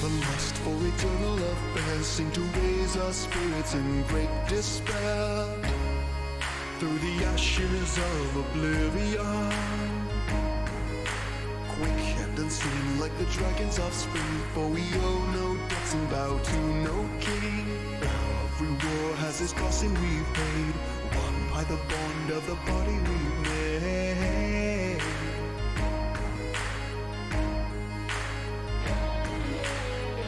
The lust for eternal affairs seemed to raise our spirits in great despair. Through the ashes of oblivion, quick and unseen like the dragons of spring, for we owe no debts and bow to no king. Every war has its costing we've paid, won by the bond of the body we've made.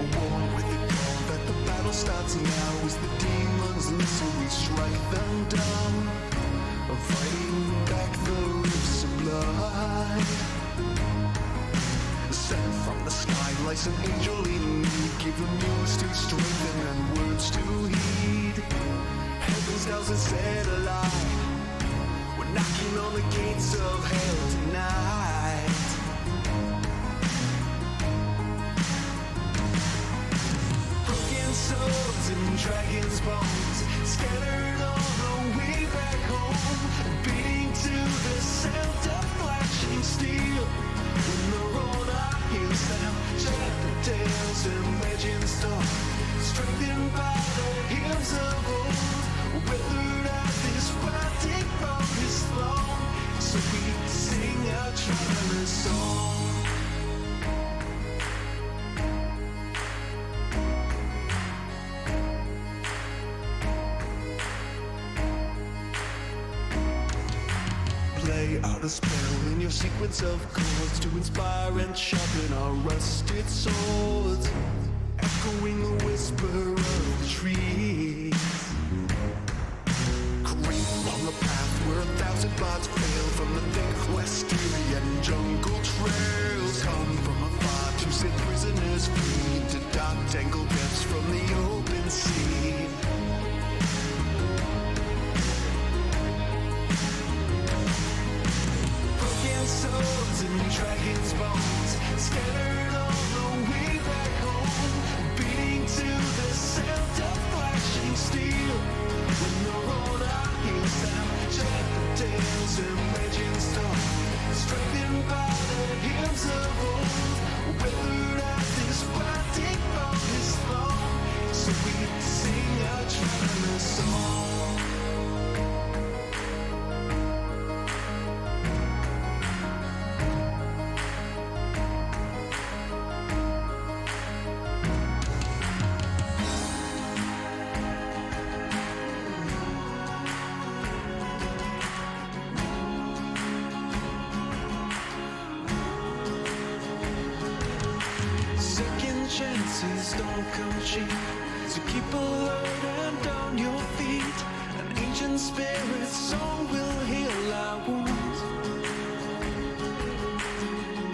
War with the call that the battle starts now. As the demons listen, we strike them down, fighting back the rifts of blood. Sent from the sky lies an angel in need, give them news to strengthen and words to heed. Heaven's bells are set alight, we're knocking on the gates of hell tonight. Broken swords and dragons' bones scattered on the way back home, beating to the sound of flashing steel. When the roller heals them, shattered tales and legends told, strengthened by the hymns of old, withered at this fighting from his throne. So we sing a traveler's song. Play out a spell in your sequence of chords to inspire and sharpen our rusted swords, echoing the whisper of the trees. Creep along a path where 1,000 paths fail, from the thick Western jungle trails. Come from afar to set prisoners free, into dark tangled depths from the open sea. Swords and dragons' bones scattered on the way back home, beating to the sound of flashing steel. When the roller heals them, shattered tales and legends told, strengthened by the hymns of old, withered at this fighting from his throne. So we sing a traveler's song. Chances don't come cheap, so keep alert and on your feet. An ancient spirit song will heal our wounds,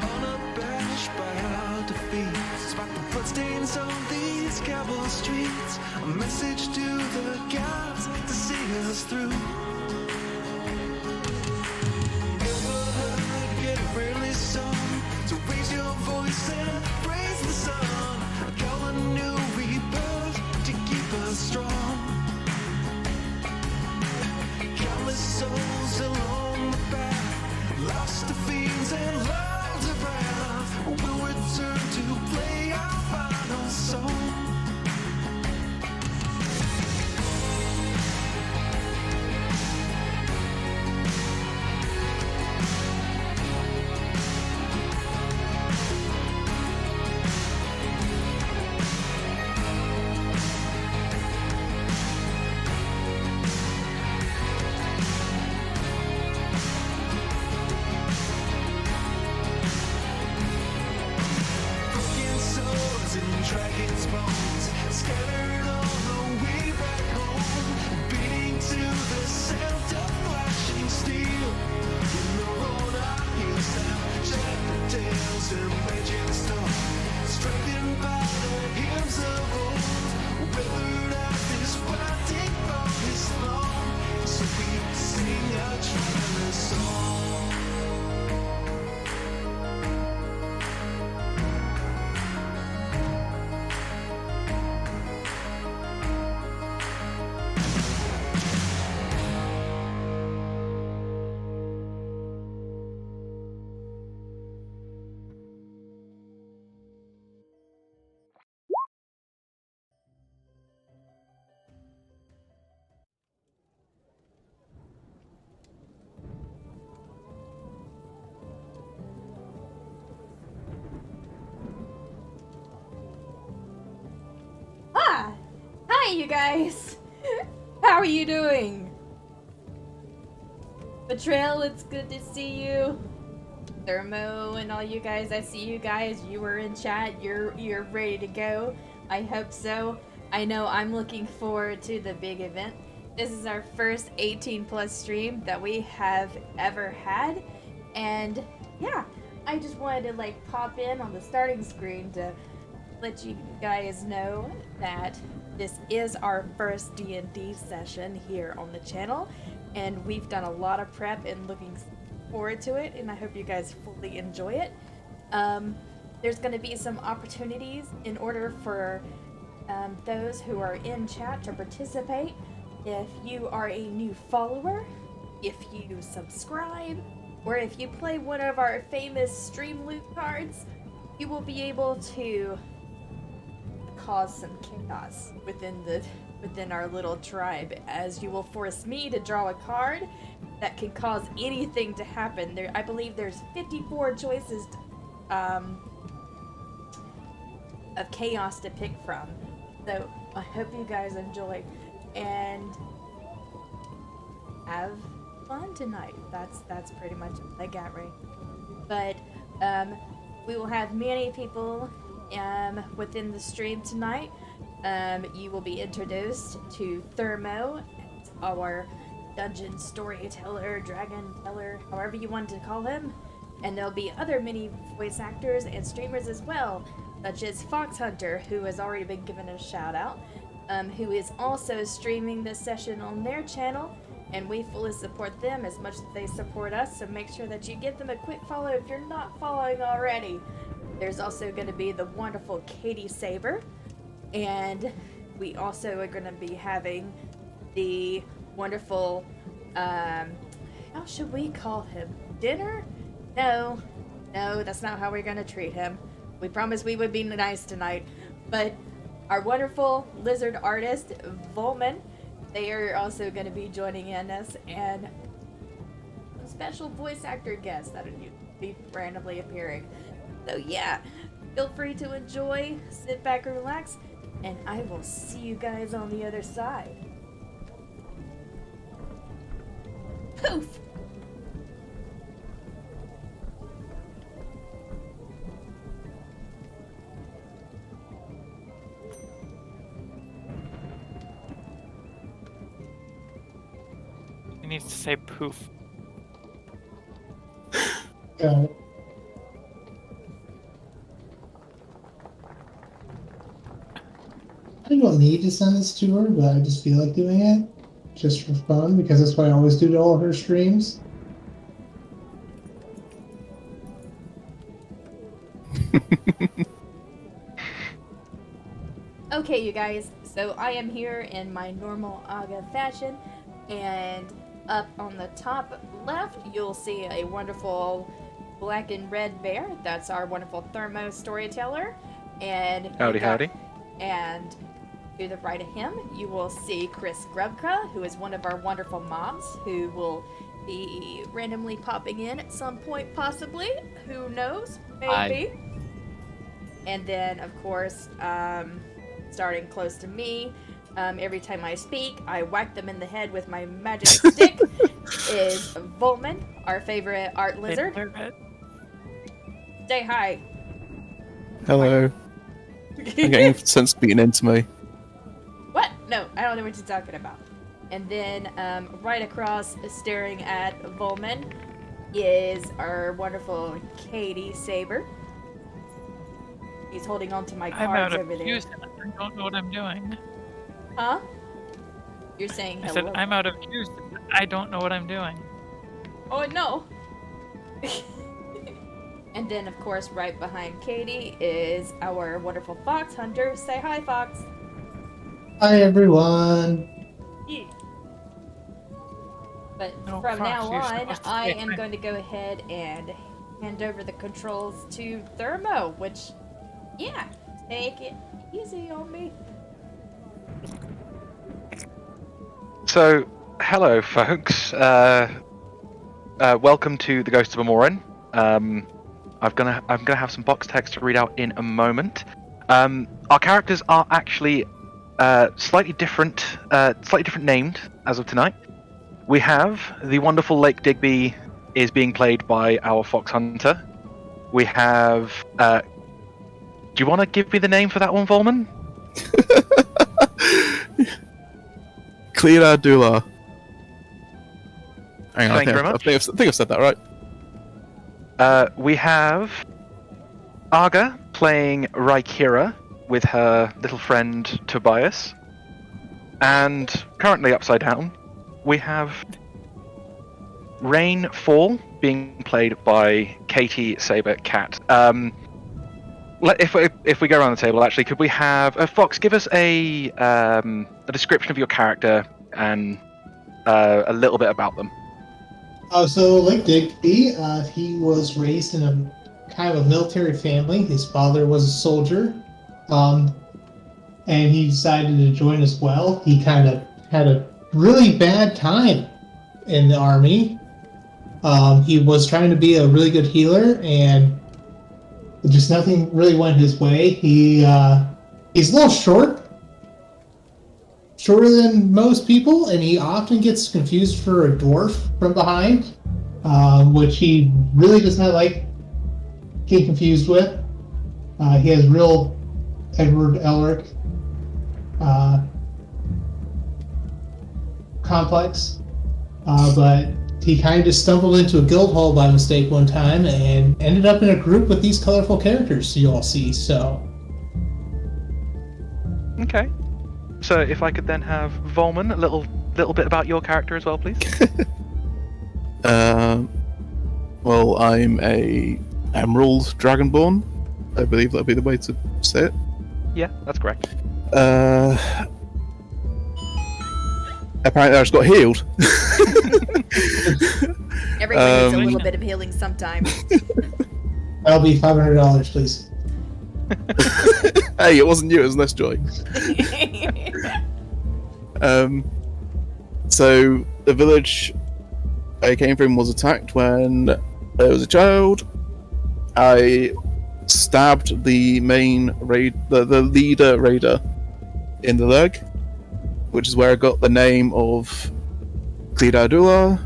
unabashed by our defeat. Spot the bloodstains on these cobble streets, a message to the gods to see us through. Ever heard, yet rarely sung, so raise your voice and praise the sun. A new rebirth to keep us strong. Countless souls along the path, lost to fiends and loved of wrath, will return to play our final song. Hi, you guys! How are you doing? Betrayal, it's good to see you. Thermo and all you guys, I see you guys. You were in chat. You're ready to go. I hope so. I know I'm looking forward to the big event. This is our first 18 plus stream that we have ever had. And yeah, I just wanted to like pop in on the starting screen to let you guys know that this is our first D&D session here on the channel, and we've done a lot of prep and looking forward to it, and I hope you guys fully enjoy it. There's going to be some opportunities in order for those who are in chat to participate. If you are a new follower, if you subscribe, or if you play one of our famous stream loot cards, you will be able to cause some chaos within our little tribe, as you will force me to draw a card that can cause anything to happen. There, I believe there's 54 choices of chaos to pick from. So I hope you guys enjoy and have fun tonight. That's pretty much all I got right. But we will have many people within the stream tonight. You will be introduced to Thermo, our dungeon storyteller, dragon teller, however you want to call him. And there'll be other many voice actors and streamers as well, such as Fox Hunter, who has already been given a shout out, who is also streaming this session on their channel, and we fully support them as much as they support us, so make sure that you give them a quick follow if you're not following already. There's also going to be the wonderful Katie Saber, and we also are going to be having the wonderful, how should we call him? Dinner? No, that's not how we're going to treat him. We promised we would be nice tonight, but our wonderful lizard artist, Volman, they are also going to be joining in us, and a special voice actor guest that will be randomly appearing. So yeah, feel free to enjoy, sit back and relax, and I will see you guys on the other side. Poof! He needs to say poof. Got it. I don't need to send this to her, but I just feel like doing it just for fun because that's what I always do to all her streams. Okay, you guys, so I am here in my normal Aga fashion, and up on the top left, you'll see a wonderful black and red bear. That's our wonderful Thermo storyteller. And Howdy. And to the right of him, you will see Chris Grubka, who is one of our wonderful mobs, who will be randomly popping in at some point, possibly. Who knows? Maybe. Hi. And then, of course, starting close to me, every time I speak, I whack them in the head with my magic stick, is Volman, our favorite art lizard. Say hi. Hello. I'm getting sense beaten into me. What? No, I don't know what you're talking about. And then right across, staring at Volman, is our wonderful Katie Saber. He's holding on to my cards over there. I don't know what I'm doing. Huh? You're saying hello? I said, I'm out of juice. I don't know what I'm doing. Oh, no. And then, of course, right behind Katie is our wonderful Fox Hunter. Say hi, Fox. Hi, everyone. Yeah. But No, from Fox, now you're on, supposed to I say am hi. going to go ahead and hand over the controls to Thermo, which, yeah, take it easy on me. So, hello, folks. Welcome to the Ghost of Amourin. I'm gonna have some box text to read out in a moment. Our characters are actually slightly different named as of tonight. We have the wonderful Lake Digby is being played by our Fox Hunter. We have. Do you want to give me the name for that one, Volman? Clear Dula. Hang on, Thank you very much. I think I've said that right. We have Arga playing Rykira with her little friend Tobias. And currently upside down, we have Rain Fall being played by Katie Saber Cat. If we go around the table, actually, could we have Fox give us a description of your character and a little bit about them? So Lake Digby, he was raised in a kind of a military family. His father was a soldier, and he decided to join as well. He kind of had a really bad time in the army. He was trying to be a really good healer, and just nothing really went his way. He's a little shorter than most people, and he often gets confused for a dwarf from behind, which he really does not like getting confused with. He has real Edward Elric complex, but he kind of just stumbled into a guild hall by mistake one time and ended up in a group with these colorful characters you all see. So, Okay. So if I could then have Volman, a little bit about your character as well, please. Well, I'm a Emerald Dragonborn. I believe that'd be the way to say it. Yeah, that's correct. Apparently I just got healed. Everybody needs a little bit of healing sometimes. that'll be $500, please. Hey, it wasn't you, it was Nestjoy. So the village I came from was attacked when I was a child. I stabbed the main the leader raider in the leg, which is where I got the name of Klidadula,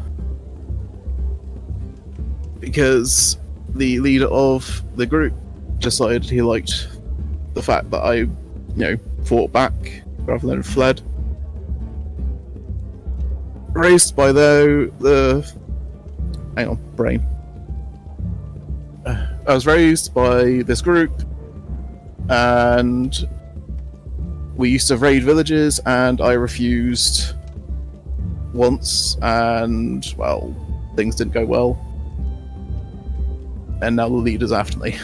because the leader of the group decided he liked the fact that I, fought back rather than fled. Raised by brain. I was raised by this group, and we used to raid villages, and I refused once, and, well, things didn't go well. And now the leader's after me.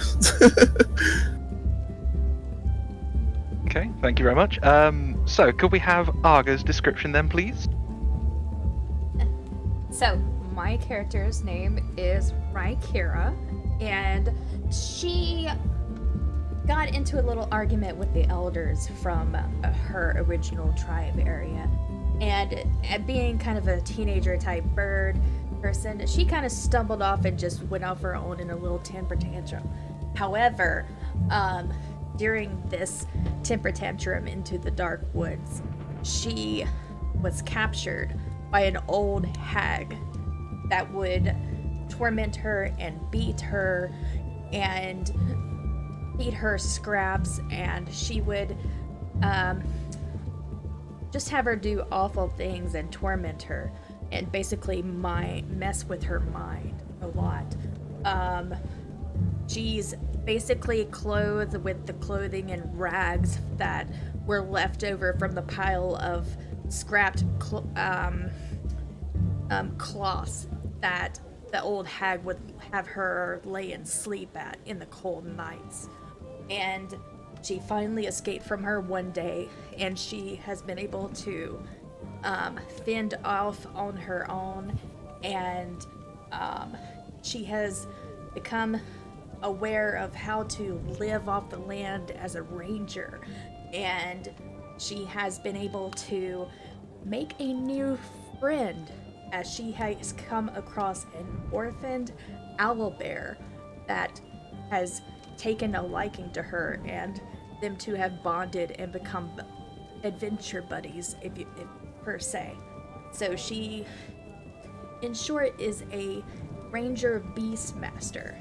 Okay, thank you very much. So could we have Arga's description then, please? So, my character's name is Rykira, and she got into a little argument with the elders from her original tribe area. And being kind of a teenager type bird person, she kind of stumbled off and just went off her own in a little temper tantrum. However, during this temper tantrum into the dark woods, she was captured by an old hag that would torment her and beat her and feed her scraps, and she would just have her do awful things and torment her and basically mess with her mind a lot. She's basically clothed with the clothing and rags that were left over from the pile of scrapped cloths that the old hag would have her lay and sleep at in the cold nights. And she finally escaped from her one day, and she has been able to fend off on her own, and she has become aware of how to live off the land as a ranger, and she has been able to make a new friend as she has come across an orphaned owlbear that has taken a liking to her, and them two have bonded and become adventure buddies, if per se. So she, in short, is a ranger beastmaster,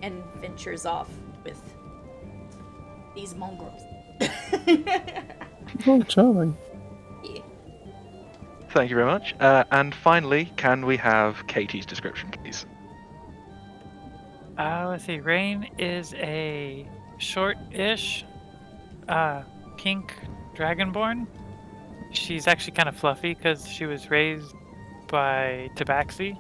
and ventures off with these mongrels. Oh, charming. Yeah. Thank you very much. And finally, can we have Katie's description, please? Let's see. Rain is a short-ish, pink dragonborn. She's actually kind of fluffy because she was raised by Tabaxi,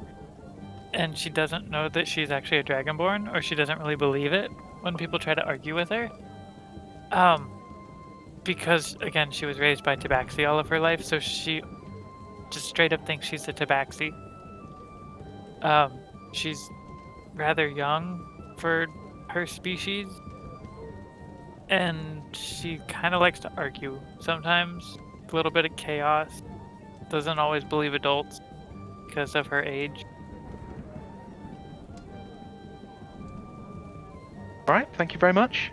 and she doesn't know that she's actually a dragonborn, or she doesn't really believe it when people try to argue with her. Because again, she was raised by Tabaxi all of her life, so she just straight up thinks she's a Tabaxi. She's rather young for her species, and she kind of likes to argue sometimes. A little bit of chaos. Doesn't always believe adults because of her age. All right, thank you very much.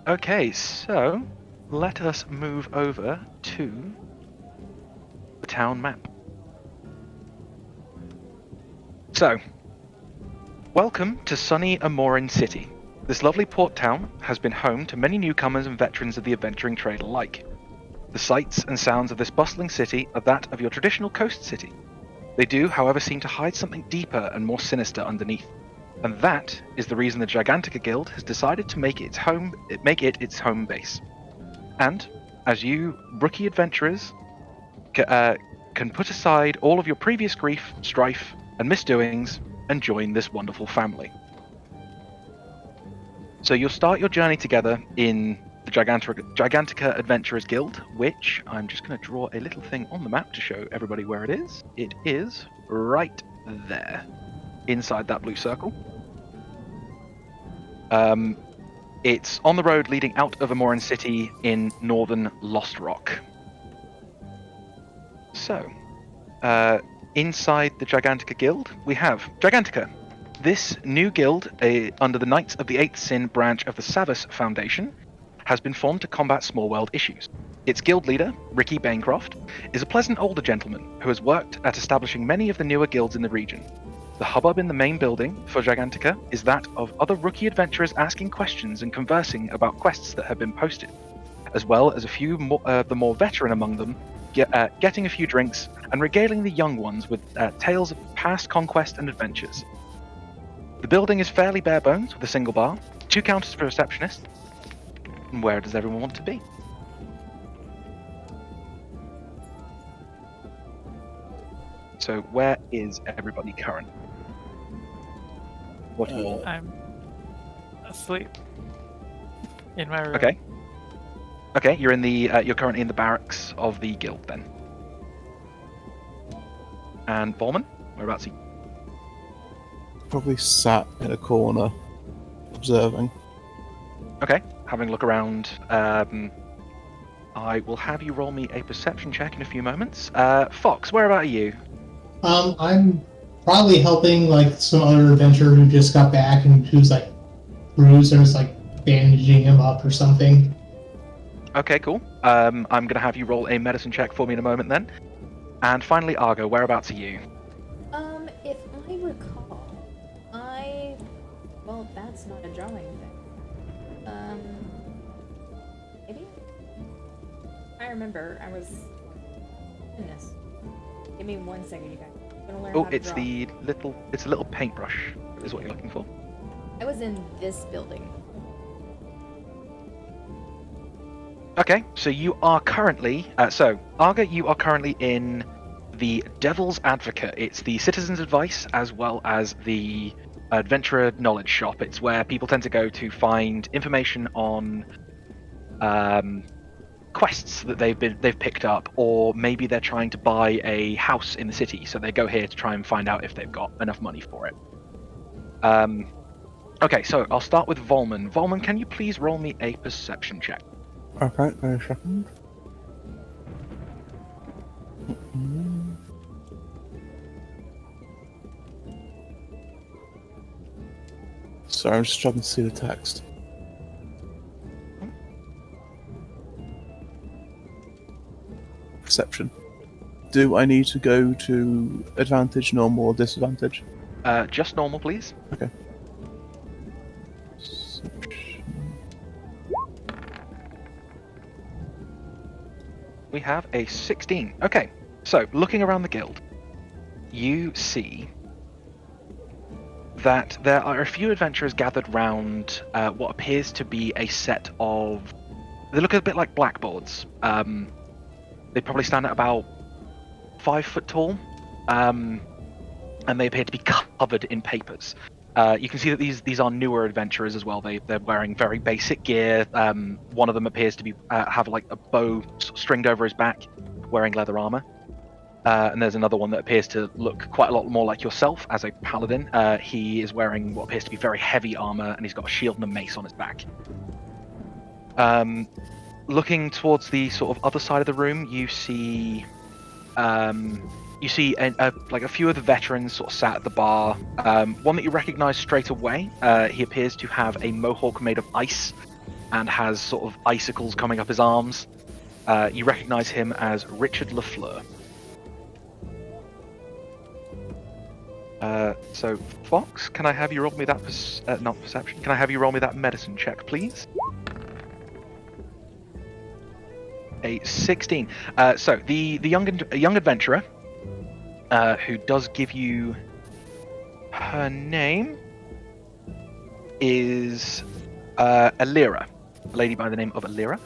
Okay, so let us move over to the town map. So, welcome to sunny Amourin City. This lovely port town has been home to many newcomers and veterans of the adventuring trade alike. The sights and sounds of this bustling city are that of your traditional coast city. They do, however, seem to hide something deeper and more sinister underneath. And that is the reason the Gigantica Guild has decided to make it its home base. And as you rookie adventurers can put aside all of your previous grief, strife, and misdoings and join this wonderful family. So you'll start your journey together in the Gigantica Adventurers Guild, which I'm just going to draw a little thing on the map to show everybody where it is. It is right there, inside that blue circle. It's on the road leading out of Amourin City in northern Lost Rock. So, inside the Gigantica Guild, we have Gigantica. This new guild, under the Knights of the Eighth Sin branch of the Savus Foundation, has been formed to combat small world issues. Its guild leader, Ricky Bancroft, is a pleasant older gentleman who has worked at establishing many of the newer guilds in the region. The hubbub in the main building for Gigantica is that of other rookie adventurers asking questions and conversing about quests that have been posted, as well as a few the more veteran among them getting a few drinks and regaling the young ones with tales of past conquest and adventures. The building is fairly bare bones with a single bar, 2 counters for receptionists. And where does everyone want to be? So where is everybody currently? What are you all? I'm asleep in my room. Okay. Okay, you're in the you're currently in the barracks of the guild then. And Bowman, whereabouts are you? Probably sat in a corner, observing. Okay, having a look around. I will have you roll me a perception check in a few moments. Fox, where about are you? I'm probably helping like some other adventurer who just got back and who's like bruised and is like bandaging him up or something. Okay, cool. I'm gonna have you roll a medicine check for me in a moment then. And finally, Argo, whereabouts are you? If I recall, well, that's not a drawing thing. Maybe? I remember I was in this. Give me 1 second, you guys. I'm gonna learn Oh, how to it's draw. it's a little paintbrush, is what you're looking for. I was in this building. Okay, so you are currently Arga, you are currently in the Devil's Advocate. It's the Citizen's Advice as well as the Adventurer Knowledge Shop. It's where people tend to go to find information on quests that they've picked up, or maybe they're trying to buy a house in the city, so they go here to try and find out if they've got enough money for it. Okay, so I'll start with Volman. Volman, can you please roll me a perception check? Okay, wait a second. Sorry, I'm just struggling to see the text. perception. Do I need to go to advantage, normal, or disadvantage? Just normal, please. Okay. We have a 16. Okay, so looking around the guild, you see that there are a few adventurers gathered round what appears to be a set of. They look a bit like blackboards. They probably stand at about 5 foot tall, and they appear to be covered in papers. You can see that these are newer adventurers as well. They're wearing very basic gear. One of them appears to be have like a bow stringed over his back, wearing leather armor. And there's another one that appears to look quite a lot more like yourself as a paladin. He is wearing what appears to be very heavy armor, and he's got a shield and a mace on his back. Looking towards the sort of other side of the room, you see like a few of the veterans sort of sat at the bar. One that you recognize straight away. He appears to have a mohawk made of ice and has sort of icicles coming up his arms. You recognize him as Richard Lafleur. So, Fox, can I have you roll me that not perception? Can I have you roll me that medicine check, please? A 16. So the young adventurer, who does give you her name, is Alira, a lady by the name of Alira.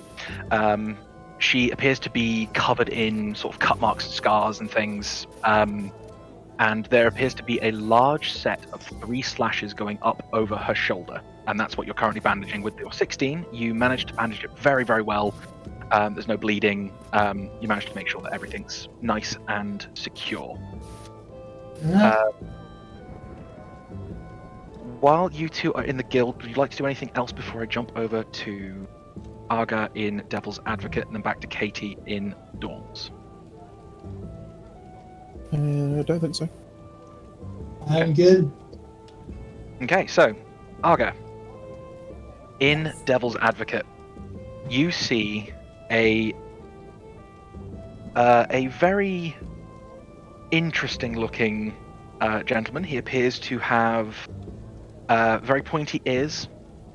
She appears to be covered in sort of cut marks and scars and things. And there appears to be a large set of 3 slashes going up over her shoulder, and that's what you're currently bandaging with your 16. You managed to bandage it very, very well. There's no bleeding. You managed to make sure that everything's nice and secure. While you two are in the guild, would you like to do anything else before I jump over to Arga in Devil's Advocate and then back to Katie in Dawns? I don't think so. I'm good. Okay, so Arga in Devil's Advocate, you see a very interesting looking gentleman. He appears to have very pointy ears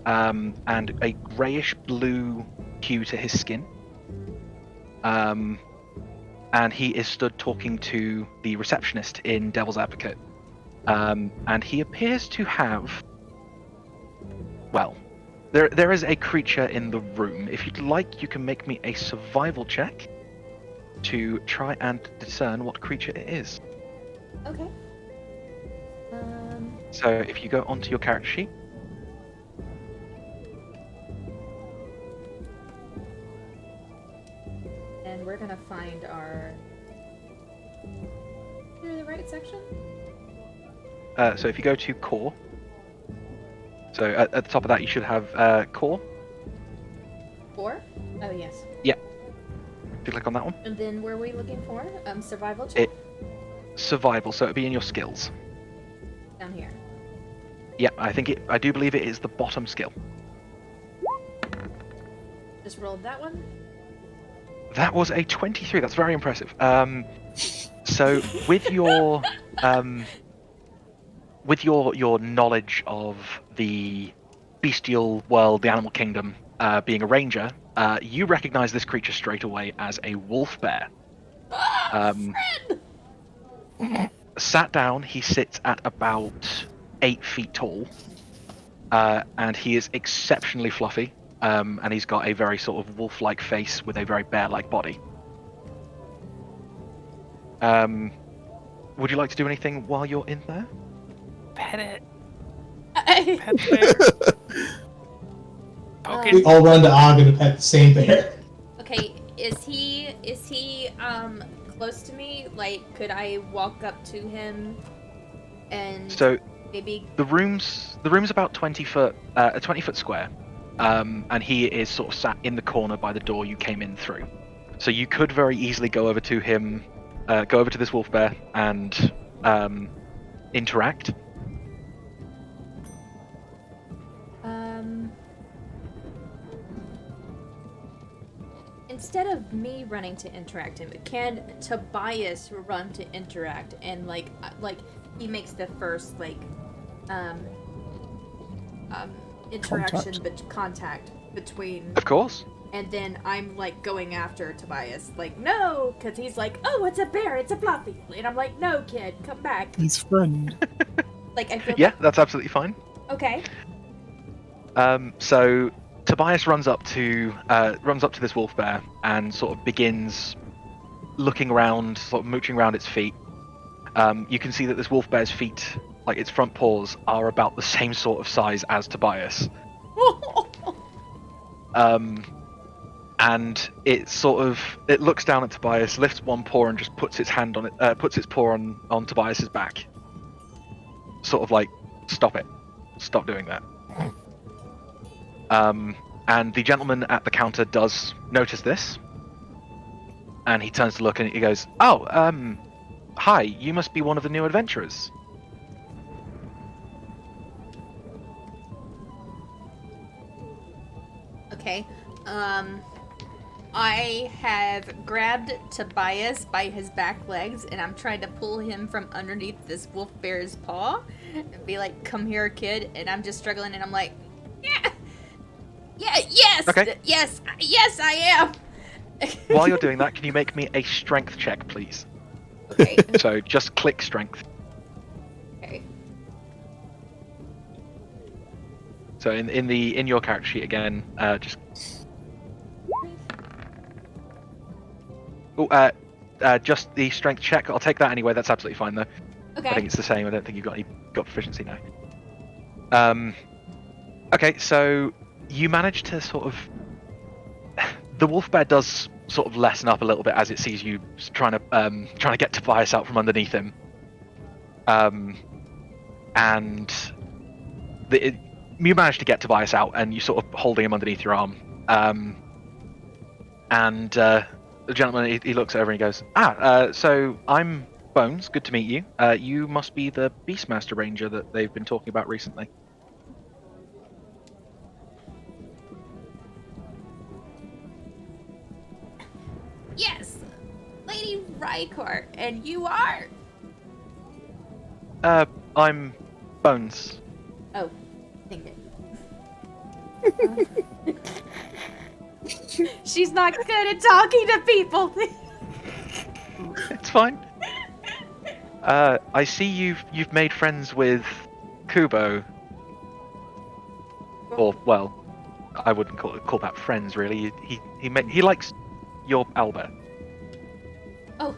and a greyish blue hue to his skin. And he is stood talking to the receptionist in Devil's Advocate. And he appears to have... Well, there is a creature in the room. If you'd like, you can make me a survival check to try and discern what creature it is. Okay. So if you go onto your character sheet, And we're gonna find our. Through the right section? so if you go to core, so at the top of that you should have core. 4? Oh, yes. If you click on that one, And then where are we looking for? Survival check? survival. So it'd be in your skills. Down here. Yeah, I do believe it is the bottom skill. Just rolled that one. That was a 23. That's very impressive. So with your knowledge of the bestial world, the animal kingdom, being a ranger, you recognize this creature straight away as a wolf bear. Sat down, he sits at about 8 feet tall, and he is exceptionally fluffy. And he's got a very sort of wolf-like face with a very bear-like body. Would you like to do anything while you're in there? Pet it. Pet the bear. Poke We it. all run to Ogden to pet the same bear. Okay, is he close to me? Like, could I walk up to him and So maybe? the room's about 20 foot square, and he is sort of sat in the corner by the door you came in through. So you could very easily go over to him, go over to this wolf bear and interact. Instead of me running to interact him, can Tobias run to interact and like he makes the first um interaction contact between, Of course. and then I'm like going after Tobias like no, because he's like, oh, it's a bear, it's a fluffy, and I'm like, no kid, come back. His friend. Like I feel Yeah, that's absolutely fine. okay. So Tobias runs up to this wolf bear and sort of begins looking around, sort of mooching around its feet. You can see that this wolf bear's feet, like its front paws, are about the same sort of size as Tobias. And it looks down at Tobias, lifts one paw, and just puts its paw on Tobias's back. Sort of like, stop it, stop doing that. And the gentleman at the counter does notice this, and he turns to look and he goes, "Oh, hi, you must be one of the new adventurers." Okay. I have grabbed Tobias by his back legs and I'm trying to pull him from underneath this wolf bear's paw and be like, come here, kid. And I'm just struggling and I'm like, yeah, yes, Okay. yes, I am. While you're doing that, can you make me a strength check, please? Okay. So just click strength. Okay. So in your character sheet again, just. Oh, just the strength check. I'll take that anyway. That's absolutely fine though. Okay. I think it's the same. I don't think you've got proficiency now. Okay, so you manage to sort of. The wolf bear does sort of lessen up a little bit as it sees you trying to get Tobias out from underneath him. And you manage to get Tobias out, and you sort of holding him underneath your arm. And the gentleman, he looks over and he goes, so I'm Bones, good to meet you. You must be the Beastmaster Ranger that they've been talking about recently. Yes, Lady Rycourt, and you are? I'm Bones. Oh, dang it. She's not good at talking to people. It's fine. I see you've made friends with Kubo. Or, well, I wouldn't call that friends, really. He likes your owlbear. Oh,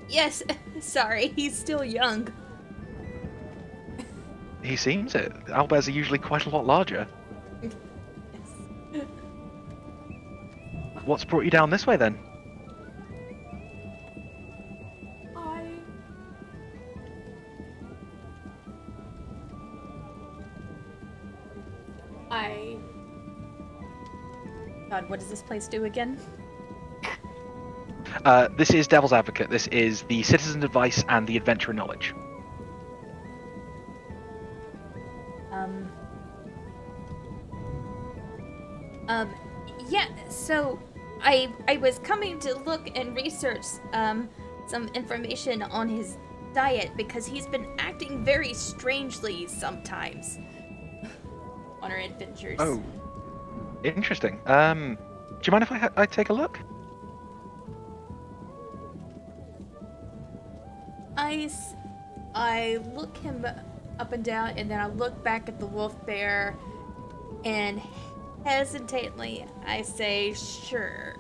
yes, sorry, he's still young. He seems it. Owlbears are usually quite a lot larger. Yes. What's brought you down this way, then? God, what does this place do again? This is Devil's Advocate. This is the Citizen Advice and the Adventurer Knowledge. Yeah, so I was coming to look and research some information on his diet because he's been acting very strangely sometimes on our adventures. Oh, interesting. Do you mind if I take a look? I look him up and down, and then I look back at the wolf bear, and hesitantly I say, "Sure."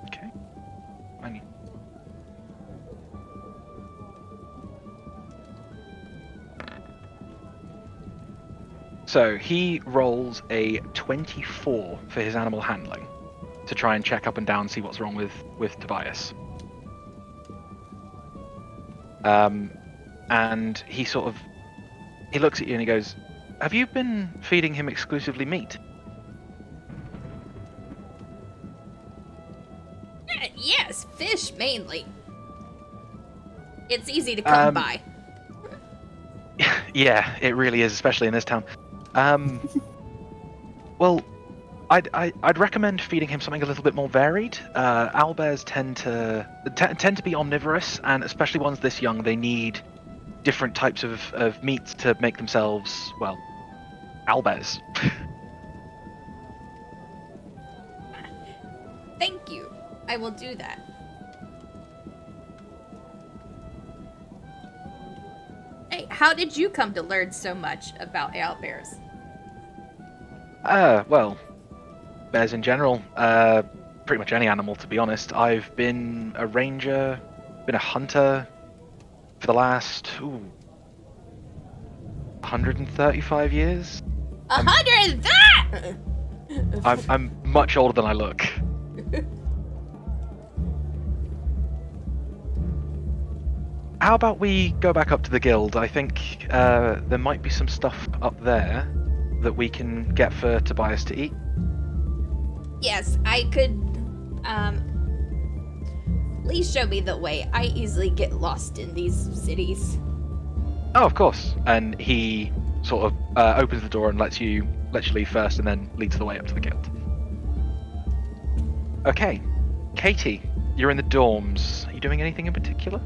Okay. I mean. So he rolls a 24 for his animal handling to try and check up and down, see what's wrong with Tobias. And he looks at you and he goes, "Have you been feeding him exclusively meat?" Yes, fish mainly. It's easy to come by. Yeah, it really is, especially in this town. Well, I'd recommend feeding him something a little bit more varied. Owlbears tend to be omnivorous, and especially ones this young, they need different types of meats to make themselves, well, owlbears. Thank you. I will do that. Hey, how did you come to learn so much about owlbears? Well, bears in general. Pretty much any animal, to be honest. I've been a ranger, been a hunter for the last 135 years. 100 that! I'm much older than I look. How about we go back up to the guild? I think there might be some stuff up there that we can get for Tobias to eat. Yes, I could. Please show me the way. I easily get lost in these cities. Oh, of course. And he sort of opens the door and lets you leave first, and then leads the way up to the guild. Okay, Katie, you're in the dorms. Are you doing anything in particular?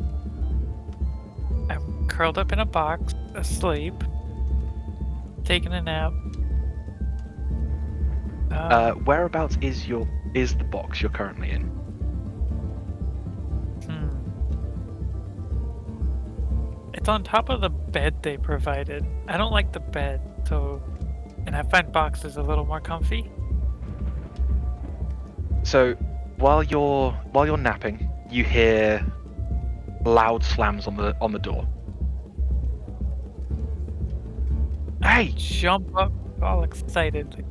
I'm curled up in a box, asleep, taking a nap. Whereabouts is the box you're currently in? It's on top of the bed they provided. I don't like the bed, and I find boxes a little more comfy. So, while you're napping, you hear loud slams on the door. Hey! Jump up, all excited.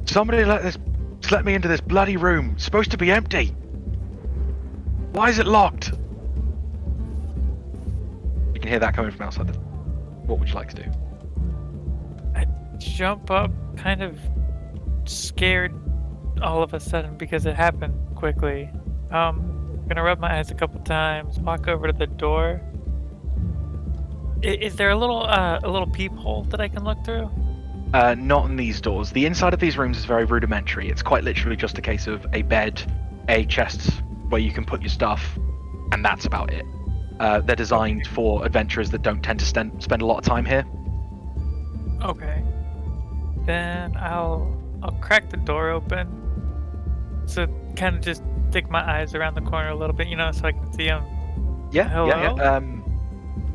Somebody let me into this bloody room. It's supposed to be empty. Why is it locked? You can hear that coming from outside. What would you like to do? I jump up, kind of scared all of a sudden because it happened quickly. Gonna rub my eyes a couple times, walk over to the door. Is there a little peephole that I can look through? Not in these doors. The inside of these rooms is very rudimentary. It's quite literally just a case of a bed, a chest where you can put your stuff, and that's about it. They're designed for adventurers that don't tend to spend a lot of time here. Okay. Then I'll crack the door open. So kind of just stick my eyes around the corner a little bit, so I can see them. Yeah, Hello? yeah.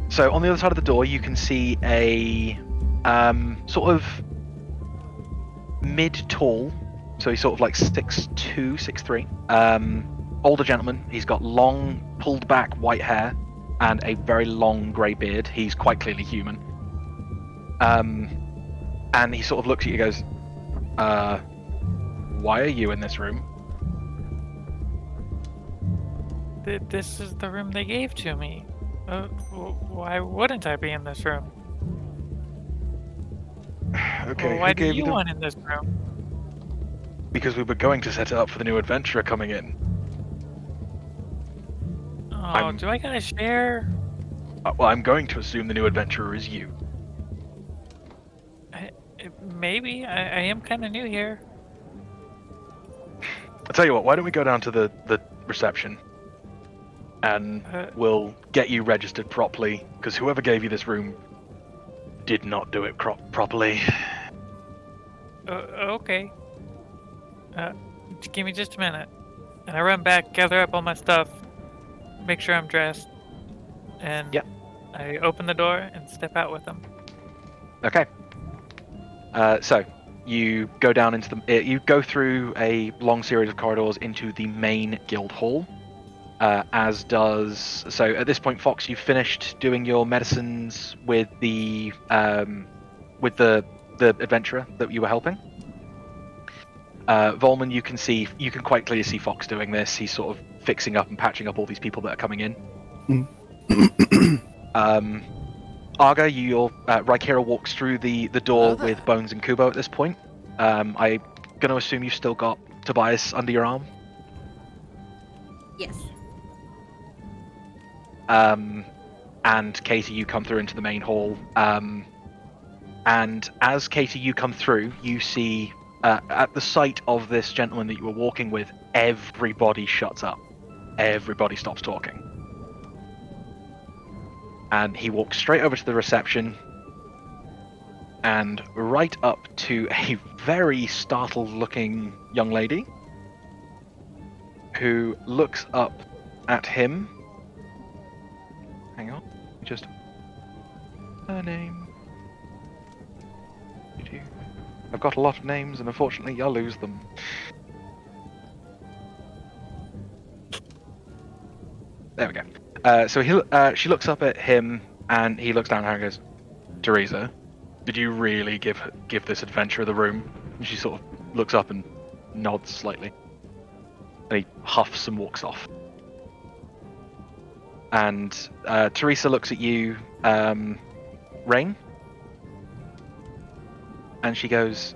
So on the other side of the door, you can see a sort of mid-tall, so he's sort of like 6'2", 6'3", older gentleman. He's got long, pulled back white hair and a very long grey beard. He's quite clearly human. And he sort of looks at you and goes, why are you in this room? This is the room they gave to me. Why wouldn't I be in this room? Okay, Well, why who do gave you you the... want in this room? Because we were going to set it up for the new adventurer coming in. Oh, do I gotta share? Well, I'm going to assume the new adventurer is you. Maybe. I am kind of new here. I'll tell you what, why don't we go down to the reception and we'll get you registered properly, because whoever gave you this room did not do it properly. Okay. Give me just a minute. And I run back, gather up all my stuff, make sure I'm dressed, and Yep. I open the door and step out with them. Okay. So you go down into you go through a long series of corridors into the main guild hall. So at this point, Fox, you've finished doing your medicines with the adventurer that you were helping. Volman, you can quite clearly see Fox doing this. He's sort of fixing up and patching up all these people that are coming in. Arga, Rykira walks through the door with Bones and Kubo at this point. I'm gonna assume you've still got Tobias under your arm. Yes. And Katie, you come through into the main hall. And as Katie, you come through, you see at the sight of this gentleman that you were walking with, everybody shuts up. Everybody stops talking. And he walks straight over to the reception and right up to a very startled looking young lady who looks up at him. Hang on, just her name. I've got a lot of names, and unfortunately, I'll lose them. There we go. She looks up at him, and he looks down at her and goes, "Teresa, did you really give this adventurer the room?" And she sort of looks up and nods slightly, and he huffs and walks off. And Teresa looks at you, Rain. And she goes,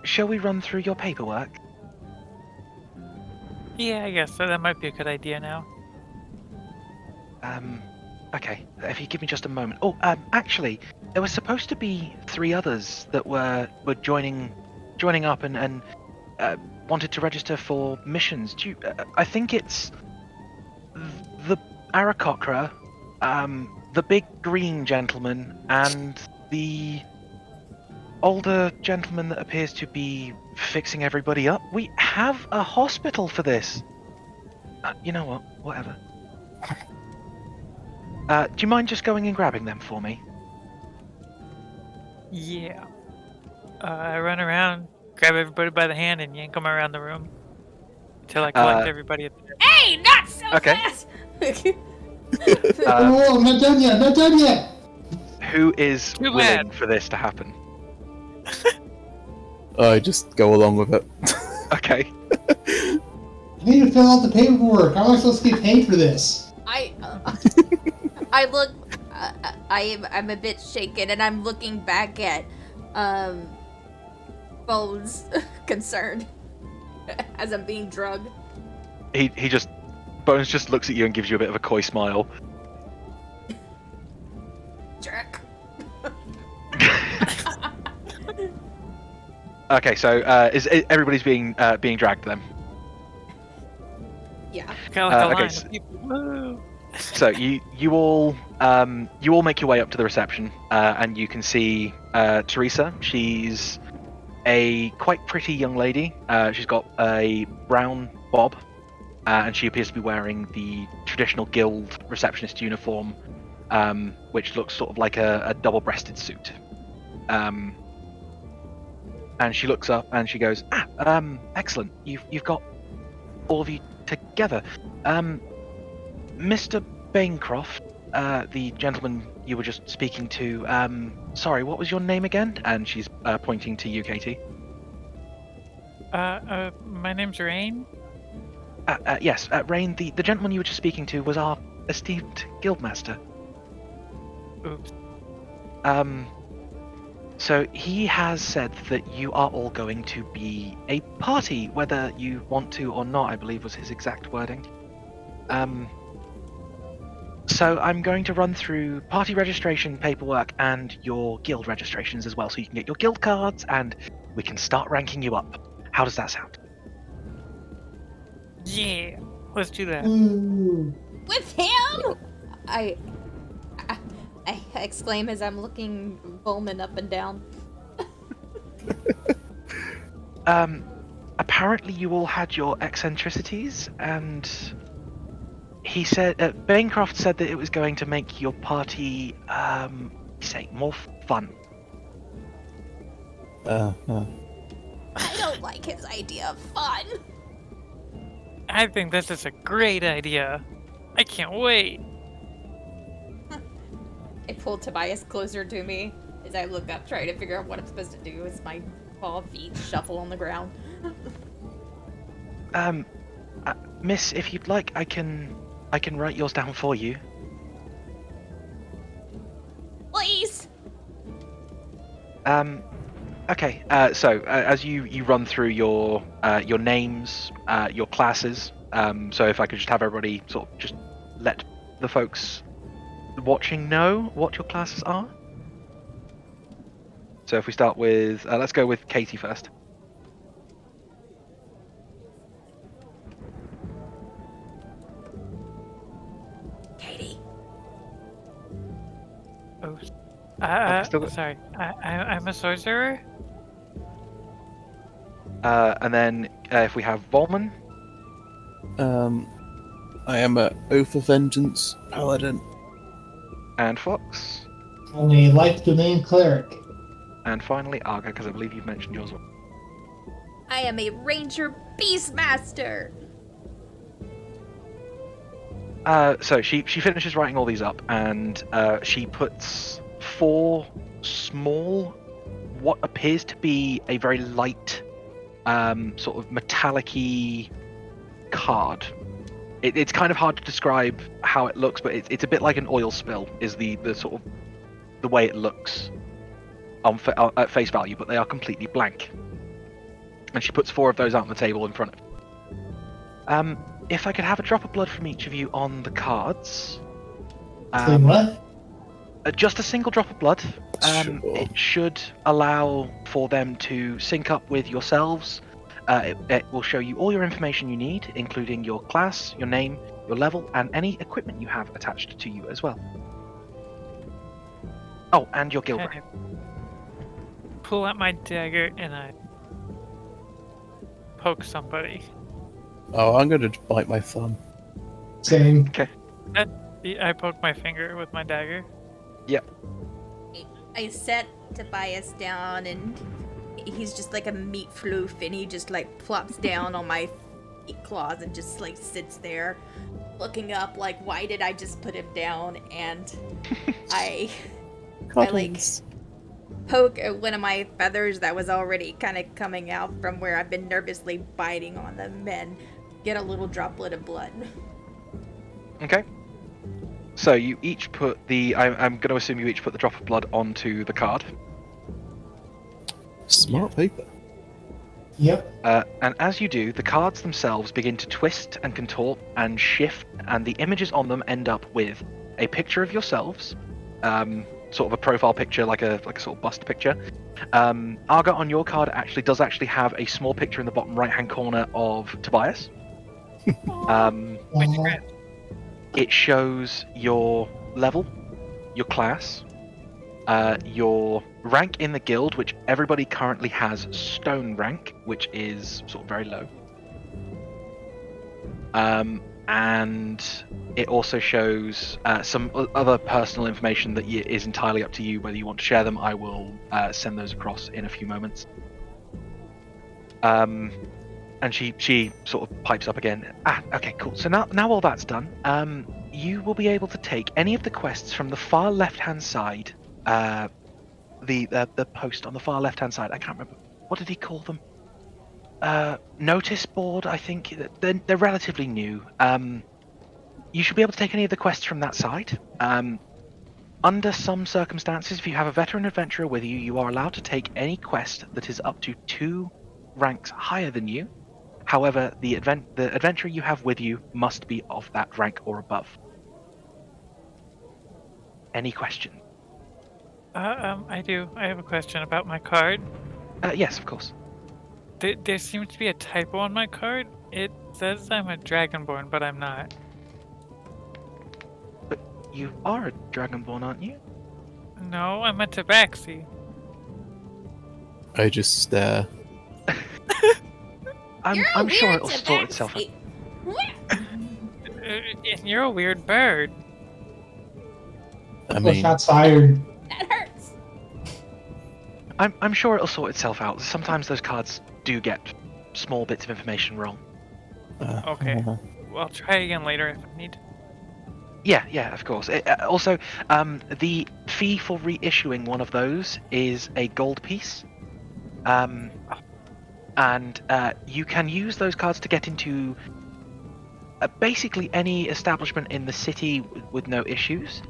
shall we run through your paperwork? Yeah, I guess so. That might be a good idea now. Okay. If you give me just a moment. Oh, actually, there was supposed to be 3 others that were joining up and wanted to register for missions. Do you? I think it's the Arakocra, the big green gentleman, and the older gentleman that appears to be fixing everybody up. We have a hospital for this. You know what? Whatever. Do you mind just going and grabbing them for me? Yeah. I run around, grab everybody by the hand, and yank them around the room until I collect everybody at the Hey, not so Okay. fast! Oh, I'm not done yet. Not done yet. Who is Too willing bad. for this to happen? I just go along with it. Okay. I need to fill out the paperwork. How am I supposed to get paid for this? I look. I'm a bit shaken, and I'm looking back at Bones, concerned as I'm being drugged. Bones just looks at you and gives you a bit of a coy smile. Jerk. Okay, so everybody's being dragged then? Yeah. kind of like a okay, line so- of people. Woo! So you all make your way up to the reception, and you can see Teresa. She's a quite pretty young lady. She's got a brown bob, and she appears to be wearing the traditional guild receptionist uniform, which looks sort of like a double-breasted suit. And she looks up and she goes, excellent. You've got all of you together. Mr. Bancroft, the gentleman you were just speaking to, sorry, what was your name again? And she's pointing to you, Katie. My name's Rain. Yes, Rain, the gentleman you were just speaking to was our esteemed guildmaster. Oops. So he has said that you are all going to be a party, whether you want to or not, I believe was his exact wording. So I'm going to run through party registration paperwork and your guild registrations as well, so you can get your guild cards and we can start ranking you up. How does that sound? Yeah. Let's do that. Ooh. With him? I exclaim as I'm looking Bowman up and down. Apparently you all had your eccentricities, and he said, Bancroft said that it was going to make your party, more fun. I don't like his idea of fun. I think this is a great idea. I can't wait. I pull Tobias closer to me as I look up, trying to figure out what I'm supposed to do as my paw feet shuffle on the ground. Miss, if you'd like, I can write yours down for you. Please! Okay, so as you run through your names, your classes, so if I could just have everybody sort of just let the folks watching know what your classes are. So if we start with, let's go with Katie first. Katie. Oh, still got- sorry. I'm a sorcerer. And then if we have Volman, I am a Oath of Vengeance paladin. and Fox, And a life domain cleric. and finally Arga, because I believe you've mentioned yours. I am a Ranger Beastmaster. So she finishes writing all these up, and she puts 4 small, what appears to be a very light, sort of metallic-y card. It's kind of hard to describe how it looks, but it's a bit like an oil spill. Is the sort of the way it looks at face value, but they are completely blank. And she puts 4 of those out on the table in front of her. If I could have a drop of blood from each of you on the cards. Saying what? Just a single drop of blood. Sure. It should allow for them to sync up with yourselves. It will show you all your information you need, including your class, your name, your level, and any equipment you have attached to you as well. Oh, and your guild I rank. pull out my dagger and I poke somebody. Oh, I'm gonna bite my thumb. Same. I poke my finger with my dagger. I set Tobias down, and he's just like a meat floof, and he just like plops down on my claws and just like sits there looking up like, why did I just put him down? And I like Cuddles. poke at one of my feathers that was already kind of coming out from where I've been nervously biting on them, and get a little droplet of blood. Okay. So you each put I'm going to assume you each put the drop of blood onto the card. Smart paper. Yep. And as you do, the cards themselves begin to twist and contort and shift, and the images on them end up with a picture of yourselves, sort of a profile picture, like a sort of bust picture. Arga, on your card does actually have a small picture in the bottom right-hand corner of Tobias. Aw. It shows your level, your class, your rank in the guild, which everybody currently has stone rank, which is sort of very low. And it also shows some other personal information that is entirely up to you whether you want to share them. I will send those across in a few moments. And she sort of pipes up again. Okay, cool. So now all that's done, you will be able to take any of the quests from the far left-hand side. The post on the far left-hand side. I can't remember. What did he call them? Notice board, I think. They're relatively new. You should be able to take any of the quests from that side. Under some circumstances, if you have a veteran adventurer with you, you are allowed to take any quest that is up to 2 ranks higher than you. However, the adventurer you have with you must be of that rank or above. Any questions? I do. I have a question about my card. Yes, of course. There seems to be a typo on my card. It says I'm a Dragonborn, but I'm not. But you are a Dragonborn, aren't you? No, I'm a Tabaxi. I just stare. I'm sure it'll sort itself out. And you're a weird bird. I Well, mean, shots fired. That hurts. I'm sure it'll sort itself out. Sometimes those cards do get small bits of information wrong. Okay. Well, I'll try again later if I need. Yeah, of course. Also, the fee for reissuing one of those is a gold piece. And you can use those cards to get into basically any establishment in the city with no issues.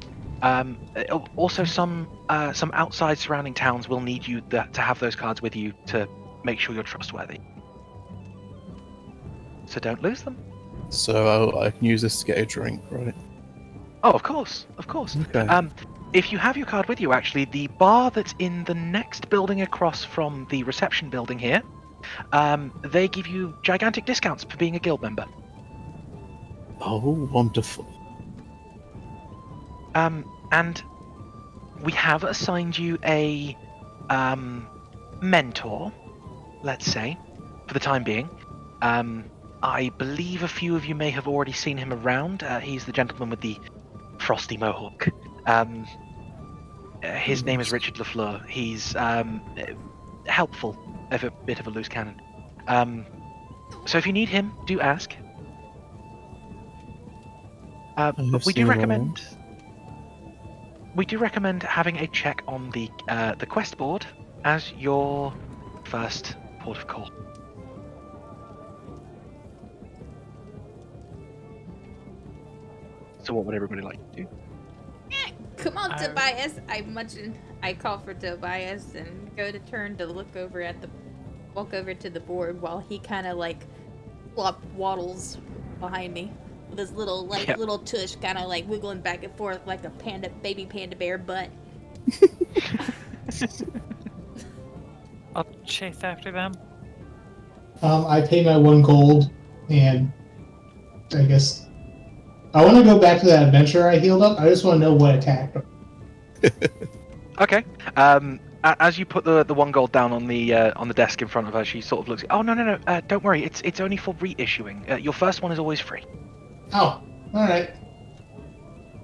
Also, some outside surrounding towns will need you to have those cards with you to make sure you're trustworthy. So don't lose them. so I can use this to get a drink, right? Oh, of course. Okay. If you have your card with you, actually, the bar that's in the next building across from the reception building here, they give you gigantic discounts for being a guild member. Oh, wonderful. And we have assigned you a mentor, let's say, for the time being. I believe a few of you may have already seen him around. He's the gentleman with the frosty mohawk. His name is Richard Lafleur. He's helpful, if a bit of a loose cannon. So if you need him, do ask. But we do recommend. We do recommend having a check on the quest board as your first port of call. So what would everybody like to do? Come on, Tobias. I call for Tobias and go to turn to walk over to the board while he kind of like waddles behind me with his little little tush kind of like wiggling back and forth like a baby panda bear butt. I'll chase after them. I pay my 1 gold, and I guess I want to go back to that adventure I healed up. I just want to know what attacked him. Okay. As you put the 1 gold down on the desk in front of her, she sort of looks. Oh no! Don't worry. It's only for reissuing. Your first one is always free. Oh, all right.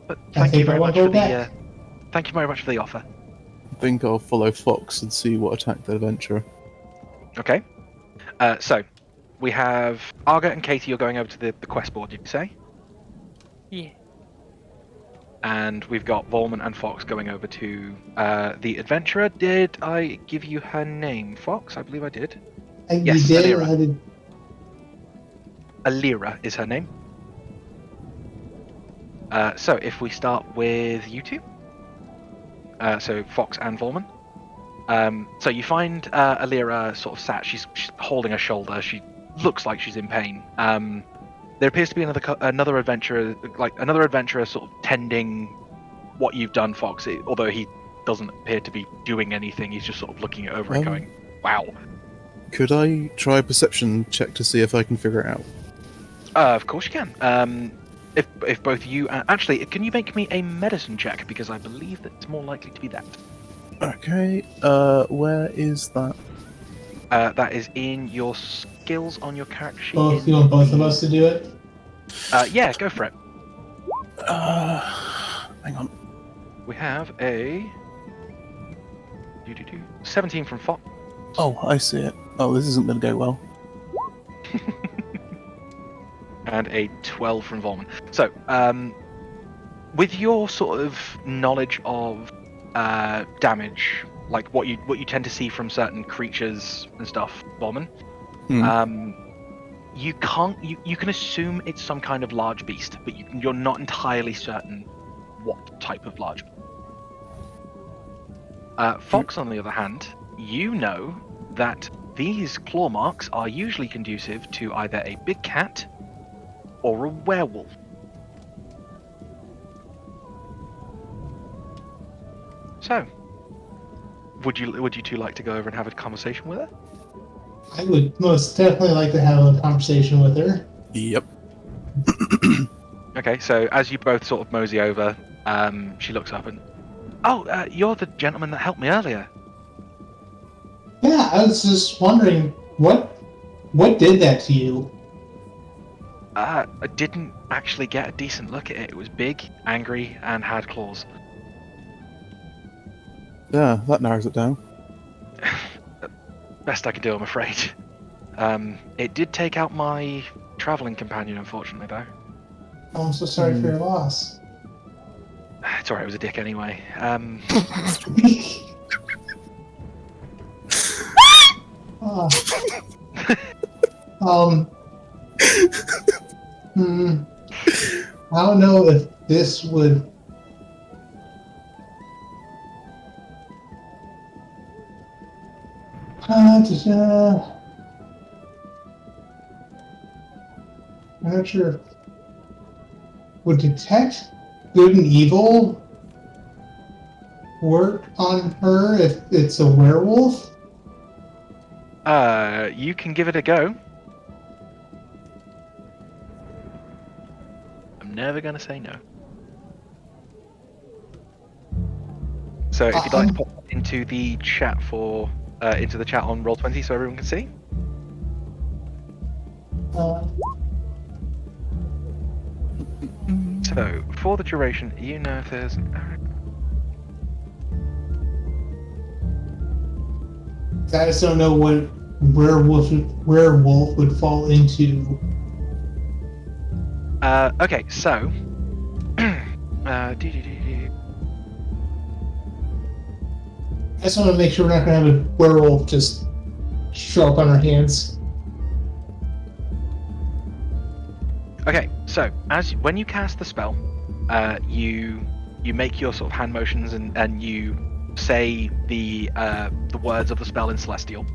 But thank you very much for the. Thank you very much for the offer. I think I'll follow Fox and see what attacked the adventurer. Okay. So we have Arga and Katie are going over to the quest board. Did you say? Yeah. And we've got Volman and Fox going over to the adventurer. Did I give you her name, Fox? I believe I did. Yes, you did. Alira. Alira is her name. So if we start with you two, so Fox and Volman. So you find Alira sort of sat. She's holding her shoulder. She looks like she's in pain. There appears to be another adventurer, sort of tending what you've done, Fox. Although he doesn't appear to be doing anything, he's just sort of looking over it, going, "Wow." Could I try a perception check to see if I can figure it out? Of course you can. If both you actually, can you make me a medicine check, because I believe that it's more likely to be that. Okay. Where is that? That is in your skills on your character sheet. You want both of us to do it? Yeah, go for it. Hang on. We have a 17 from Fox. Oh, I see it. Oh, this isn't going to go well. And a 12 from Volman. So, with your sort of knowledge of damage, like what you tend to see from certain creatures and stuff, Volman, you can assume it's some kind of large beast, but you're not entirely certain what type of large. Fox, on the other hand, you know that these claw marks are usually conducive to either a big cat or a werewolf. So, would you two like to go over and have a conversation with her? I would most definitely like to have a conversation with her. Yep. Okay, so as you both sort of mosey over, she looks up and, you're the gentleman that helped me earlier. Yeah, I was just wondering what did that to you? I didn't actually get a decent look at it. It was big, angry, and had claws. Yeah, that narrows it down. Best I can do, I'm afraid. It did take out my traveling companion, unfortunately, though. Oh, I'm so sorry for your loss. It's alright, it was a dick anyway. I don't know if this would. I'm not sure. Would detect good and evil work on her if it's a werewolf? You can give it a go. I'm never gonna say no. So if you'd like to pop into the chat on Roll20 so everyone can see. Uh, So for the duration, you know if there's I just don't know what werewolf would fall into. okay, so I just want to make sure we're not going to have a werewolf just show up on our hands. Okay, so when you cast the spell, you make your sort of hand motions and you say the words of the spell in Celestial.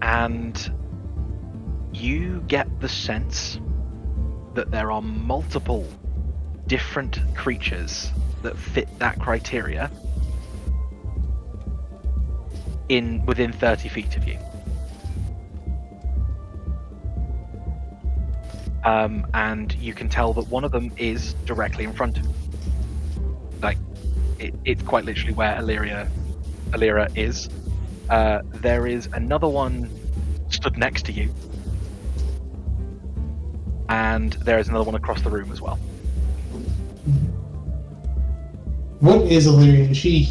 And you get the sense that there are multiple different creatures that fit that criteria within 30 feet of you. And you can tell that one of them is directly in front of you. Like, it's quite literally where Alira is. There is another one stood next to you. And there is another one across the room as well. What is Illyria? Is she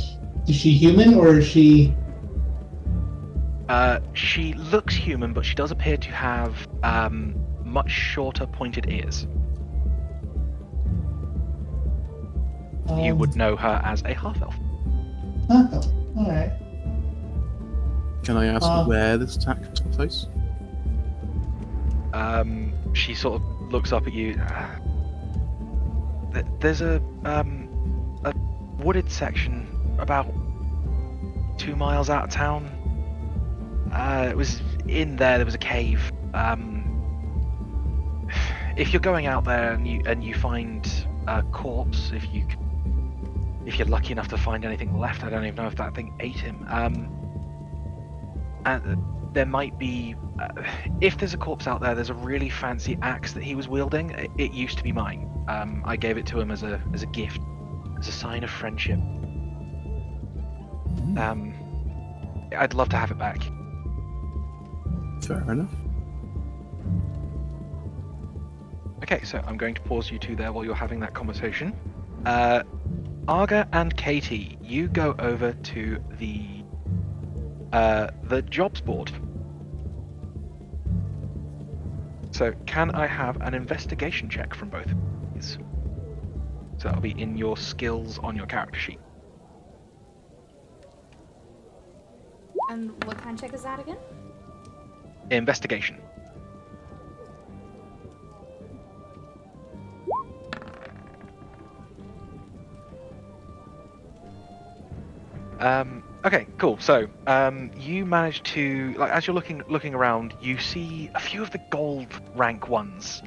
human or is she? She looks human, but she does appear to have much shorter pointed ears. You would know her as a half-elf. Oh, all right. Can I ask where this attack took place? She sort of looks up at you. There's a wooded section about 2 miles out of town. It was in there. There was a cave. If you're going out there and you find a corpse, if you're lucky enough to find anything left, I don't even know if that thing ate him. And there might be, if there's a corpse out there, there's a really fancy axe that he was wielding. It used to be mine. I gave it to him as a gift, as a sign of friendship. I'd love to have it back. Fair enough. Okay, so I'm going to pause you two there while you're having that conversation. Arga and Katie, you go over to the jobs board. So can I have an investigation check from both of these? So that'll be in your skills on your character sheet. And what kind of check is that again? Investigation. Okay, cool. So, you manage to, like, as you're looking around, you see a few of the gold rank ones.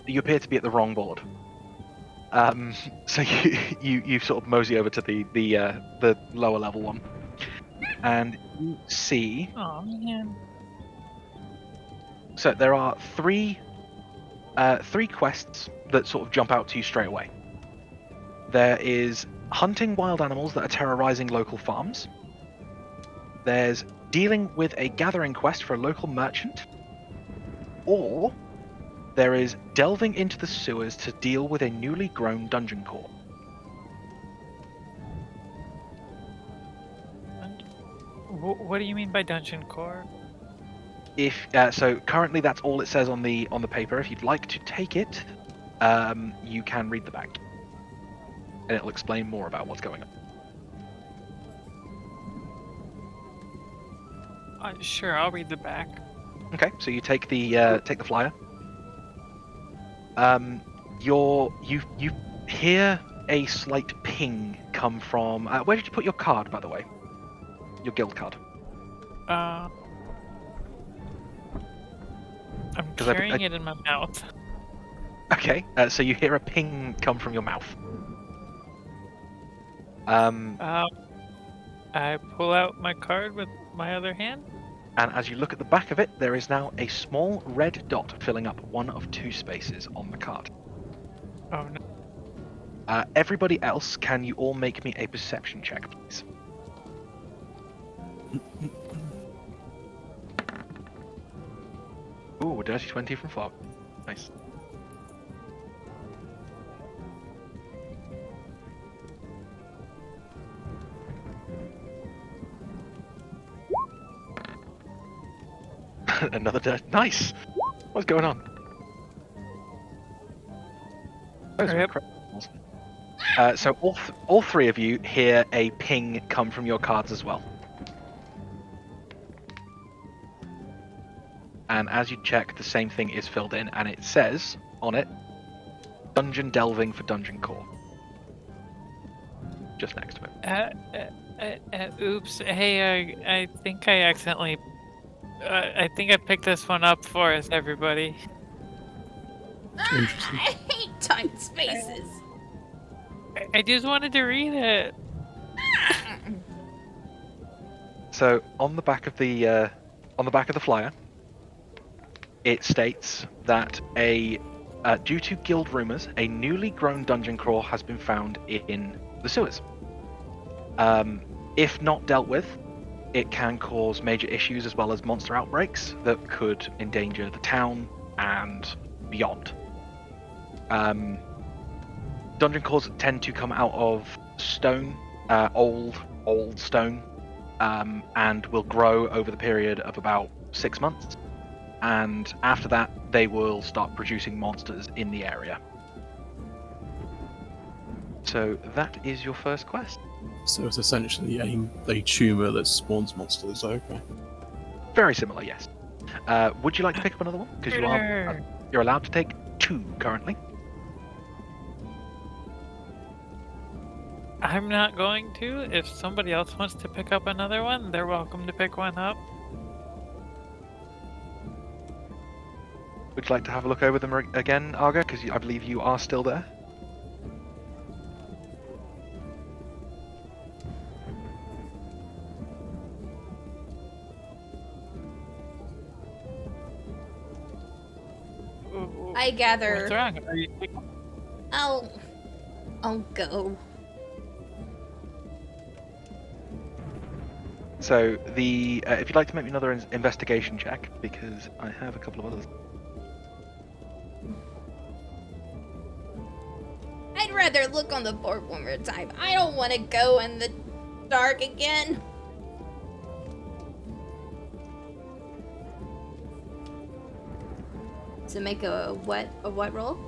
You appear to be at the wrong board. So you sort of mosey over to the lower level one, and you see. Oh man. So there are three quests that sort of jump out to you straight away. There is hunting wild animals that are terrorizing local farms. There's dealing with a gathering quest for a local merchant. Or there is delving into the sewers to deal with a newly grown dungeon core. What do you mean by dungeon core? If so, currently that's all it says on the paper. If you'd like to take it, you can read the back, and it'll explain more about what's going on. Sure, I'll read the back. Okay, so you take the flyer. You hear a slight ping come from. Where did you put your card, by the way? Your guild card. I'm carrying it in my mouth. Okay, so you hear a ping come from your mouth. I pull out my card with my other hand. And as you look at the back of it, there is now a small red dot filling up one of two spaces on the card. Oh no. Everybody else, can you all make me a perception check, please? Ooh, a dirty 20 from Fog. Nice. Another dirty. Nice! What's going on? Those are Yep. incredible. So all three of you hear a ping come from your cards as well. And as you check, the same thing is filled in, and it says on it, Dungeon Delving for Dungeon Core. Just next to it. Oops. Hey, I think I accidentally. I think I picked this one up for us, everybody. Interesting. I hate tight spaces. I just wanted to read it. So on the back of the flyer, it states that due to guild rumors, a newly grown dungeon crawl has been found in the sewers. If not dealt with, it can cause major issues as well as monster outbreaks that could endanger the town and beyond. Dungeon crawls tend to come out of stone, old stone, and will grow over the period of about 6 months. And after that, they will start producing monsters in the area. So that is your first quest. So it's essentially a tumour that spawns monsters. Okay. Very similar, yes. Would you like to pick up another one? Because you're allowed to take 2 currently. I'm not going to. If somebody else wants to pick up another one, they're welcome to pick one up. Would you like to have a look over them again, Arga? Because I believe you are still there. I gather. What's wrong? Are you I'll go. So if you'd like to make me another investigation check, because I have a couple of others. I'd rather look on the board one more time. I don't want to go in the dark again. To make a what roll?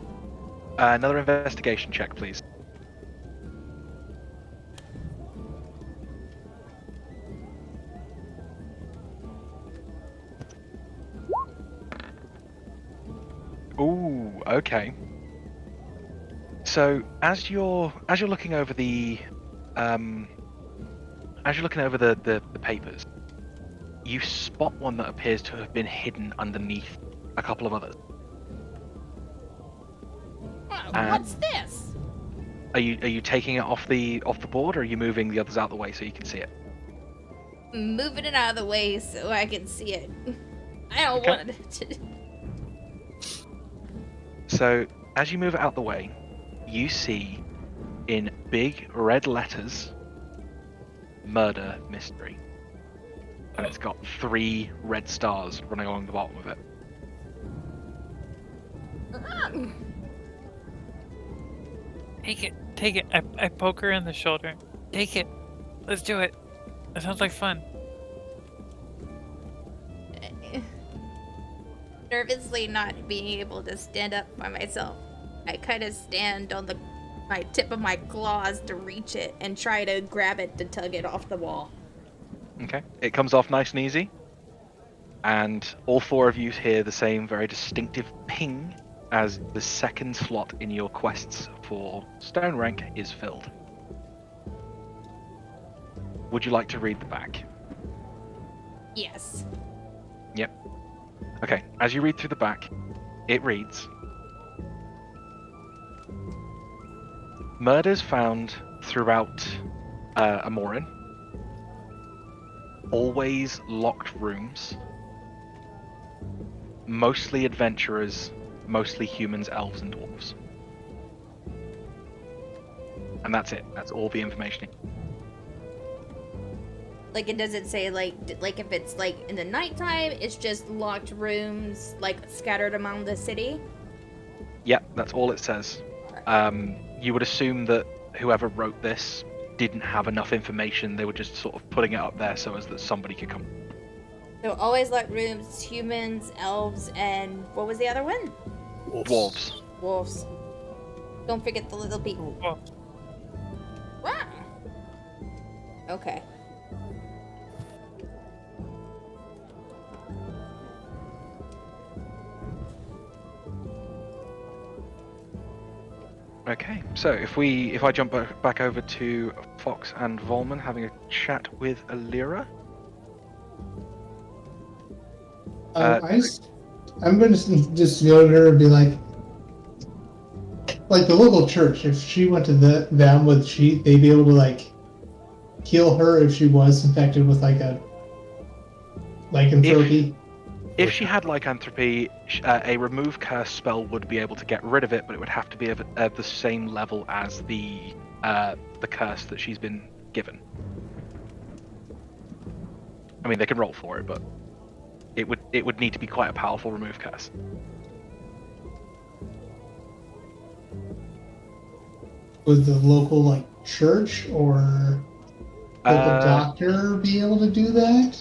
Another investigation check, please. Ooh, okay. So as you're looking over the papers, you spot one that appears to have been hidden underneath a couple of others. What's this? Are you taking it off the board, or are you moving the others out of the way so you can see it? Moving it out of the way so I can see it. I don't Okay. want it to. So as you move it out the way, you see in big red letters, murder mystery. And it's got 3 red stars running along the bottom of it. Take it. I poke her in the shoulder. Take it. Let's do it. That sounds like fun. Nervously not being able to stand up by myself, I kind of stand on my tip of my claws to reach it and try to grab it to tug it off the wall. Okay. It comes off nice and easy. And all 4 of you hear the same very distinctive ping as the second slot in your quests for Stone Rank is filled. Would you like to read the back? Yes. Yep. Okay, as you read through the back, it reads, murders found throughout Amourin. Always locked rooms. Mostly adventurers, mostly humans, elves, and dwarves. And that's it. That's all the information. Like, it doesn't say, like if it's, like, in the nighttime, it's just locked rooms, like, scattered among the city? Yep, that's all it says. You would assume that whoever wrote this didn't have enough information. They were just sort of putting it up there so as that somebody could come. So always locked rooms, humans, elves, and what was the other one? Dwarves. Wolves. Don't forget the little people. Well, Wow. Okay. Okay, so if I jump back over to Fox and Volman having a chat with Alira. I'm going to just go to her and be like the local church. If she went to them, would they'd be able to like heal her if she was infected with like a lycanthropy? If she had lycanthropy, a remove curse spell would be able to get rid of it, but it would have to be at the same level as the curse that she's been given. I mean, they can roll for it, but it would need to be quite a powerful remove curse. Would the local like church or local doctor be able to do that?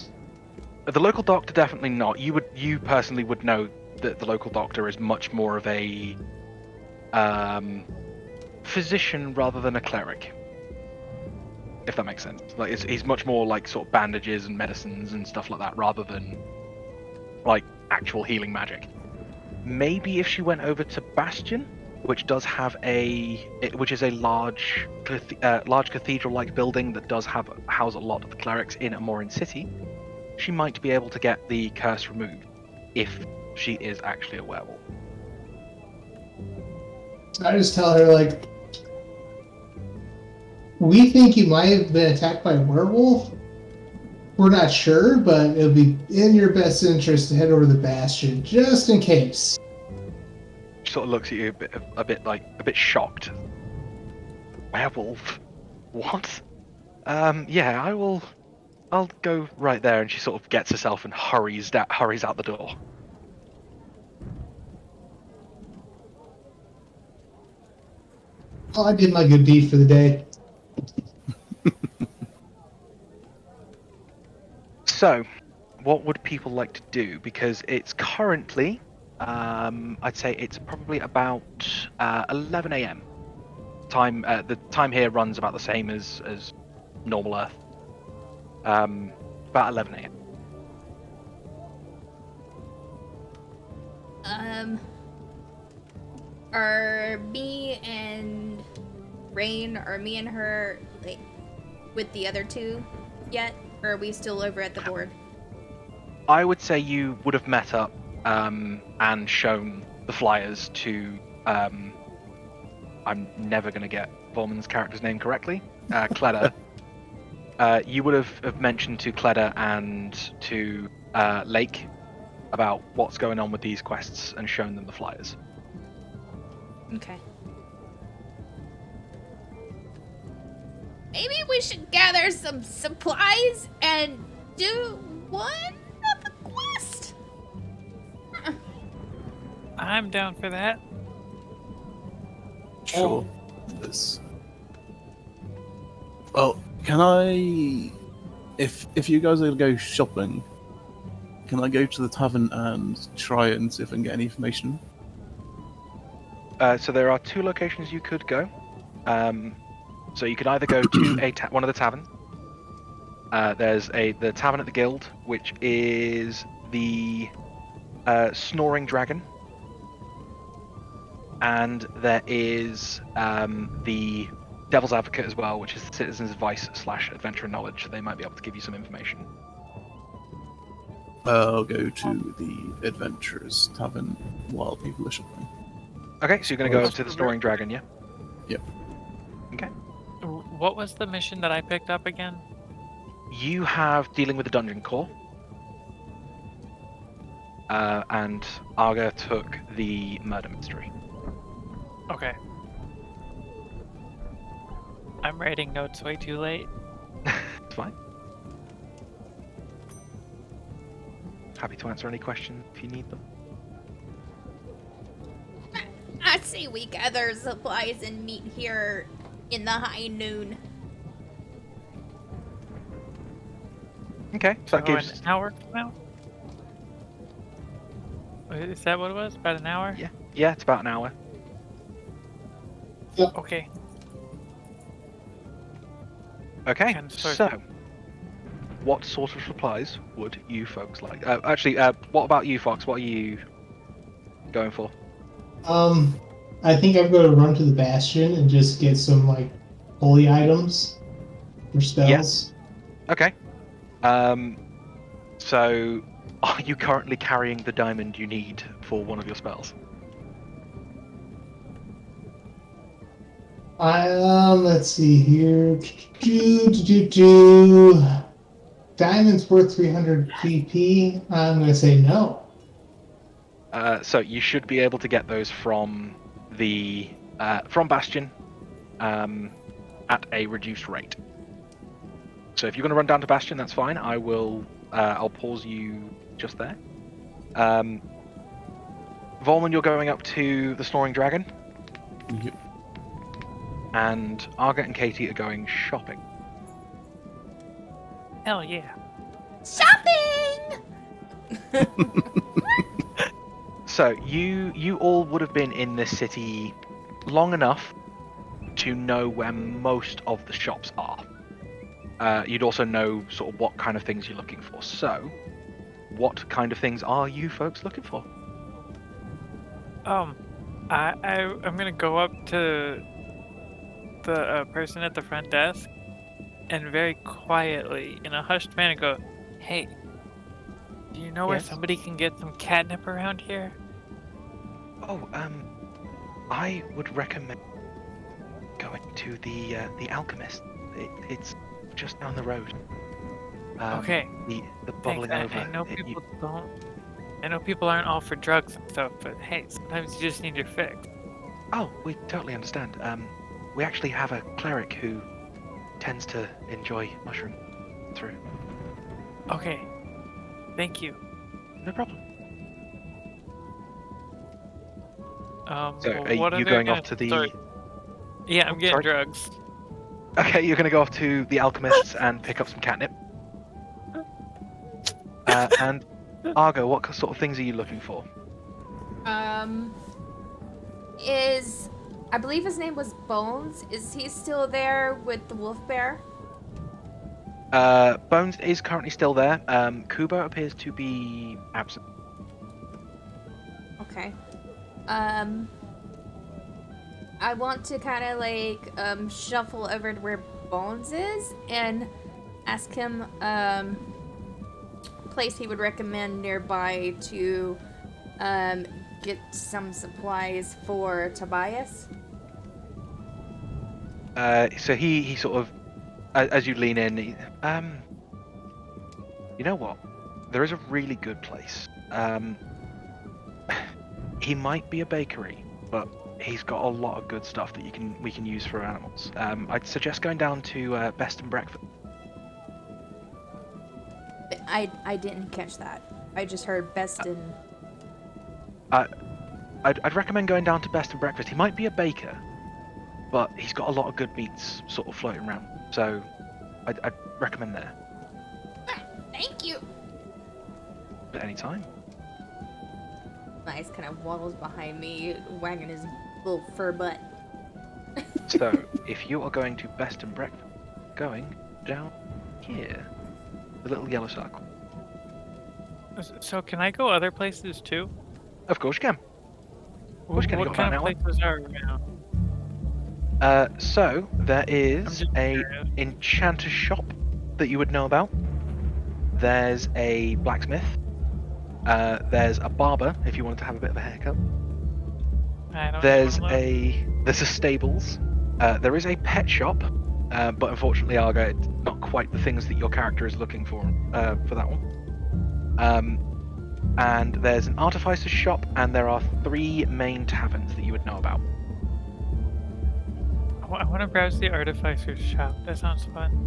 The local doctor definitely not. You personally would know that the local doctor is much more of a physician rather than a cleric. If that makes sense. Like he's much more like sort of bandages and medicines and stuff like that rather than like actual healing magic. Maybe if she went over to Bastion, which does have which is a large cathedral-like building that does house a lot of the clerics in Amourin City, she might be able to get the curse removed if she is actually a werewolf. I just tell her like, we think you might have been attacked by a werewolf. We're not sure, but it'll be in your best interest to head over to the Bastion just in case. She sort of looks at you a bit shocked. Werewolf? What? Yeah, I'll go right there, and she sort of gets herself and hurries out the door. Oh, I did my good deed for the day. So, what would people like to do? Because it's currently, I'd say it's probably about 11 a.m. Time. The time here runs about the same as normal Earth. About 11 a.m. Are me and Rain, are me and her like with the other two yet? Or are we still over at the board? I would say you would have met up and shown the flyers to. I'm never going to get Volman's character's name correctly. Cleda. You would have mentioned to Cleda and to Lake about what's going on with these quests and shown them the flyers. Okay. Maybe we should gather some supplies and do one of the quest. I'm down for that. Sure. This. Well, can I? If you guys are gonna go shopping, can I go to the tavern and try and see if I can get any information? So there are two locations you could go. So you could either go to one of the taverns. There's the tavern at the Guild, which is the Snoring Dragon, and there is the Devil's Advocate as well, which is the Citizen's Advice / Adventure and Knowledge. They might be able to give you some information. I'll go to the Adventurers Tavern while people are shopping. Okay, so you're going to go up to the Snoring Dragon, yeah? Yep. What what was the mission that I picked up again? You have dealing with the dungeon core. And Arga took the murder mystery. Okay. I'm writing notes way too late. It's fine. Happy to answer any questions if you need them. I say we gather supplies and meet here in the high noon. Okay, so that Oh, gives... an hour from now? Is that what it was? About an hour? Yeah, it's about an hour. Okay. Okay, And so- so what sort of supplies would you folks like? Actually, what about you, Fox? What are you going for? I think I'm going to run to the Bastion and just get some like holy items for spells. Okay. So are you currently carrying the diamond you need for one of your spells? Let's see here. Diamond's worth 300 PP. I'm going to say no. So you should be able to get those from the from Bastion at a reduced rate. So if you're going to run down to Bastion, that's fine. I will. I'll pause you just there. Volman, you're going up to the Snoring Dragon, Yep. and Arga and Katie are going shopping. Hell yeah. Shopping! So you all would have been in this city long enough to know where most of the shops are. You'd also know sort of what kind of things you're looking for. So, what kind of things are you folks looking for? I'm gonna go up to the person at the front desk and very quietly, in a hushed manner, go, "Hey, do you know where Yes? somebody can get some catnip around here?" Oh, I would recommend going to the Alchemist. It's just down the road. Okay. The Thanks. bubbling over. I know it- people don't. I know people aren't all for drugs and stuff, but hey, sometimes you just need your fix. Oh, we totally understand. We actually have a cleric who tends to enjoy mushroom through. Okay. Thank you. No problem. So well, are what you they going gonna off to the? start- Yeah, I'm Oh, getting sorry. drugs. Okay, you're gonna go off to the Alchemists and pick up some catnip. And Argo, what sort of things are you looking for? I believe his name was Bones. Is he still there with the wolf bear? Bones is currently still there. Kubo appears to be absent. Okay. I want to kind of like shuffle over to where Bones is and ask him place he would recommend nearby to get some supplies for Tobias. So he sort of, as you lean in, you know what? There is a really good place. He might be a bakery, but he's got a lot of good stuff that we can use for animals. I'd suggest going down to Best and Breakfast. I didn't catch that. I just heard best in. I'd recommend going down to Best and Breakfast. He might be a baker, but he's got a lot of good meats sort of floating around. So I'd recommend there. Thank you. At any time. Nice kind of waddles behind me, wagging his little fur butt. So if you are going to Best and Breakfast, going down here, the little yellow circle. So can I go other places too? Of course you can. course you can, you What got kind about of an places are around? So there is just a curious. enchanter shop that you would know about. There's a blacksmith. There's a barber if you wanted to have a bit of a haircut. I don't There's know. a stables. There is a pet shop, but unfortunately, Arga, it's not quite the things that your character is looking for that one. And there's an artificer's shop, and there are 3 main taverns that you would know about. I want to browse the artificer's shop. That sounds fun.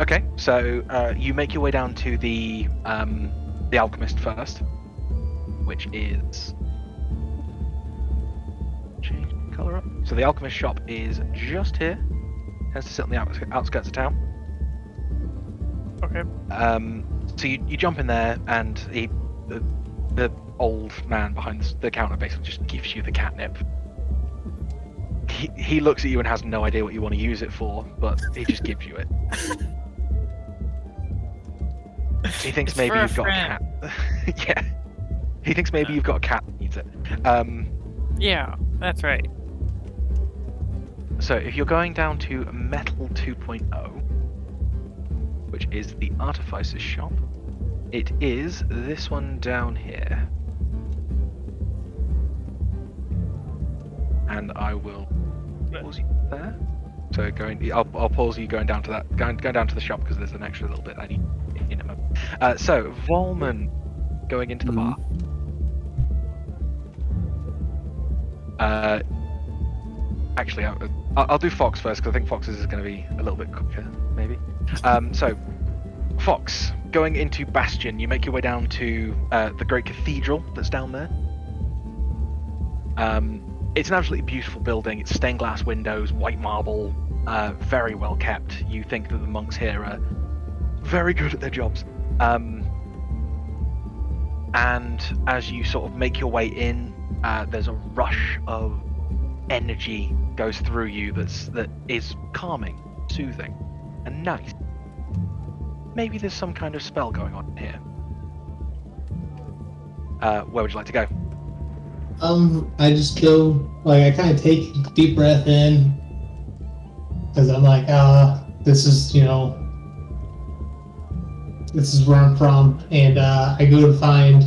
Okay, so you make your way down to the alchemist first, which is change the color up. So the alchemist shop is just here. Tends to sit on the outskirts of town. Okay. So you jump in there, and the old man behind the counter basically just gives you the catnip. He looks at you and has no idea what you want to use it for, but he just gives you it. He thinks It's maybe for a you've got a cat. Yeah. He thinks maybe you've got a cat that needs it. Yeah, that's right. So if you're going down to Metal 2.0, which is the artificer's shop, it is this one down here. And I will pause you there. So I'll pause you going down to that, going down to the shop because there's an extra little bit I need in a moment. So Volman going into the bar. Actually, I'll do Fox first because I think Fox's is going to be a little bit quicker, maybe. So Fox going into Bastion, you make your way down to the great cathedral that's down there. It's an absolutely beautiful building. It's stained glass windows, white marble, very well kept. You think that the monks here are very good at their jobs. And as you sort of make your way in, there's a rush of energy goes through you that is calming, soothing, and nice. Maybe there's some kind of spell going on here. Where would you like to go? I just go, like, I kind of take a deep breath in, because I'm like, this is, this is where I'm from, and I go to find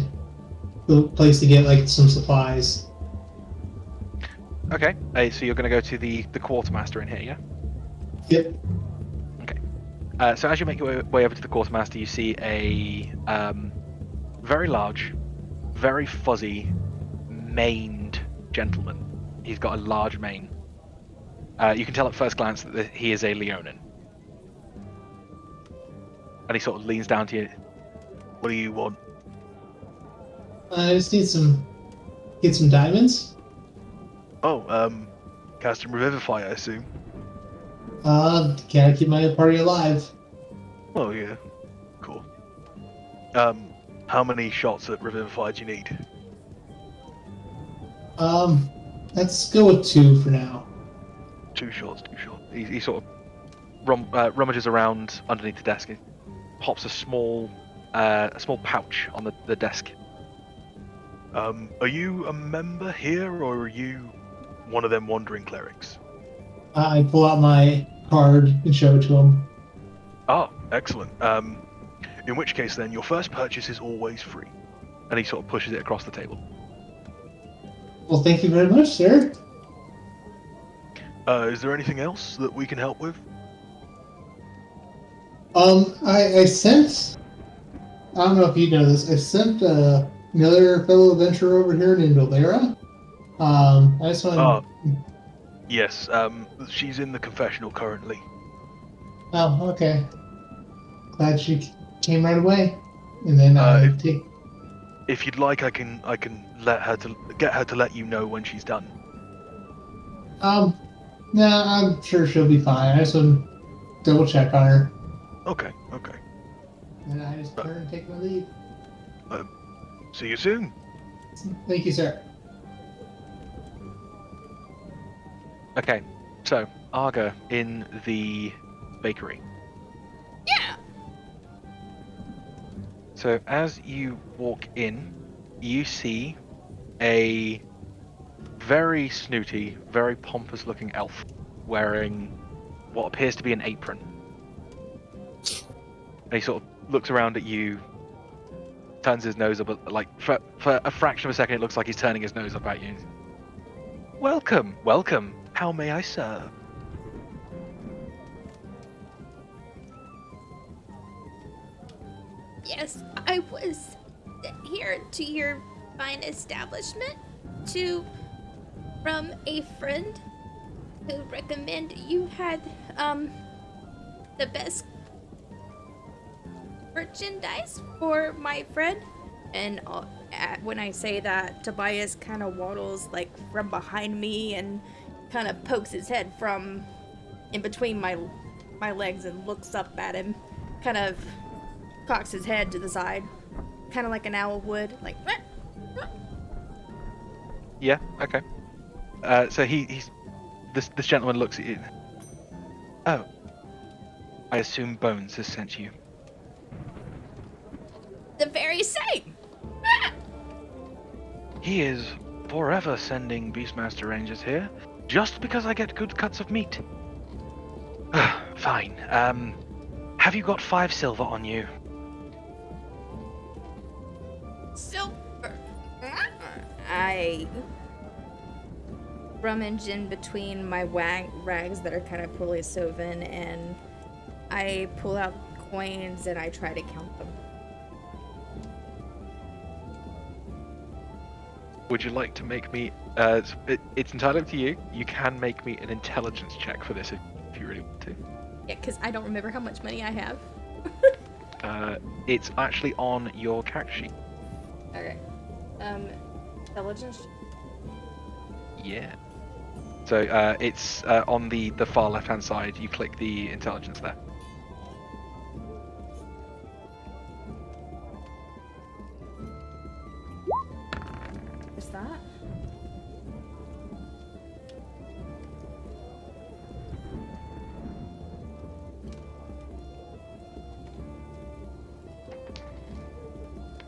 the place to get, like, some supplies. Okay, so you're going to go to the quartermaster in here, yeah? Yep. Okay. So as you make your way over to the quartermaster, you see a very large, very fuzzy, maned gentleman. He's got a large mane. You can tell at first glance that he is a Leonin. And he sort of leans down to you. What do you want? I just need get some diamonds. Oh, cast and revivify, I assume. Gotta keep my party alive. Oh yeah, cool. How many shots at revivify do you need? Let's go with 2 for now. 2 shots, 2 shots. He sort of rummages around underneath the desk and pops a small pouch on the desk. Are you a member here, or are you one of them wandering clerics? I pull out my card and show it to him. Oh, excellent. In which case then, your first purchase is always free. And he sort of pushes it across the table. Well, thank you very much, sir. Is there anything else that we can help with? I sent, I don't know if you know this, I sent another fellow adventurer over here named Olera. I just want Yes, she's in the confessional currently. Oh, okay. Glad she came right away. And then if you'd like, I can get her to let you know when she's done. No, I'm sure she'll be fine. I just want to double check on her. Okay. And I just turn and take my leave. See you soon. Thank you, sir. Okay, so Arga in the bakery. Yeah. So as you walk in, you see a very snooty, very pompous looking elf wearing what appears to be an apron. And he sort of looks around at you, turns his nose up, like for a fraction of a second it looks like he's turning his nose up at you. Welcome. How may I serve? Yes, I was here to your fine establishment from a friend who recommended you had the best merchandise for my friend. And when I say that, Tobias kind of waddles like from behind me and kind of pokes his head from in between my legs and looks up at him, kind of cocks his head to the side, kind of like an owl would, like. Yeah. Okay. So he's this gentleman looks at you. Oh, I assume Bones has sent you. The very same. He is forever sending Beastmaster Rangers here, just because I get good cuts of meat. Fine. Have you got 5 silver on you? Silver. I rummage in between my rags that are kind of poorly sewn, and I pull out coins and I try to count them. Would you like to make me? It's entirely up to you. You can make me an intelligence check for this if you really want to. Yeah, because I don't remember how much money I have. It's actually on your character sheet. Okay. Intelligence. Yeah. So it's on the far left hand side. You click the intelligence there. What's that?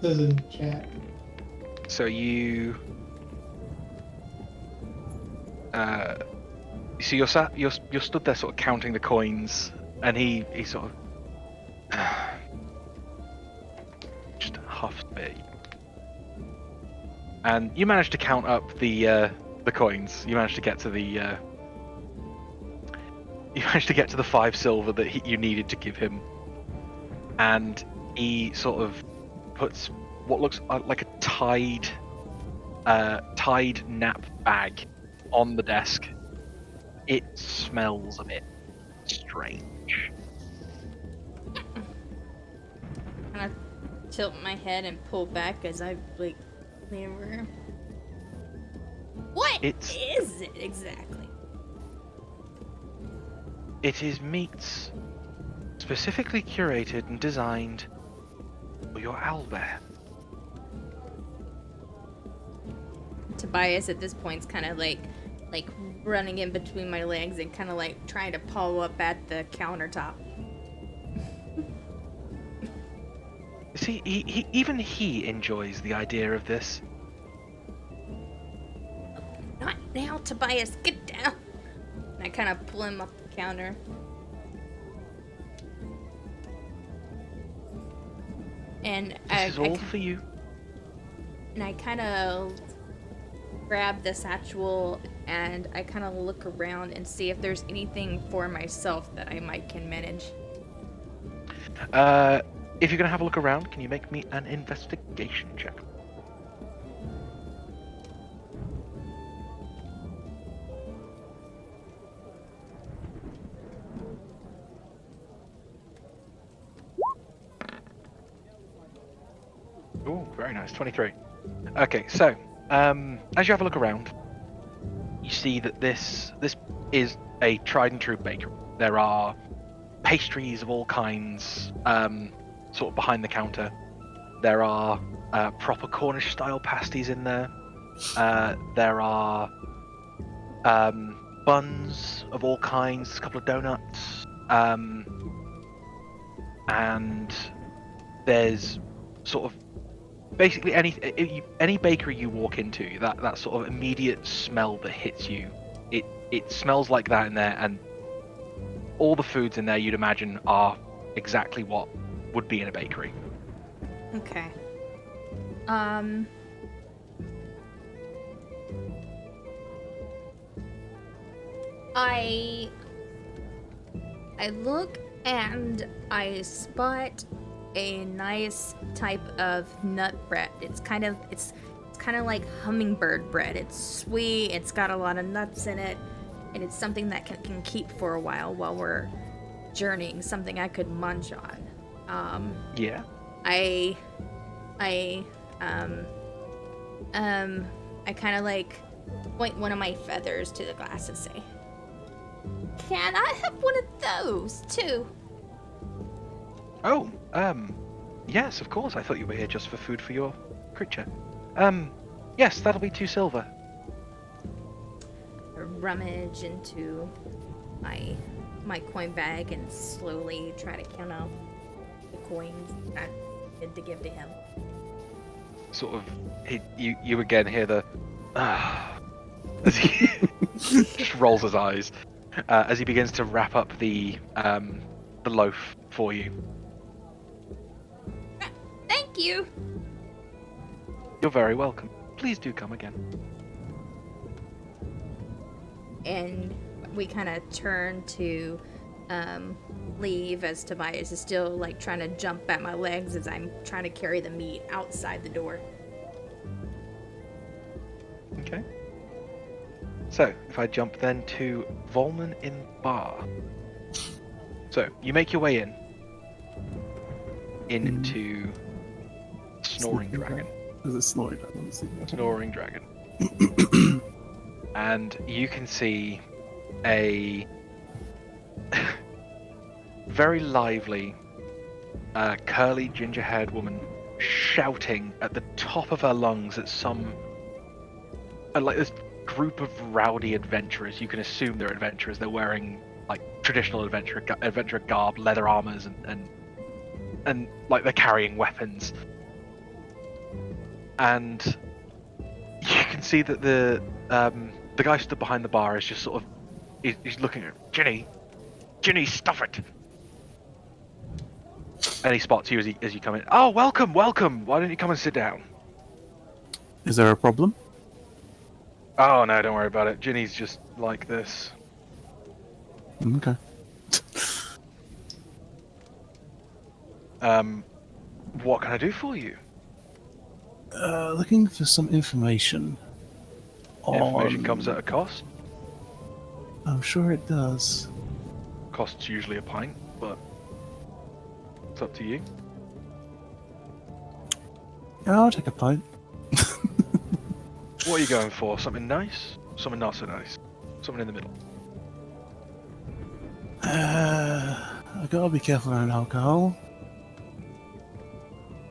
Says in chat. So you so you're stood there sort of counting the coins, and he sort of just huffs a bit, and you manage to count up the coins. You manage to get to the 5 silver that you needed to give him, and he sort of puts what looks like a tied nap bag on the desk. It smells a bit strange. And I tilt my head and pull back as I like lean over. What is it exactly? It is meats specifically curated and designed for your owlbear. Tobias at this point is kind of like running in between my legs and kind of like trying to paw up at the countertop. See, even he enjoys the idea of this. Not now, Tobias, get down. And I kind of pull him up the counter. And This is all for you. And I kind of grab the satchel and I kind of look around and see if there's anything for myself that I might can manage. If you're gonna have a look around, can you make me an investigation check? Ooh, very nice, 23. Okay, so as you have a look around, you see that this is a tried and true bakery. There are pastries of all kinds, sort of behind the counter. There are proper Cornish style pasties in there. There are buns of all kinds, a couple of donuts, and there's sort of basically any bakery you walk into, that sort of immediate smell that hits you, it smells like that in there, and all the foods in there you'd imagine are exactly what would be in a bakery. Okay. I look and I spot a nice type of nut bread. It's kind of like hummingbird bread. It's sweet. It's got a lot of nuts in it, and it's something that can keep for a while we're journeying. Something I could munch on. Yeah. I kind of like point one of my feathers to the glass and say, "Can I have one of those too?" Oh, yes, of course. I thought you were here just for food for your creature. Yes, that'll be 2 silver. I rummage into my coin bag and slowly try to count out the coins I had to give to him. Sort of, you again hear the as he just rolls his eyes as he begins to wrap up the loaf for you. Thank you. You're very welcome. Please do come again. And we kind of turn to leave as Tobias is still like trying to jump at my legs as I'm trying to carry the meat outside the door. Okay. So, if I jump then to Volman in bar. So, you make your way into Snoring Dragon. Is it Snoring Dragon? Snoring Dragon. And you can see a very lively, curly, ginger-haired woman shouting at the top of her lungs at some like this group of rowdy adventurers. You can assume they're adventurers. They're wearing like traditional adventurer garb, leather armors, and like they're carrying weapons. And you can see that the guy stood behind the bar is just sort of he's looking at Ginny, stop it! And he spots you as you come in. Oh, welcome. Why don't you come and sit down? Is there a problem? Oh no, don't worry about it. Ginny's just like this. Okay. What can I do for you? Looking for some information. Information comes at a cost. I'm sure it does. Costs usually a pint, but it's up to you. Yeah, I'll take a pint. What are you going for? Something nice? Something not so nice? Something in the middle? I gotta be careful around alcohol.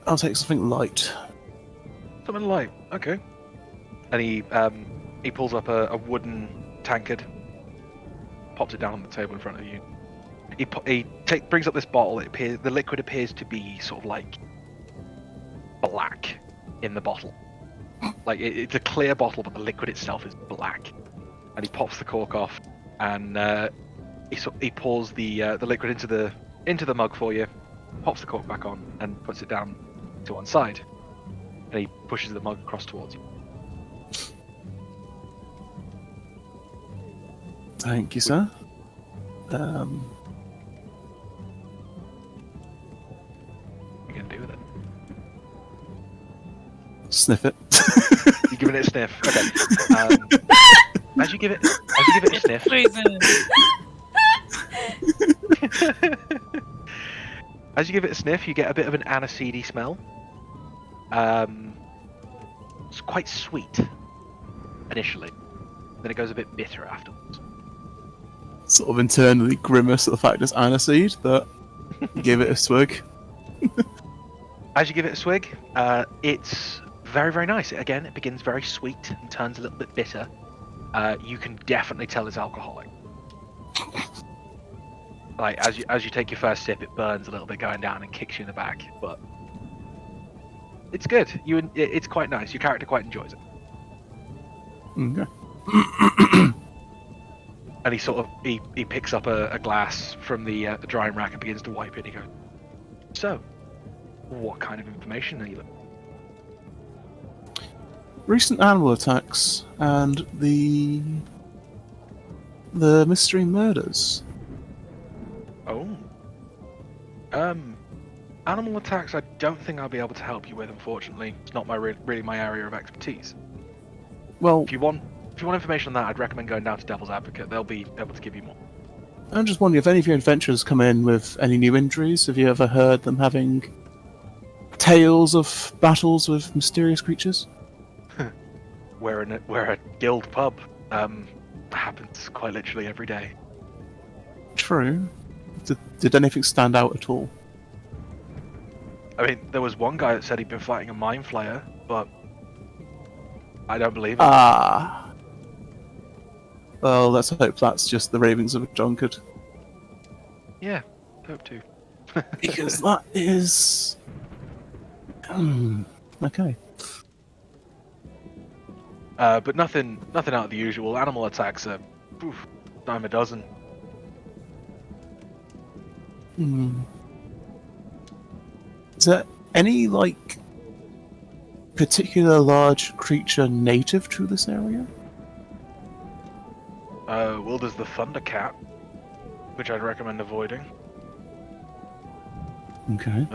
I'll take something light. Something light, okay. And he pulls up a wooden tankard, pops it down on the table in front of you. He brings up this bottle. The liquid appears to be sort of like black in the bottle. Like it's a clear bottle, but the liquid itself is black. And he pops the cork off, and he pours the liquid into the mug for you, pops the cork back on, and puts it down to one side. And he pushes the mug across towards you. Thank you, sir. What are you gonna do with it? Sniff it. You're giving it a sniff. Okay. As you give it a sniff, Poison. as you give it a sniff, you get a bit of an aniseedy smell. It's quite sweet initially, then it goes a bit bitter afterwards. Sort of internally grimace at the fact it's aniseed, but give it a swig. As you give it a swig, it's very, very nice. Again, it begins very sweet and turns a little bit bitter. You can definitely tell it's alcoholic. Like as you take your first sip, it burns a little bit going down and kicks you in the back, but it's good. It's quite nice. Your character quite enjoys it. Okay. And he sort of he picks up a glass from the drying rack and begins to wipe it. And he goes, "So, what kind of information are you looking?" Recent animal attacks and the mystery murders. Oh. Animal attacks, I don't think I'll be able to help you with, unfortunately. It's not really my area of expertise. Well, If you want information on that, I'd recommend going down to Devil's Advocate. They'll be able to give you more. I'm just wondering if any of your adventurers come in with any new injuries. Have you ever heard them having tales of battles with mysterious creatures? We're a guild pub. Happens quite literally every day. True. Did anything stand out at all? I mean, there was one guy that said he'd been fighting a mind flayer, but I don't believe it. Ah. Well, let's hope that's just the ravings of a drunkard. Yeah, hope to. Because that is... okay. But nothing out of the usual. Animal attacks are dime a dozen. Is there any, like, particular large creature native to this area? Well, there's the Thundercat, which I'd recommend avoiding. Okay.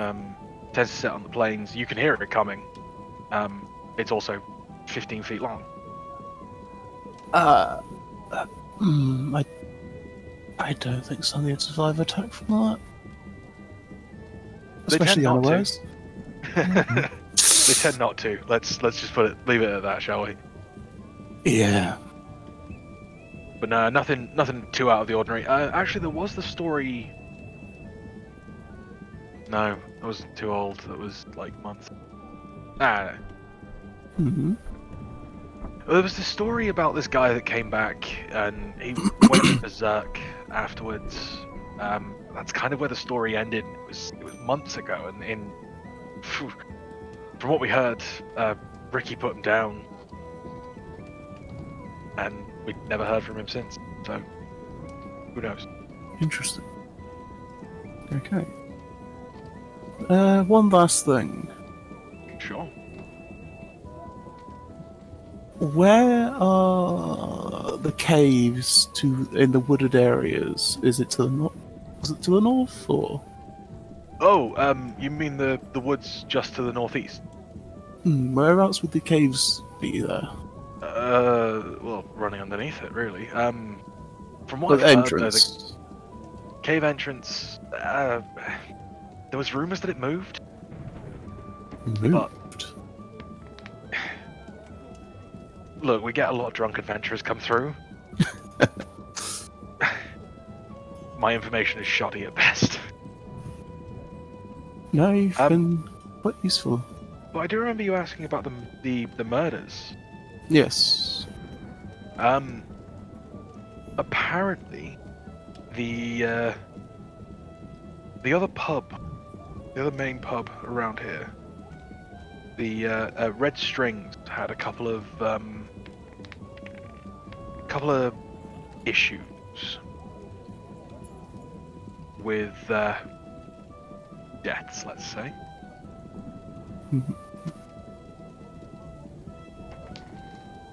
Tends to sit on the plains. You can hear it coming. It's also 15 feet long. I don't think Sunny would survive attack from that. They tend Especially not to. unawares. They tend not to. Let's just leave it at that, shall we? Yeah. But no, nothing too out of the ordinary. Actually, there was the story. No, I wasn't too old. That was like months. Mm-hmm. There was the story about this guy that came back and he went berserk afterwards. That's kind of where the story ended. It was months ago, and from what we heard, Ricky put him down, and we never heard from him since. So who knows? Interesting. Okay. One last thing. Sure. Where are the caves in the wooded areas? Is it to the north? Was it to the north or? Oh, you mean the woods just to the northeast? Whereabouts would the caves be there? Well, running underneath it, really. From what The I've entrance. heard, the cave entrance. There was rumors that it moved. Moved. Look, we get a lot of drunk adventurers come through. My information is shoddy at best. No, you've been quite useful. But I do remember you asking about the murders. Yes. Apparently, the other main pub around here, the Red Strings, had a couple of issues with deaths, let's say.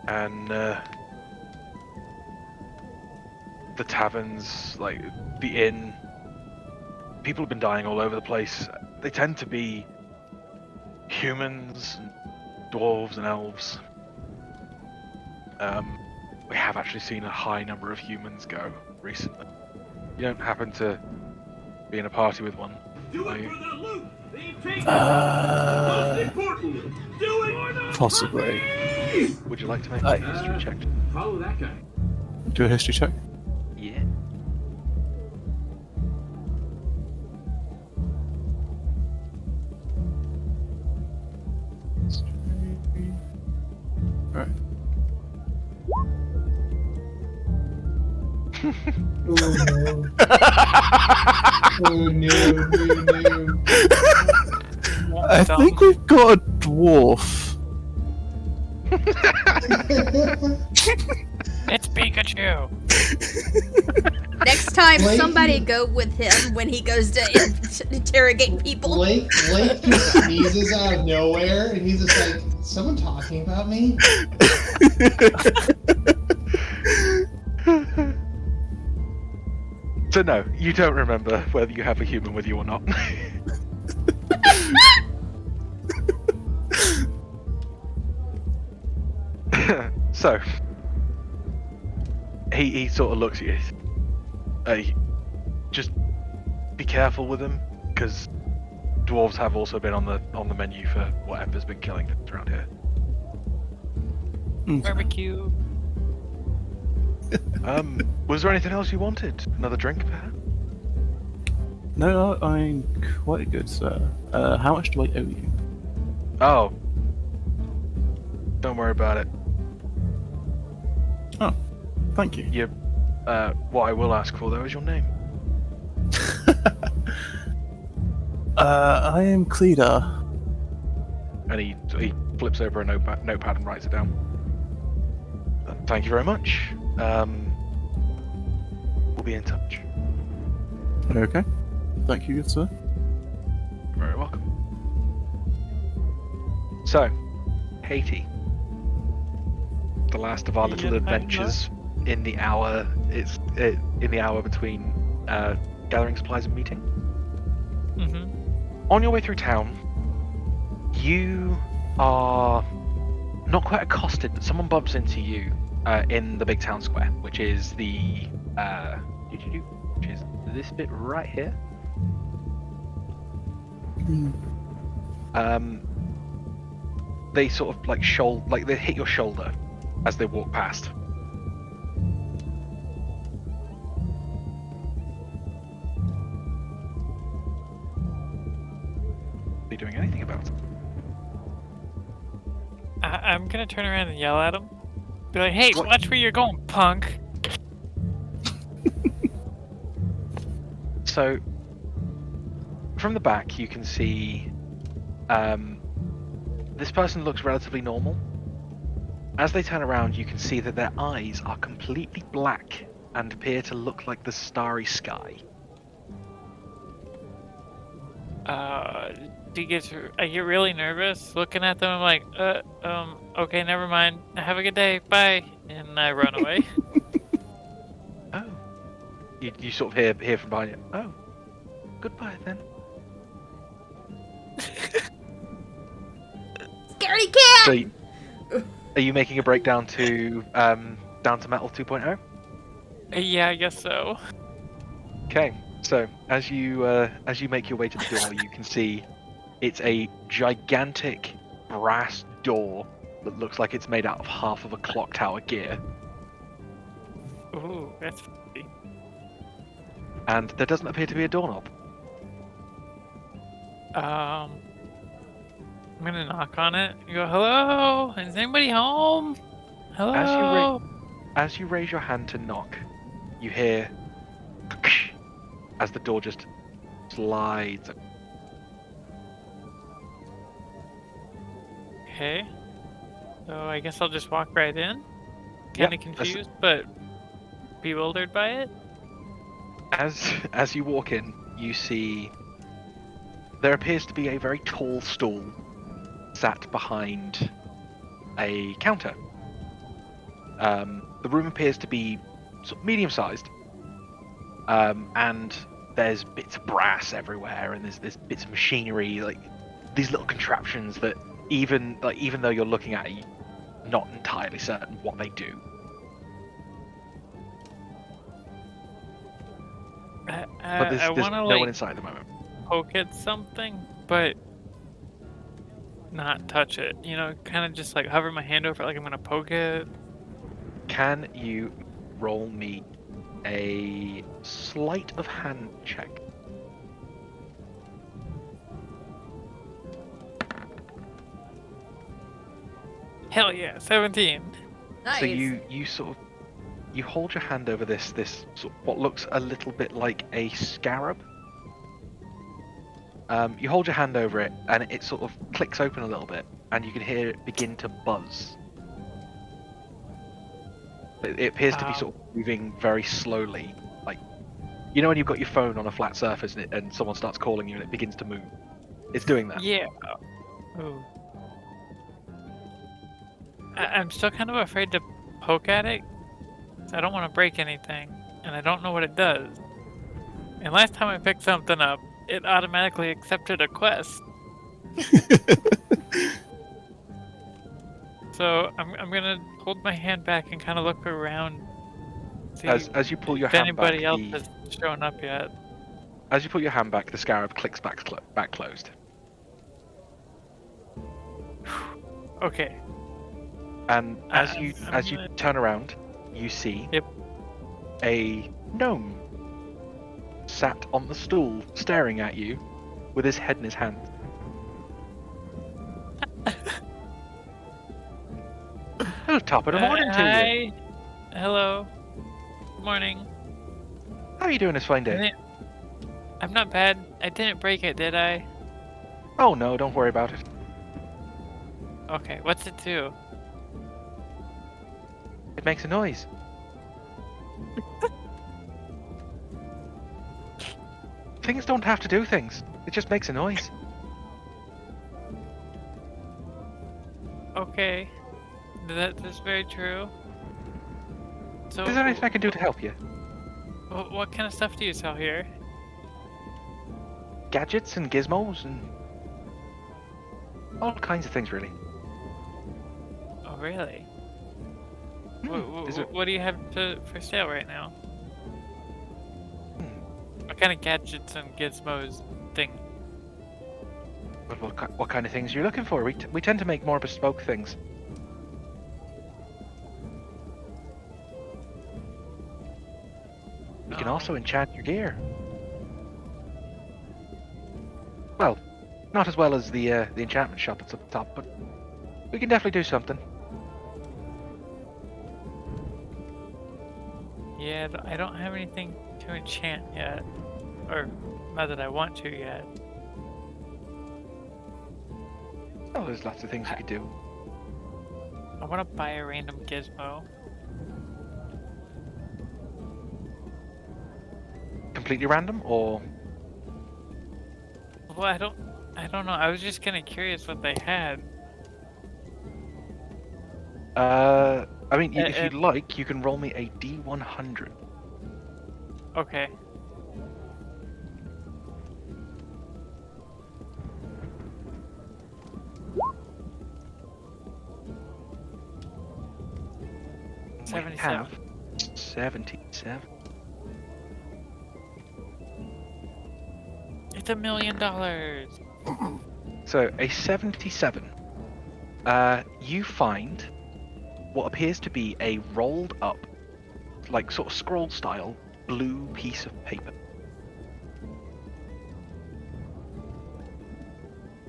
And the taverns, like the inn, people have been dying all over the place. They tend to be humans, and dwarves, and elves. We have actually seen a high number of humans go recently. You don't happen to be in a party with one, Do are it you? for the loot! The integrity! Most important, do it for the Possibly. money! Would you like to make a history check? Follow that guy. Do a history check. Yeah. Right. Oh no. Oh no. I think we've got a dwarf. It's Pikachu. Next time, Blake- somebody go with him when he goes to interrogate people. Blake just sneezes out of nowhere, and he's just like, "Is someone talking about me?" So no, you don't remember whether you have a human with you or not. So he sort of looks at you. Hey, just be careful with them, because dwarves have also been on the menu for whatever's been killing things around here. Barbecue. Was there anything else you wanted? Another drink, perhaps? No, I'm quite good, sir. How much do I owe you? Oh, don't worry about it. Oh, thank you. You, what I will ask for though is your name. I am Cleda. And he flips over a notepad and writes it down. Thank you very much. We'll be in touch. Okay. Thank you, good sir. You're very welcome. So, Haiti. The last of our little adventures in the hour. It's in the hour between gathering supplies and meeting. Mm-hmm. On your way through town, you are not quite accosted, but someone bumps into you in the big town square, which is which is this bit right here. They sort of like they hit your shoulder as they walk past. Are you doing anything about it? I'm gonna turn around and yell at him. Be like, hey, What? watch where you're going, punk. So, from the back, you can see this person looks relatively normal. As they turn around, you can see that their eyes are completely black and appear to look like the starry sky. I get really nervous looking at them. I'm like, okay, never mind. Have a good day, bye, and I run away. Oh. You sort of hear from behind you. Oh. Goodbye then. Scary cat! So, are you making a breakdown to Metal 2.0? Yeah, I guess so. Okay. So as you make your way to the door, you can see it's a gigantic brass door that looks like it's made out of half of a clock tower gear, Ooh, that's funny. and there doesn't appear to be a doorknob. I'm gonna knock on it and go, hello? Is anybody home? Hello? As you raise your hand to knock, you hear as the door just slides. Okay. So I guess I'll just walk right in. Kind of confused, but bewildered by it. As you walk in, you see there appears to be a very tall stool sat behind a counter. The room appears to be sort of medium-sized, and there's bits of brass everywhere, and there's bits of machinery, like these little contraptions that even though you're looking at it, you're not entirely certain what they do. But I there's want to no like one inside at the moment. poke at something, but not touch it. You know, kind of just like hover my hand over it like I'm gonna poke it. Can you roll me a sleight of hand check? Hell yeah, 17. Nice. So you sort of you hold your hand over this sort of what looks a little bit like a scarab. You hold your hand over it, and it sort of clicks open a little bit, and you can hear it begin to buzz. It appears to be sort of moving very slowly, like you know when you've got your phone on a flat surface and someone starts calling you and it begins to move. It's doing that. Yeah. Ooh. I'm still kind of afraid to poke at it. I don't want to break anything, and I don't know what it does. And last time I picked something up, it automatically accepted a quest. So I'm gonna hold my hand back and kind of look around, see As you pull your if hand back, anybody else has shown up yet. as you pull your hand back, the scarab clicks back closed. Okay. And as I'm you gonna- turn around, you see Yep. a gnome sat on the stool, staring at you, with his head in his hand. Hello, top of the morning to you. Hi. Hello. Good morning. How are you doing this fine I day? didn't- I'm not bad. I didn't break it, did I? Oh no, don't worry about it. Okay. What's it do? It makes a noise. Things don't have to do things. It just makes a noise. Okay. That's very true. So, Is there anything I can do to help you? what kind of stuff do you sell here? Gadgets and gizmos and all kinds of things, really. Oh, really? Is it- What do you have for sale right now? What kind of gadgets and gizmos thing? What kind of things are you looking for? We tend to make more bespoke things. We can also enchant your gear. Well, not as well as the enchantment shop that's up the top, but we can definitely do something. Yeah, I don't have anything to enchant yet. Or, not that I want to yet. Oh, there's lots of things you could do. I want to buy a random gizmo. Completely random, or Well, I don't know. I was just kind of curious what they had. I mean, if Uh, you'd like, you can roll me a D100. Okay. We 77. have 77. It's $1 million. So a 77. You find what appears to be a rolled up, like sort of scroll style, blue piece of paper.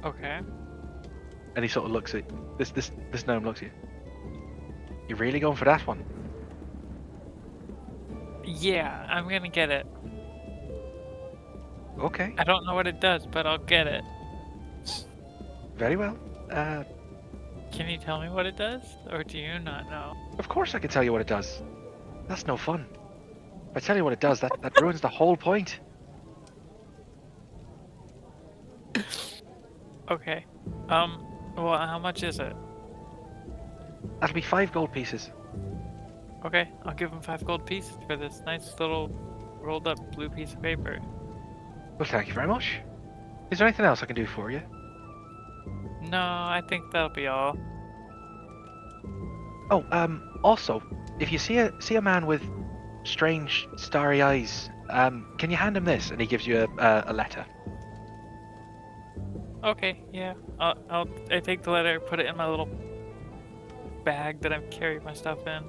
Okay. And he sort of looks at this gnome looks at you. You're really going for that one? Yeah, I'm gonna get it. Okay, I don't know what it does, but I'll get it. very well. Can you tell me what it does? Or do you not know? Of course I can tell you what it does. That's no fun. If I tell you what it does, that ruins the whole point. Okay. Well, how much is it? That'll be 5 gold pieces. Okay, I'll give him 5 gold pieces for this nice little rolled up blue piece of paper. Well, thank you very much. Is there anything else I can do for you? No, I think that'll be all. Oh, also, if you see a man with strange starry eyes, can you hand him this? And he gives you a letter. Okay, yeah. I take the letter, put it in my little bag that I'm carrying my stuff in.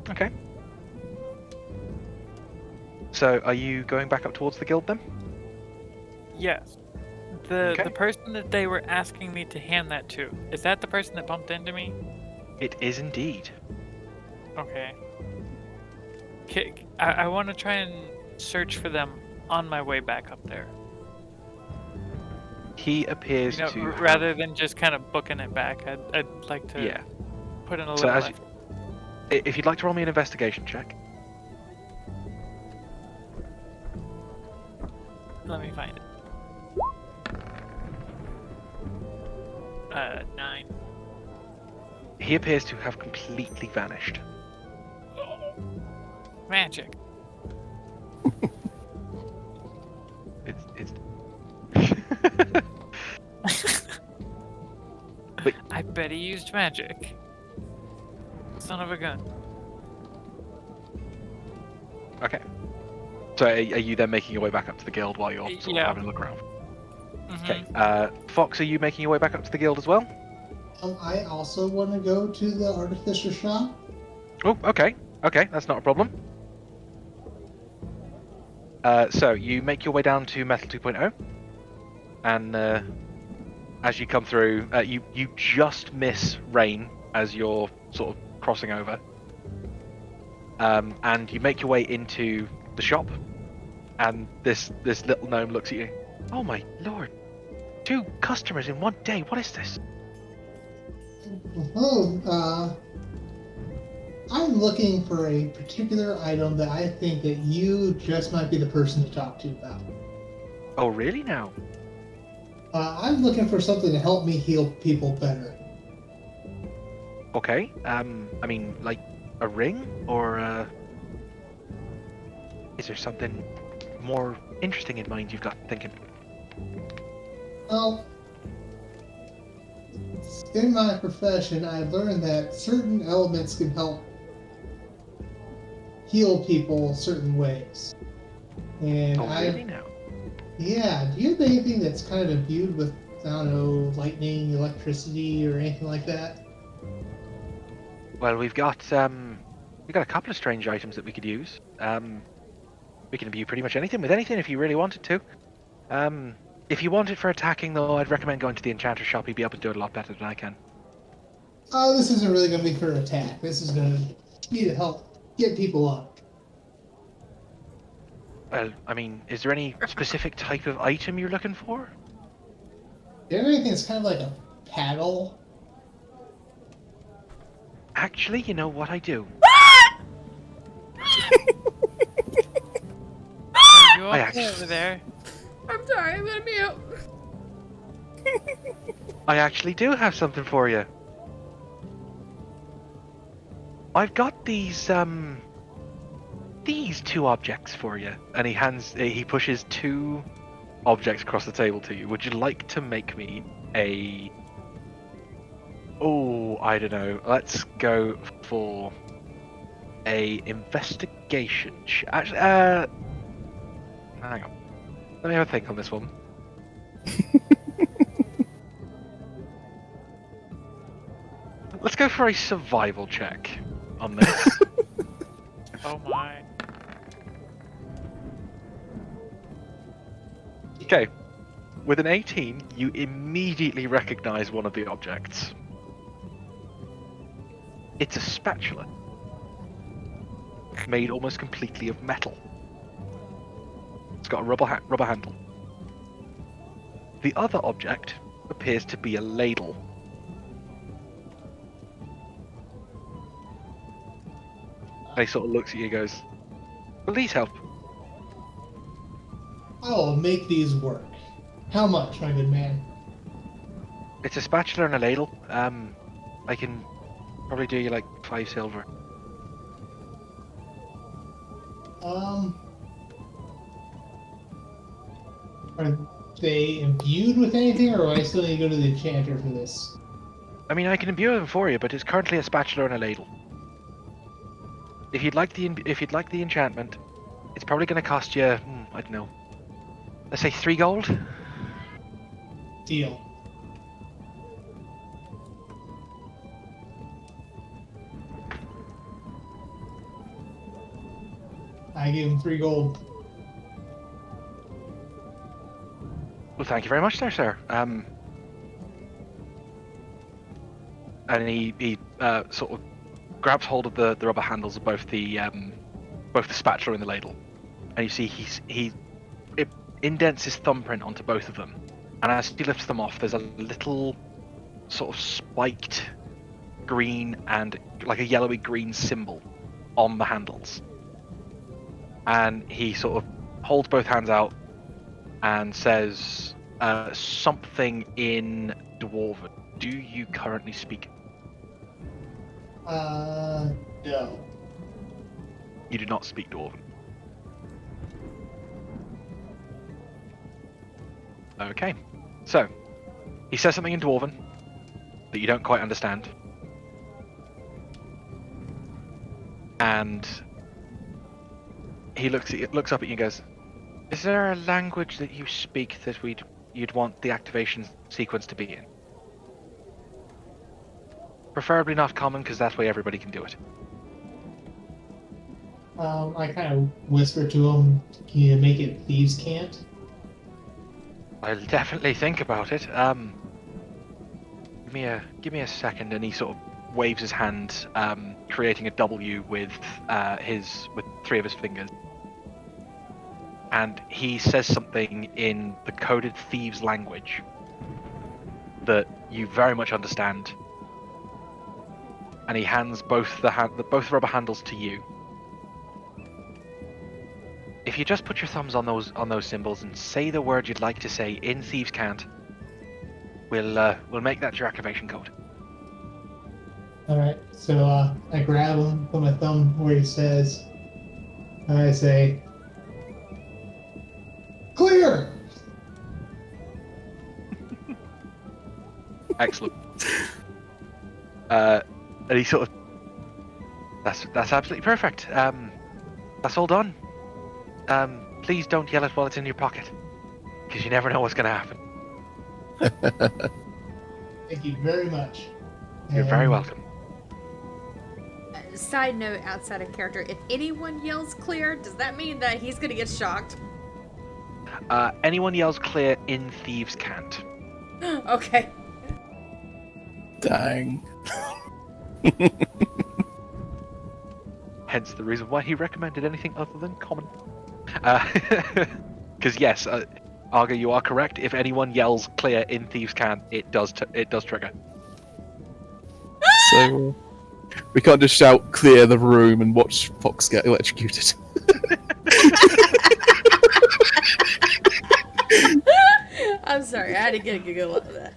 Okay. So, are you going back up towards the guild then? Yes. The Okay. person that they were asking me to hand that to, is that the person that bumped into me? It is indeed. Okay. I want to try and search for them on my way back up there. He appears You know, to have- rather than just kind of booking it back, I'd like to Yeah. put in a So little as effort. If you'd like to roll me an investigation check. Let me find it. 9. He appears to have completely vanished. Magic. It's I bet he used magic. Son of a gun. Okay. So are you then making your way back up to the guild while you're sort Yeah. of having a look around? Okay. Mm-hmm. Fox, are you making your way back up to the guild as well? I also want to go to the artificer shop. Oh, okay. Okay, that's not a problem. So you make your way down to Metal 2.0, and as you come through, you just miss Rain as you're sort of crossing over, and you make your way into the shop, and this little gnome looks at you. Oh my lord! 2 customers in one day. What is this? Oh, I'm looking for a particular item that I think that you just might be the person to talk to about. Oh really now? I'm looking for something to help me heal people better. Okay. I mean, like a ring, or is there something more interesting in mind you've got thinking? Well, in my profession, I've learned that certain elements can help heal people certain ways. And Oh really now? yeah, do you have anything that's kind of imbued with, I don't know, lightning, electricity, or anything like that? Well, we've got a couple of strange items that we could use. We can imbue pretty much anything with anything if you really wanted to. If you want it for attacking, though, I'd recommend going to the enchanter shop. He'd be able to do it a lot better than I can. Oh, this isn't really going to be for an attack. This is going to be to help get people up. Well, I mean, is there any specific type of item you're looking for? Do you have anything that's kind of like a paddle? Actually, you know what I do. Are you I okay over there? I'm sorry, I'm gonna mute. I actually do have something for you. I've got these 2 objects for you, and he pushes 2 objects across the table to you. Would you like to make me a? Oh, I don't know. Let's go for a investigation. Actually, hang on. Let me have a think on this one. Let's go for a survival check on this. Oh my. Okay. With an 18, you immediately recognize one of the objects. It's a spatula. Made almost completely of metal. It's got a rubber handle. The other object appears to be a ladle. And he sort of looks at you and goes, "Will these help?" I'll make these work. How much, my good man? It's a spatula and a ladle. I can probably do you like 5 silver. Are they imbued with anything, or do I still need to go to the enchanter for this? I mean, I can imbue them for you, but it's currently a spatula and a ladle. If you'd like the enchantment, it's probably going to cost you, I don't know, let's say 3 gold. Deal. I gave him 3 gold. Well, thank you very much, there, sir. And he sort of grabs hold of the rubber handles of both the spatula and the ladle, and you see he indents his thumbprint onto both of them, and as he lifts them off, there's a little sort of spiked green and like a yellowy green symbol on the handles, and he sort of holds both hands out and says something in Dwarven. Do you currently speak? No. You do not speak Dwarven. Okay. So, he says something in Dwarven. that you don't quite understand. And he looks up at you and goes, "Is there a language that you speak that you'd want the activation sequence to be in? Preferably not common, because that way everybody can do it." I kind of whisper to him, "Can you make it thieves can't?" I'll definitely think about it. Give me a second, and he sort of waves his hand, creating a W with three of his fingers. And he says something in the coded thieves' language that you very much understand. And he hands both the rubber handles to you. If you just put your thumbs on those symbols and say the word you'd like to say in thieves' can't, we'll make that your activation code. All right. So I grab him, put my thumb where he says, and I say, "Clear." Excellent. And he sort of, that's absolutely perfect. That's all done. Please don't yell it while it's in your pocket, because you never know what's going to happen. Thank you very much. You're very And welcome. Side note, outside of character, if anyone yells clear, does that mean that he's gonna get shocked? Anyone yells clear in thieves can't. Okay. Dang. Hence the reason why he recommended anything other than common. Because yes, Arga, you are correct. If anyone yells clear in thieves can't, it does trigger. So we can't just shout clear the room and watch Fox get electrocuted. I'm sorry, I had to get a giggle out of that.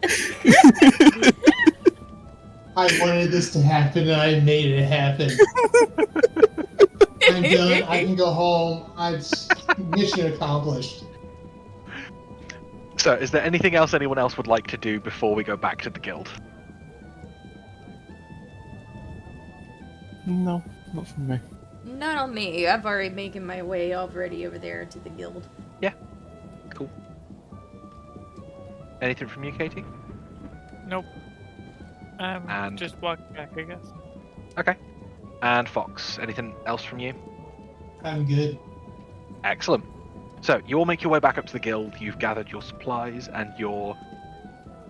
I wanted this to happen, and I made it happen. I'm done. I can go home. Mission accomplished. So, is there anything else anyone else would like to do before we go back to the guild? No, not from me. Not on me. I've already making my way already over there to the guild. Cool. Anything from you, Katie? Nope. And- Just walk back, I guess. Okay. And Fox, anything else from you? I'm good. Excellent. So, you all make your way back up to the guild. You've gathered your supplies and your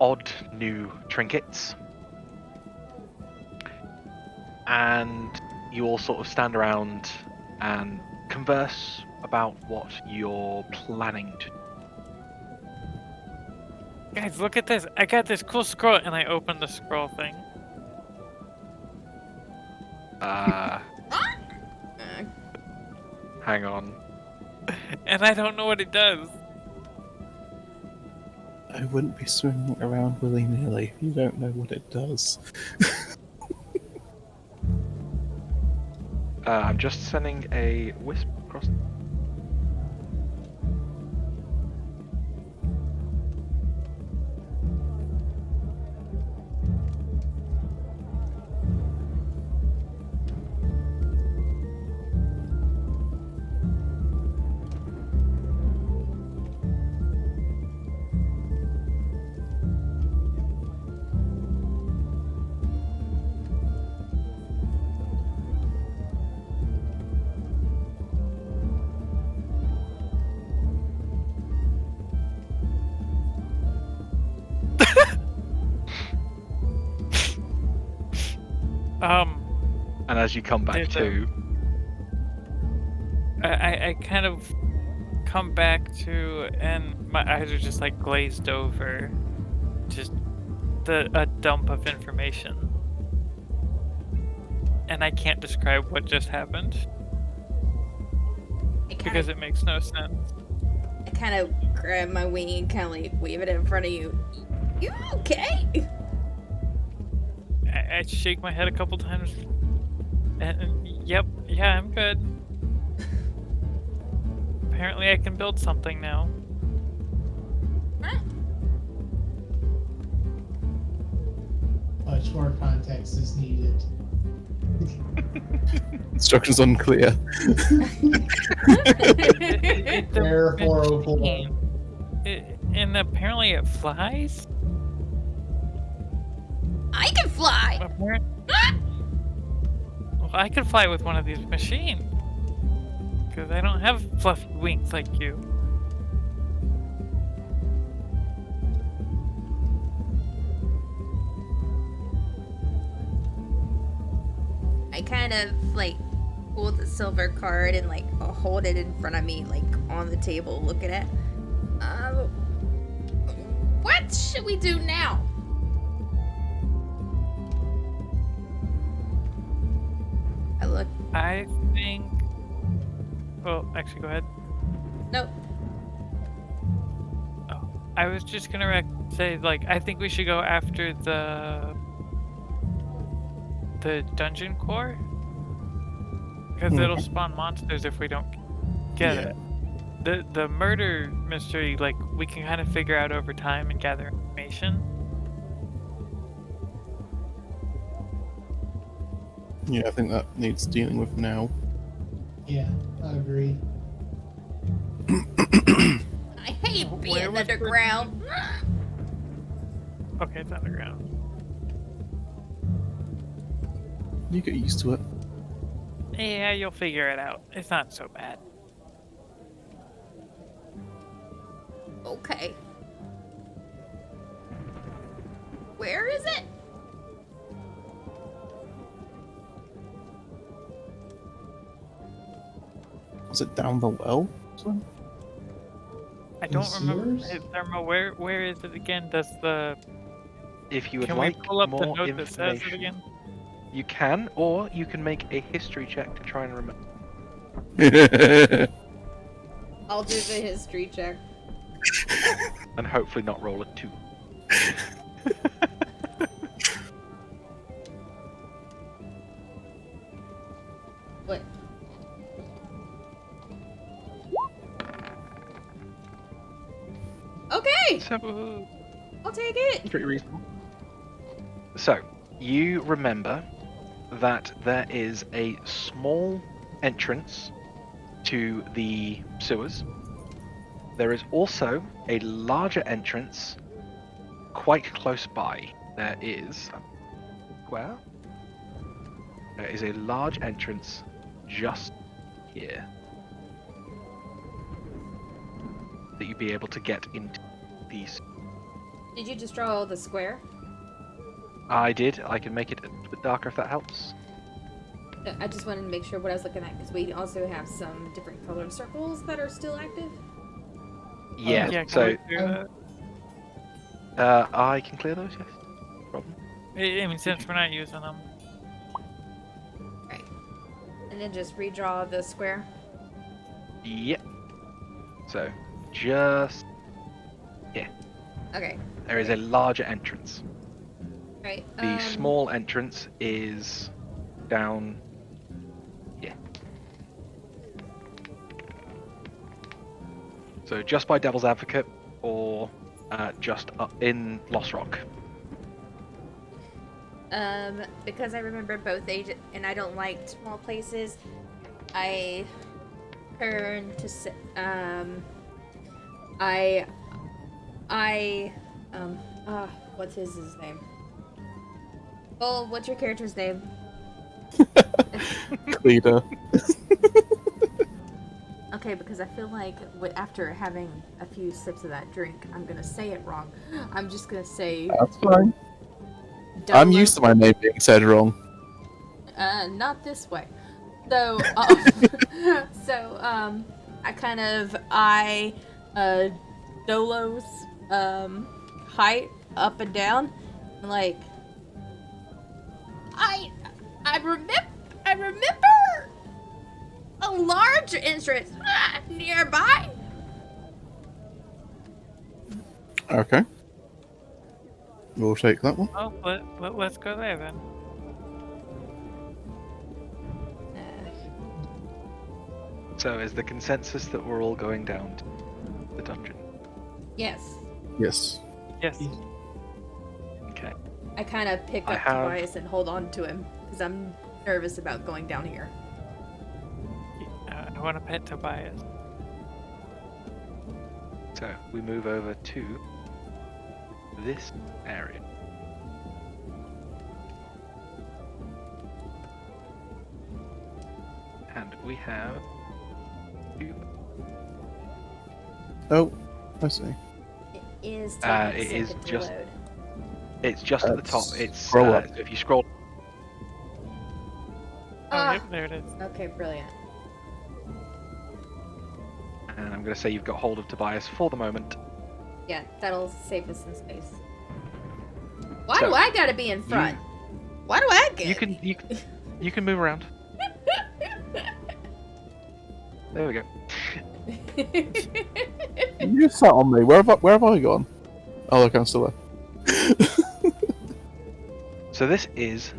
odd new trinkets. And you all sort of stand around and converse about what you're planning to do. Guys, look at this. I got this cool scroll, and I opened the scroll thing. Hang on. And I don't know what it does. I wouldn't be swinging around willy-nilly. You don't know what it does. I'm just sending a wisp across. And as you come back to, I kind of come back to, and my eyes are just like glazed over. Just a dump of information. And I can't describe what just happened. Because it makes no sense. I kind of grab my wing and kind of like wave it in front of you. You okay? I shake my head a couple times. And yep, yeah, I'm good. Apparently I can build something now. much more context is needed. Instructions unclear. It's a Error 404. machine. And apparently it flies? I can fly. Well, I could fly with one of these machines. Because I don't have fluffy wings like you. I kind of like pull the silver card and like I'll hold it in front of me, like on the table, looking at. What should we do now? I look. I think. Well, actually, go ahead. Nope. Oh, I was just gonna say, like, I think we should go after the dungeon core, because it'll spawn monsters if we don't get it. The murder mystery, like, we can kind of figure out over time and gather information. Yeah, I think that needs dealing with now. Yeah, I agree. I hate Where being was underground. Okay, it's underground. You get used to it. Yeah, you'll figure it out. It's not so bad. Okay. Where is it? Was it down the well? I don't remember. sewers? Hey, Thermo, where is it again? Does the If you would can like we pull up the more note that says it information, again? you can, or you can make a history check to try and remember. I'll do the history check. And hopefully not roll a 2. What? Okay, So, I'll take it. Pretty reasonable. So, you remember that there is a small entrance to the sewers. There is also a larger entrance quite close by. There is a large entrance just here that you'd be able to get into these. Did you just draw the square? I did. I can make it a bit darker if that helps. I just wanted to make sure what I was looking at because we also have some different colored circles that are still active. Yeah. yeah, can So we do that? I can clear those. Yes. No problem. I mean, since we're not using them. Right. And then just redraw the square. Yep. So just Okay. there is a larger entrance. Right. The small entrance is down here. So just by Devil's Advocate, or just up in Lost Rock. Because I remember both ages, and I don't like small places. I turn to what's his name? Oh, what's your character's name? Cleaner. Okay, because I feel like after having a few sips of that drink, I'm gonna say it wrong. I'm just gonna say. That's fine. I'm used to my name being said wrong. Not this way. So, I kind of Dolo's height up and down, like I remember a large entrance nearby. Okay. We'll take that one. Oh, let's go there then. So is the consensus that we're all going down to the dungeon? Yes. Yes. Yes. Okay. I kind of pick I up have- Tobias and hold on to him because I'm nervous about going down here. I want to pet Tobias. So we move over to this area. And we have two. Oh, I see. It is taking Uh, a it is second to just- load. It's just at the top. Let's It's scroll up. if you scroll. Oh, Ah. yep, there it is. Okay, brilliant. And I'm going to say you've got hold of Tobias for the moment. Yeah, that'll save us some space. Why So, do I gotta be in front? Why do I get? You can move around. There we go. You sat on me. Where have I gone? Oh, look, I'm still there. So this is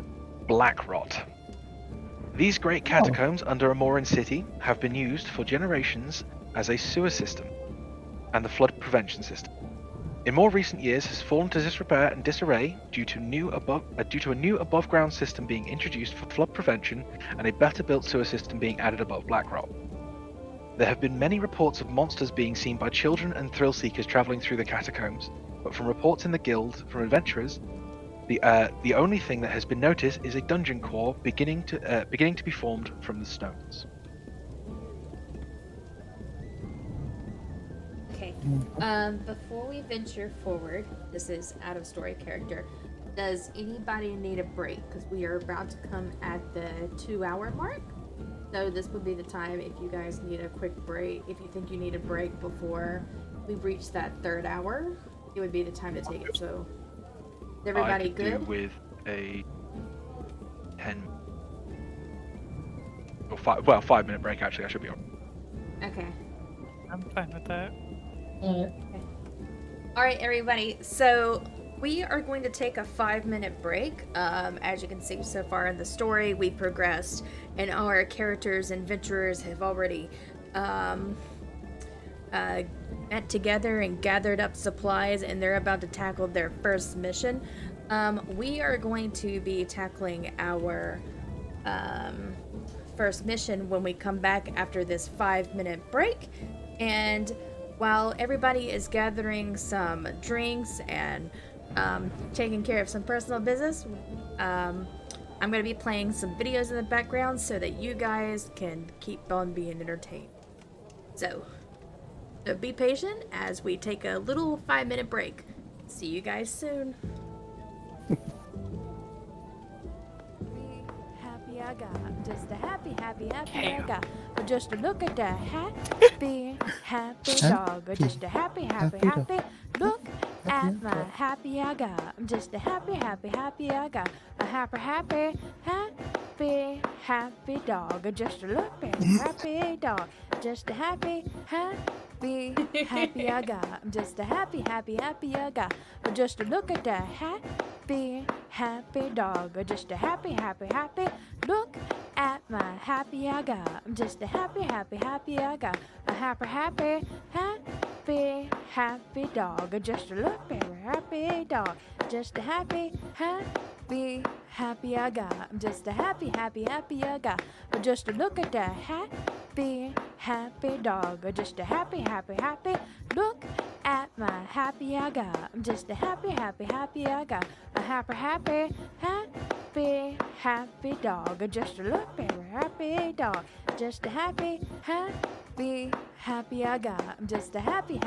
Black Rot. These great catacombs under Amourin City have been used for generations as a sewer system and the flood prevention system. In more recent years, has fallen to disrepair and disarray due to a new above-ground system being introduced for flood prevention and a better-built sewer system being added above Black Rot. There have been many reports of monsters being seen by children and thrill seekers traveling through the catacombs, but from reports in the guild from adventurers, the only thing that has been noticed is a dungeon core beginning to be formed from the stones. Okay. Before we venture forward, this is out of story character. Does anybody need a break? Because we are about to come at the 2-hour mark. So this would be the time if you guys need a quick break. If you think you need a break before we reach that 3rd hour, it would be the time to take it. So, is everybody I could good? do with a 10 or 5-minute break. Actually, I should be on. Okay. I'm fine with that. All right, everybody. So we are going to take a 5-minute break. As you can see so far in the story, we progressed, and our characters and adventurers have already met together and gathered up supplies, and they're about to tackle their first mission. We are going to be tackling our first mission when we come back after this 5-minute break. And while everybody is gathering some drinks and taking care of some personal business, I'm going to be playing some videos in the background so that you guys can keep on being entertained. So be patient as we take a little 5-minute break. See you guys soon. Happy I got, just a happy I got. Just a look at that happy dog. Just a happy look at my happy I got. I'm just a happy I got. A happy dog. Just a look at a happy dog. Just a happy I got. I'm just a happy I got. Just a look at that happy dog. Just a happy look at my happy I got. I'm just a happy I got. A happy dog. Just a look at a happy dog. Just a happy I got. I'm just a happy I got. Just a look at that happy dog. Just a happy look at my happy I got. I'm just a happy I got. A happy dog. Just a look at a happy dog. Just a happy I got. I'm just a happy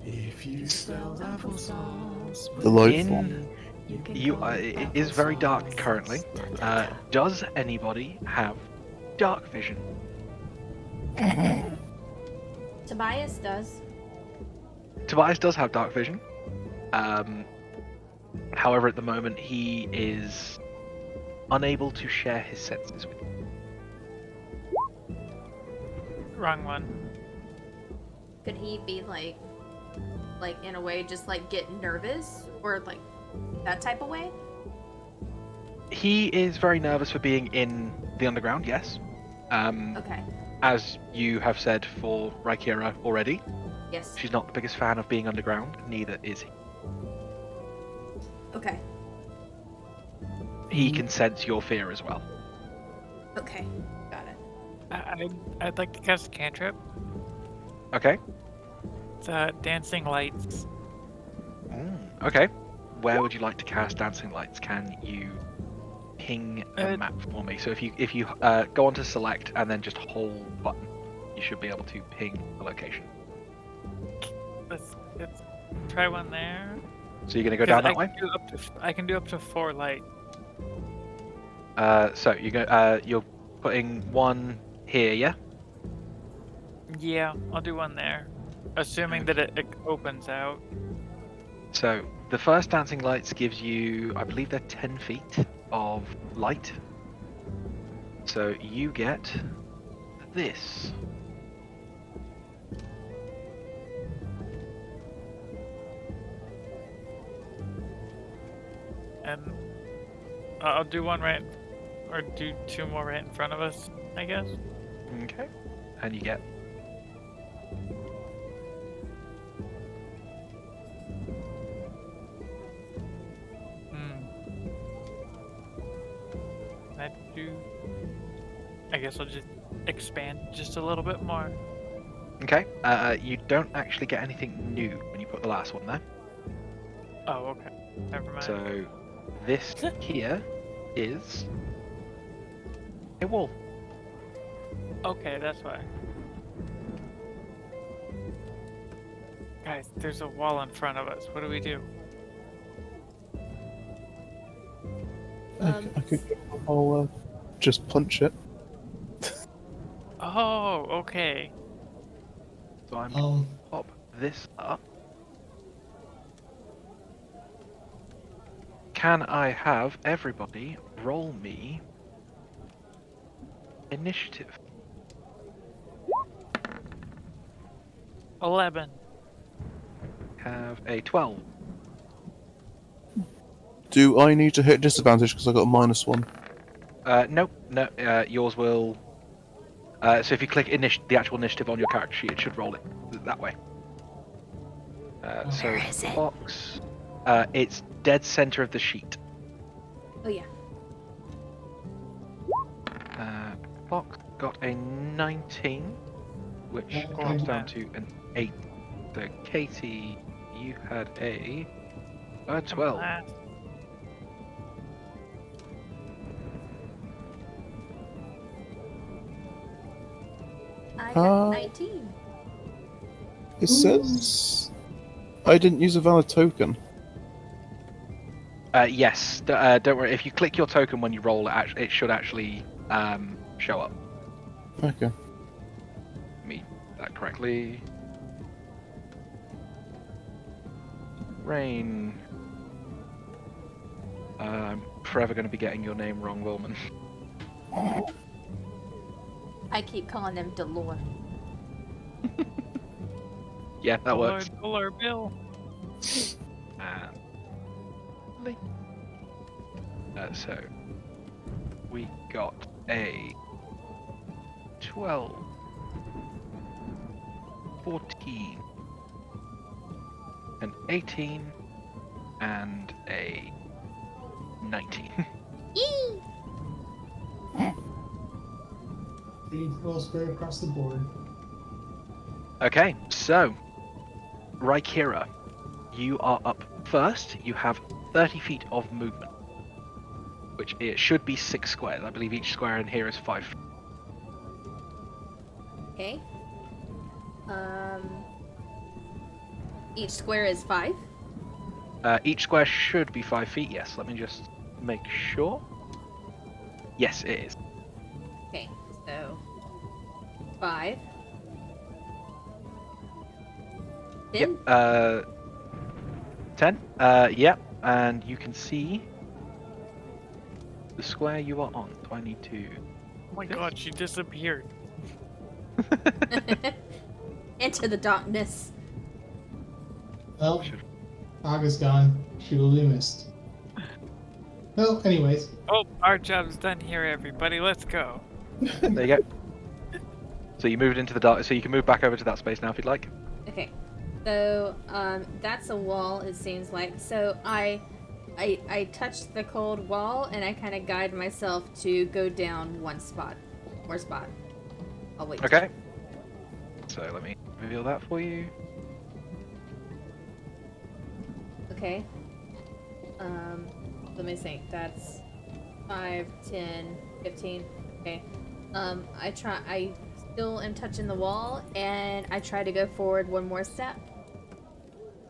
If you spelled applesauce, Delightful. It is very dark currently. Does anybody have dark vision? Tobias does. Tobias does have dark vision. However, at the moment, he is unable to share his senses with you. Wrong one. Could he be like in a way just like get nervous or like that type of way? He is very nervous for being in the underground, yes. Okay. As you have said for Raikira already, Yes. she's not the biggest fan of being underground, neither is he. Okay. He can sense your fear as well. Okay. Got it. I'd like to cast a cantrip. Okay. It's Dancing Lights. Okay. Where would you like to cast Dancing Lights? Can you ping a map for me? So if you go on to select and then just hold button, you should be able to ping a location. Let's try one there. So you're gonna go down that way. I can do up to 4 light. So you're putting one here, yeah? Yeah, I'll do one there, assuming that it opens out. So the first Dancing Lights gives you, I believe they're 10 feet of light. So you get this. And I'll do one right, or do 2 more right in front of us, I guess. Okay. And you get I guess I'll just expand just a little bit more. okay. You don't actually get anything new when you put the last one there. Oh, okay. Never mind. So this here is a wall. Okay, that's why. Guys, there's a wall in front of us. What do we do? I could I'll just punch it. Oh, okay. So I'm going to pop this up. Can I have everybody roll me initiative? 11. Have a 12. Do I need to hit disadvantage because I got a -1? Nope. No. Yours will. So if you click the actual initiative on your character sheet, it should roll it that way. So Where is it? Fox, it's dead center of the sheet. Oh yeah. Fox got a 19, which Okay. drops down to an 8. So Katie, you had a 12. Last. I got 19. It says I didn't use a valid token. Yes. Don't worry. If you click your token when you roll, it should actually show up. Okay. Me that correctly. Rain. I'm forever going to be getting your name wrong, Wilman. I keep calling them Delore. Yeah, that works. Dollar bill. Lovely. So we got a 12, 14, an 18, and a 19. Yee! Green rolls straight across the board. Okay, so Raikira, you are up first. You have 30 feet of movement, which it should be 6 squares. I believe each square in here is 5 feet. Okay. Each square is 5. Each square should be 5 feet. Yes. Let me just make sure. Yes, it is. Okay, so 5. Then 10. Yep. And you can see the square you are on. Do I need to? Oh my god, she disappeared. into the darkness. Well, Aga's gone. She will be missed. Well, anyways. Oh, our job's done here, everybody. Let's go. There you go. So you moved into the dark. So you can move back over to that space now if you'd like. Okay, so that's a wall. It seems like. So I touched the cold wall and I kind of guide myself to go down one spot. I'll wait. Okay. So let me reveal that for you. Okay. Let me think. That's 5, 10, 15. Okay. I still am touching the wall, and I try to go forward one more step.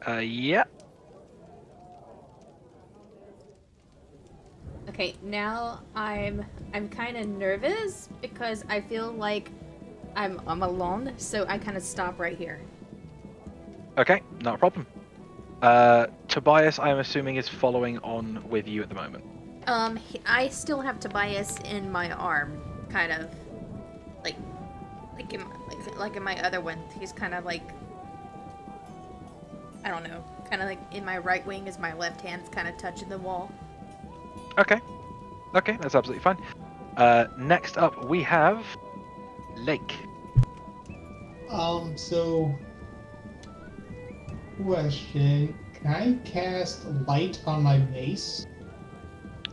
Yeah. Okay, now I'm kind of nervous because I feel like I'm alone, so I kind of stop right here. Okay, not a problem. Tobias, I'm assuming, is following on with you at the moment. I still have Tobias in my arm, kind of, like in my other one. He's kind of like, I don't know, kind of like in my right wing as my left hand's kind of touching the wall. Okay. Okay, that's absolutely fine. Next up, we have Lake. So question, can I cast light on my mace?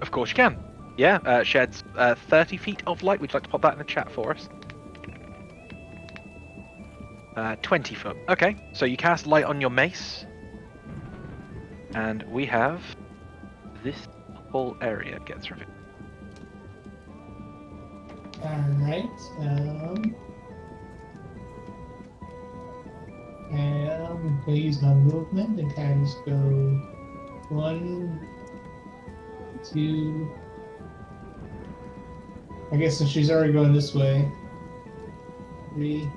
Of course you can. Yeah, sheds 30 feet of light. Would you like to pop that in the chat for us? 20 foot. Okay, so you cast light on your mace. And we have this whole area gets revealed. Alright, and I'm gonna use my movement and kind of just go 1, 2. I guess since she's already going this way, 3,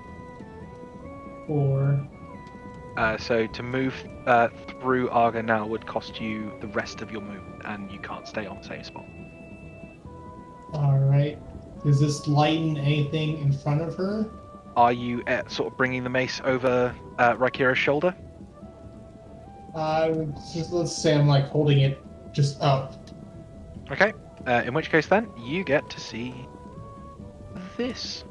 4. So to move through Arga now would cost you the rest of your movement, and you can't stay on the same spot. Alright. Does this lighten anything in front of her? Are you sort of bringing the mace over Raikira's shoulder? Let's say I'm like holding it just up. Okay. In which case, then you get to see this.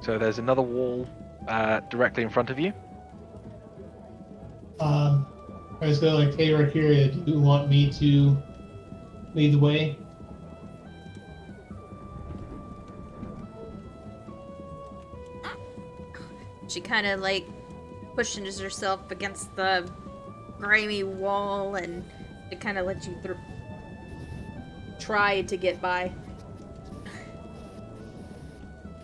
So there's another wall directly in front of you. I was going like, hey, Rakira, do you want me to lead the way? She kind of like pushes herself against the grimy wall and it kind of lets you through. Try to get by.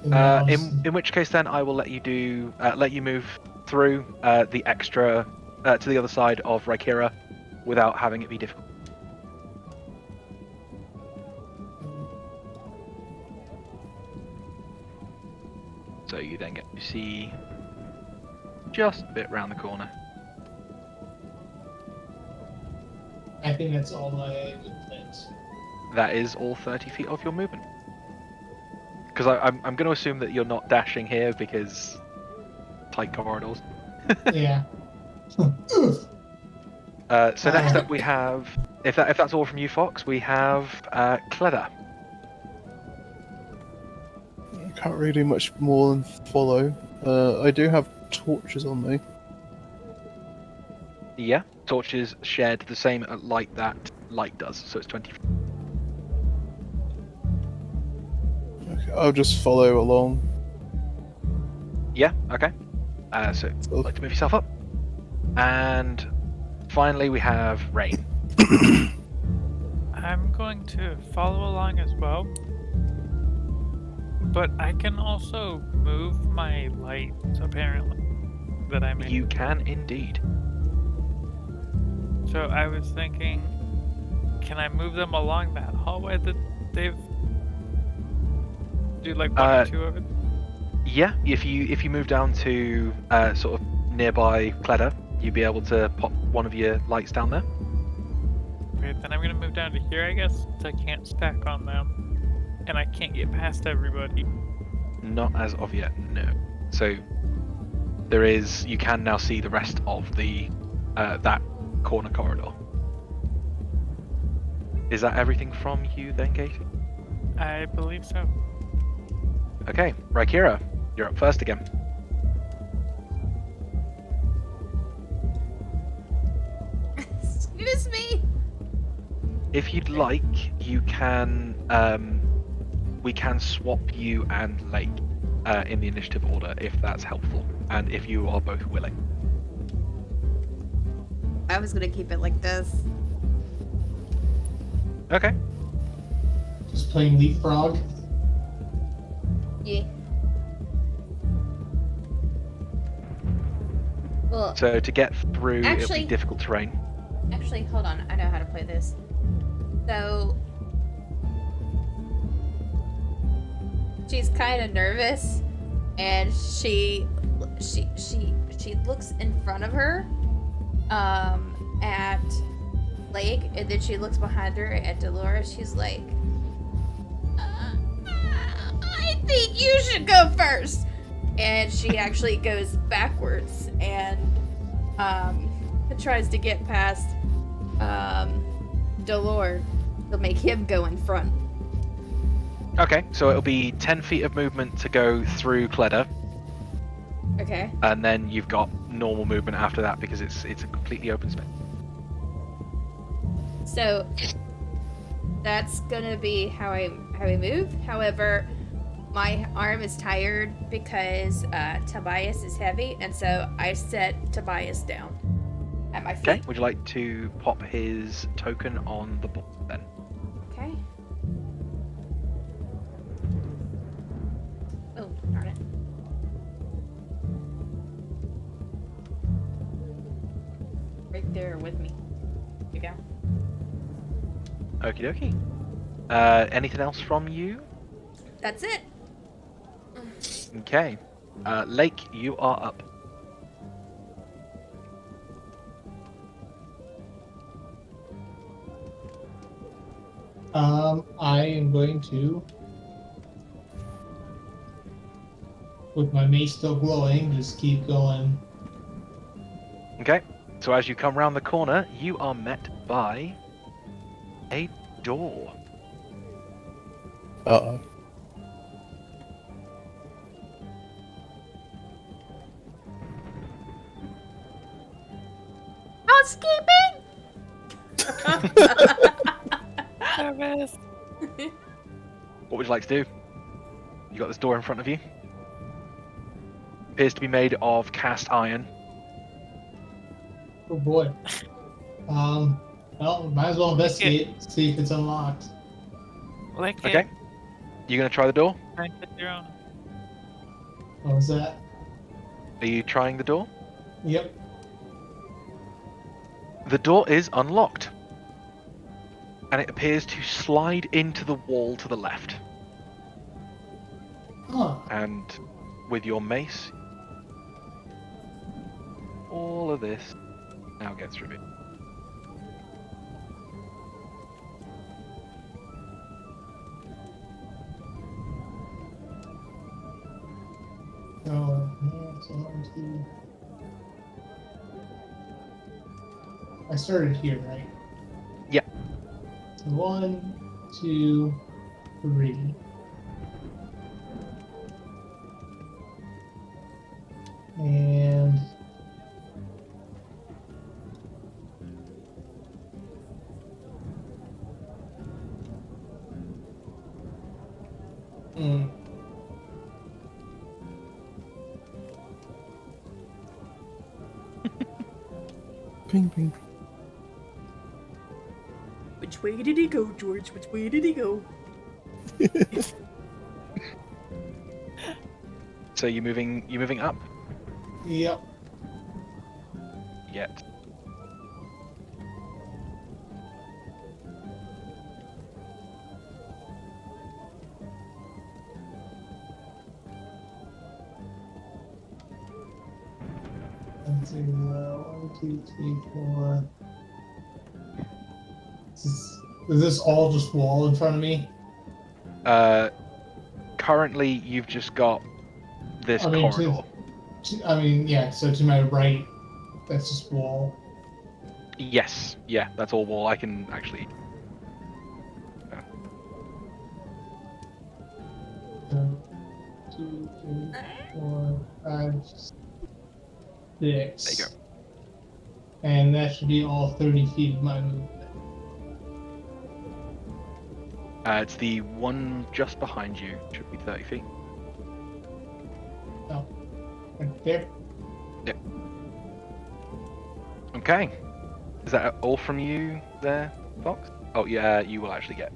In which case, then I will let you move through the extra to the other side of Raikira without having it be difficult. So you then get to see just a bit round the corner. I think that's all my movement. That is all 30 feet of your movement. Because I'm going to assume that you're not dashing here because tight corridors. Yeah. So next up we have, if that's all from you, Fox, we have Cleda. I can't really do much more than follow. I do have torches on me. Yeah, torches shed the same light that light does, so it's 20 feet. Okay, I'll just follow along. Yeah, okay. So you'd like to move yourself up. And finally we have Rain. I'm going to follow along as well. But I can also move my lights, apparently, that I made. You can indeed. So I was thinking, can I move them along that hallway that they've do like one or two of it? Yeah, if you move down to sort of nearby Cledder, you'd be able to pop one of your lights down there. Okay, then I'm gonna move down to here, I guess, since I can't stack on them, and I can't get past everybody. Not as of yet, no. So there is. You can now see the rest of the that corner corridor. Is that everything from you then, Katie? I believe so. Okay, Rykira, you're up first again. Excuse me. If you'd like, you can. We can swap you and Lake in the initiative order if that's helpful, and if you are both willing. I was gonna keep it like this. Okay. Just playing leapfrog. Yeah. Well, So to get through, it'll Actually- be difficult terrain. actually, hold on. I know how to play this. So she's kind of nervous, and she looks in front of her, at Lake, and then she looks behind her at Dolores. She's like, I think you should go first. And she actually goes backwards and tries to get past Dolores to make him go in front. Okay, so it'll be 10 feet of movement to go through Cledder, Okay. and then you've got normal movement after that because it's a completely open space. So that's gonna be how I move. However, my arm is tired because Tobias is heavy, and so I set Tobias down at my feet. Okay, would you like to pop his token on the board then? Okay. Oh, darn it. Right there with me. There you go. Okie dokie. Anything else from you? That's it. Okay. Lake, you are up. I am going to, with my mace still glowing, just keep going. Okay. So as you come round the corner, you are met by a door. Uh-oh. Housekeeping. Service. What would you like to do? You got this door in front of you. Appears to be made of cast iron. Oh boy. Well, might as well investigate, see if it's unlocked. Lick Okay. it. You gonna try the door? Find it your own. What was that? Are you trying the door? Yep. The door is unlocked. And it appears to slide into the wall to the left. Huh. And with your mace, all of this now gets revealed. So, yeah, so 1, 2. I started here, right? Yeah. So 1, 2, 3. And Ping, ping. Which way did he go, George? Which way did he go? So you're moving up Yep. yet. Let's see, 1, 2, 3, 4. Is this all just wall in front of me? Currently you've just got this I mean, corridor. yeah. So to my right, that's just wall. Yes, yeah, that's all wall. I can actually. 1, 2, 3, 4, 5, 6. There you go. And that should be all 30 feet of my movement. It's the one just behind you. Should be 30 feet. Oh, right there. Okay. Is that all from you there, Fox? Oh yeah, you will actually get.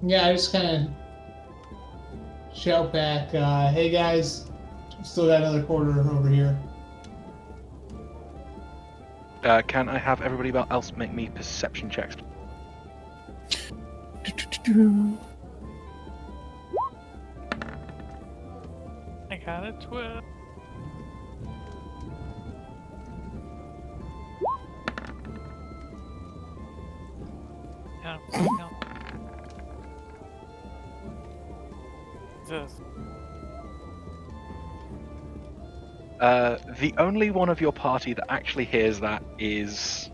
Yeah, I just kind of shout back, hey guys, still got another quarter over here. Can I have everybody else make me perception checks? I got a 12. No. Jesus. The only one of your party that actually hears that is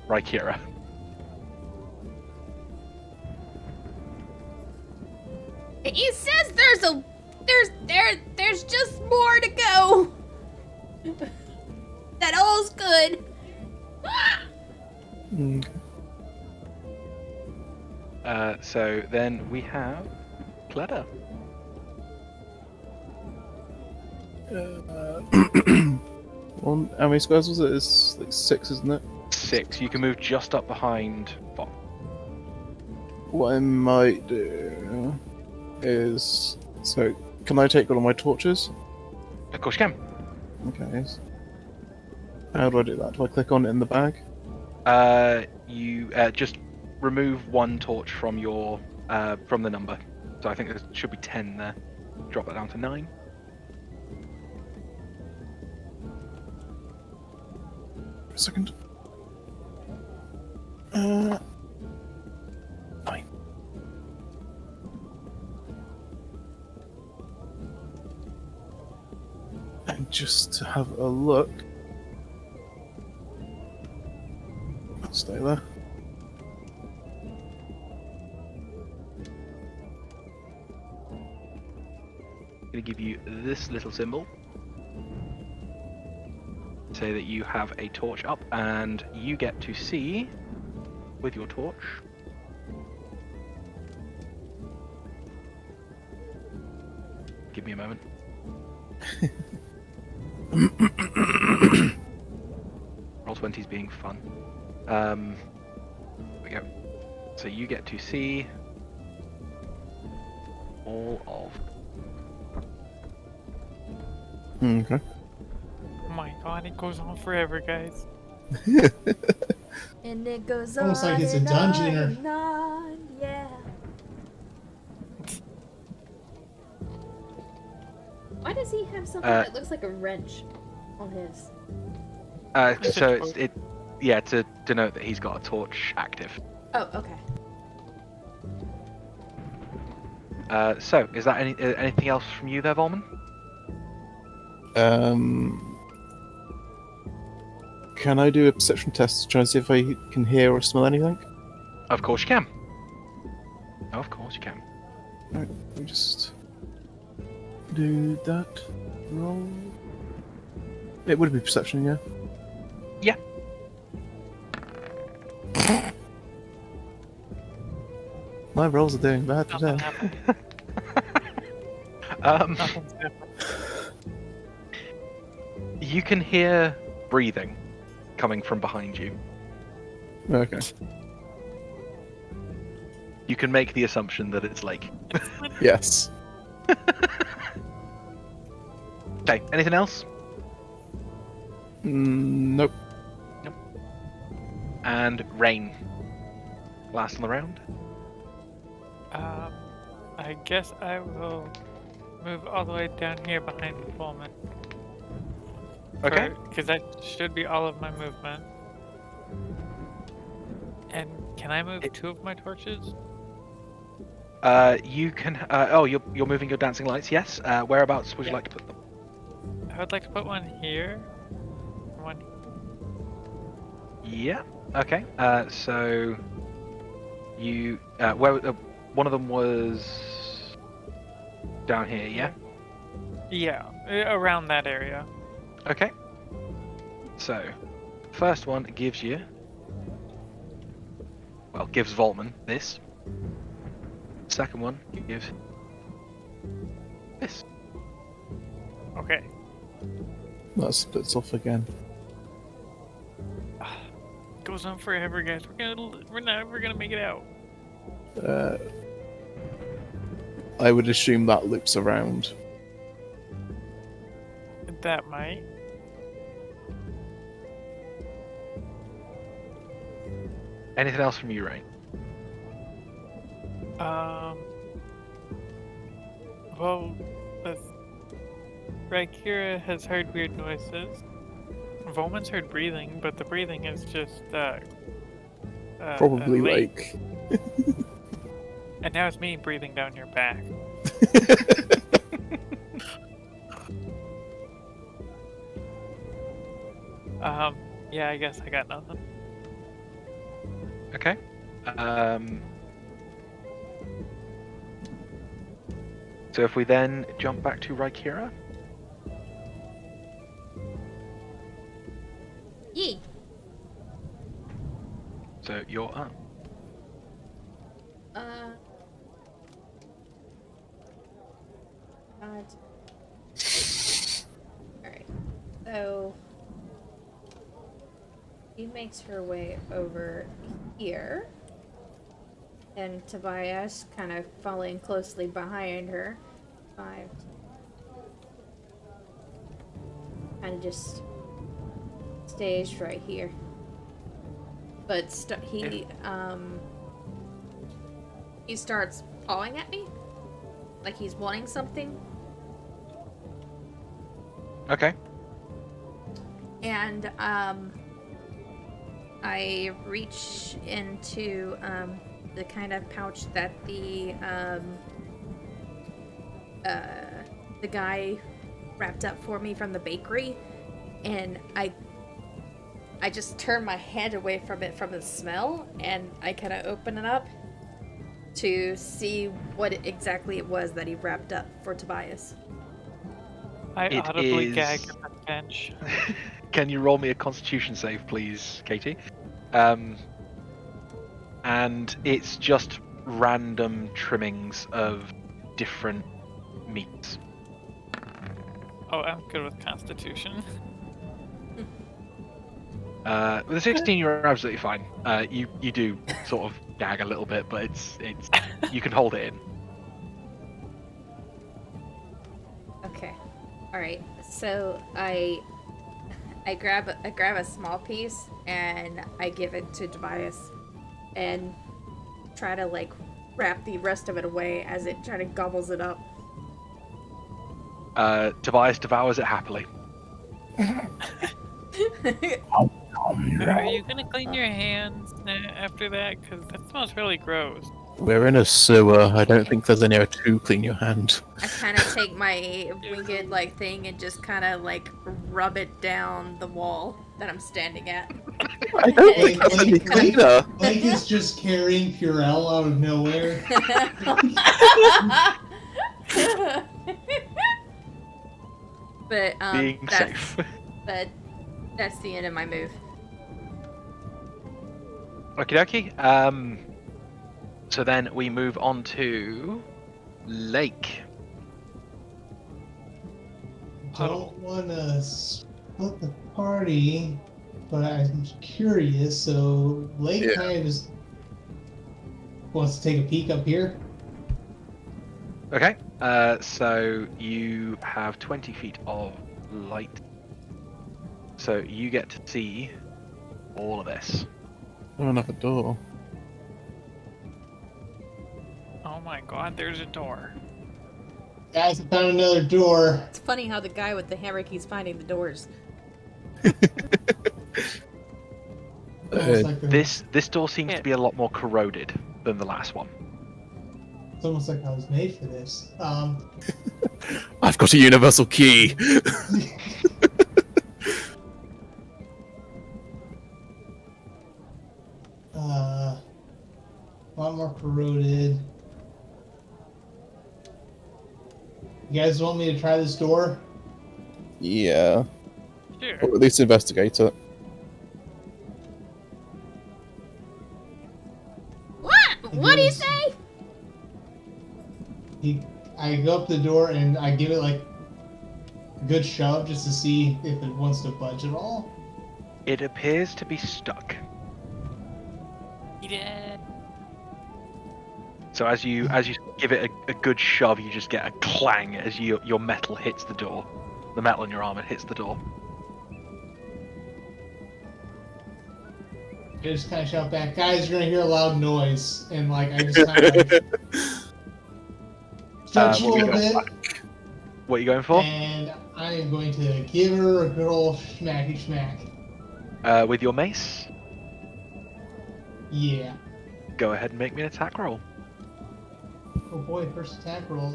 Rykira. He says there's just more to go. That all's good. So then we have Cleda. How many squares was it? It's like 6, isn't it? 6. You can move just up behind Fox. What I might do is... So, can I take one of my torches? Of course you can. Okay. How do I do that? Do I click on it in the bag? You just remove one torch from your from the number. So I think there should be 10 there. Drop that down to 9. A second. 9. And just to have a look. I'll stay there. I'm going to give you this little symbol. Say that you have a torch up, and you get to see with your torch. Give me a moment. Roll 20's being fun. There we go. So you get to see all of. Okay. Oh my god, it goes on forever, guys. And it goes Almost on like it's a and dungeon on or- and on, yeah. Why does he have something that looks like a wrench on his? So it's yeah, to denote that he's got a torch active. Oh, okay. So is that anything else from you there, Volman? Can I do a perception test to try and see if I can hear or smell anything? Of course you can. Of course you can. Right, let me just do that roll. It would be perception, yeah. Yeah. My rolls are doing bad Nothing today. happened. Nothing's happened. You can hear breathing coming from behind you. Okay. You can make the assumption that it's lake. Yes. Okay, anything else? Nope. And rain. Last on the round. I guess I will move all the way down here behind Pullman. Okay. Because that should be all of my movement. And can I move 2 of my torches? You can. Oh, you're moving your dancing lights. Yes. Whereabouts would you Yeah. like to put them? I would like to put one here. One. Yeah. Okay. So you where one of them was down here. Yeah. Yeah, around that area. Okay. So first one gives you. Well, gives Voltman this. Second one gives this. Okay. That splits off again. Goes on forever, guys. We're never gonna make it out. I would assume that loops around. That might. Anything else from you, Ray? Well, Rhaenyra has heard weird noises. Volman's heard breathing, but the breathing is just, Probably lake. like. And now it's me breathing down your back. Yeah, I guess I got nothing. Okay. So if we then jump back to Rhaenyra. Yee. So you're up. God. Alright. So she makes her way over here. And Tobias kind of following closely behind her. 5. Kind of just stays right here. But he starts pawing at me, like he's wanting something, Okay. and I reach into the kind of pouch that the guy wrapped up for me from the bakery, and I just turn my head away from it from the smell, and I kind of open it up to see what exactly it was that he wrapped up for Tobias. I It audibly is- gag at the bench. Can you roll me a Constitution save, please, Katie? And it's just random trimmings of different meats. Oh, I'm good with Constitution. With a 16, you're absolutely fine. You do sort of gag a little bit, but it's you can hold it in. Okay, all right. So I grab a small piece and I give it to Tobias, and try to like wrap the rest of it away as it kind of gobbles it up. Tobias devours it happily. Are you gonna clean your hands after that? Because that smells really gross. We're in a sewer. I don't think there's anywhere to clean your hand. I kind of take my winged like thing and just kind of like rub it down the wall that I'm standing at. I don't think there's any cleaner. Blake is just carrying Purell out of nowhere. But Being safe. that's the end of my move. Okie dokie. So then we move on to Lake. Don't want to split the party, but I'm curious. So Lake Yeah. kind of just wants to take a peek up here. Okay. So you have 20 feet of light. So you get to see all of this. Oh, another door. Oh my god, there's a door. Guys, I found another door. It's funny how the guy with the hammer keeps finding the doors. Almost like This door seems Yeah. to be a lot more corroded than the last one. it's almost like I was made for this. I've got a universal key. A lot more corroded. You guys want me to try this door? Yeah. Sure. Or at least investigate it. What? What do you say? I go up the door and I give it like a good shove just to see if it wants to budge at all. It appears to be stuck. Yeah. So as you give it a good shove, you just get a clang as your metal hits the door. The metal in your armor hits the door. I just kind of shout back, guys, you're gonna hear a loud noise, and like I just kind of like stretch a What are you little going- bit, What are you going for? and I am going to give her a good old smacky smack. With your mace, Yeah. go ahead and make me an attack roll. Oh boy, first attack roll.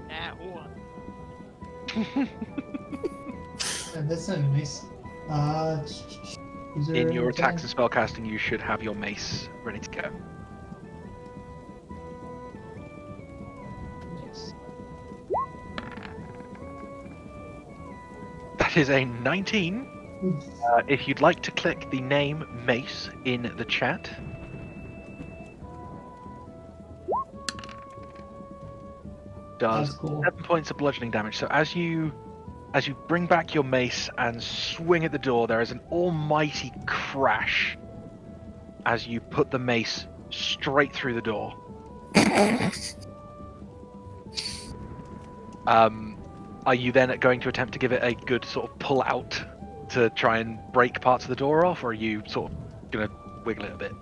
That one. That's not nice. Is there In your anything? attacks and spellcasting, you should have your mace ready to go. Nice. That is a 19. If you'd like to click the name Mace in the chat. Does That's cool. 7 points of bludgeoning damage. So as you bring back your mace and swing at the door, there is an almighty crash as you put the mace straight through the door. Are you then going to attempt to give it a good sort of pull out to try and break parts of the door off, or are you sort of gonna wiggle it a bit?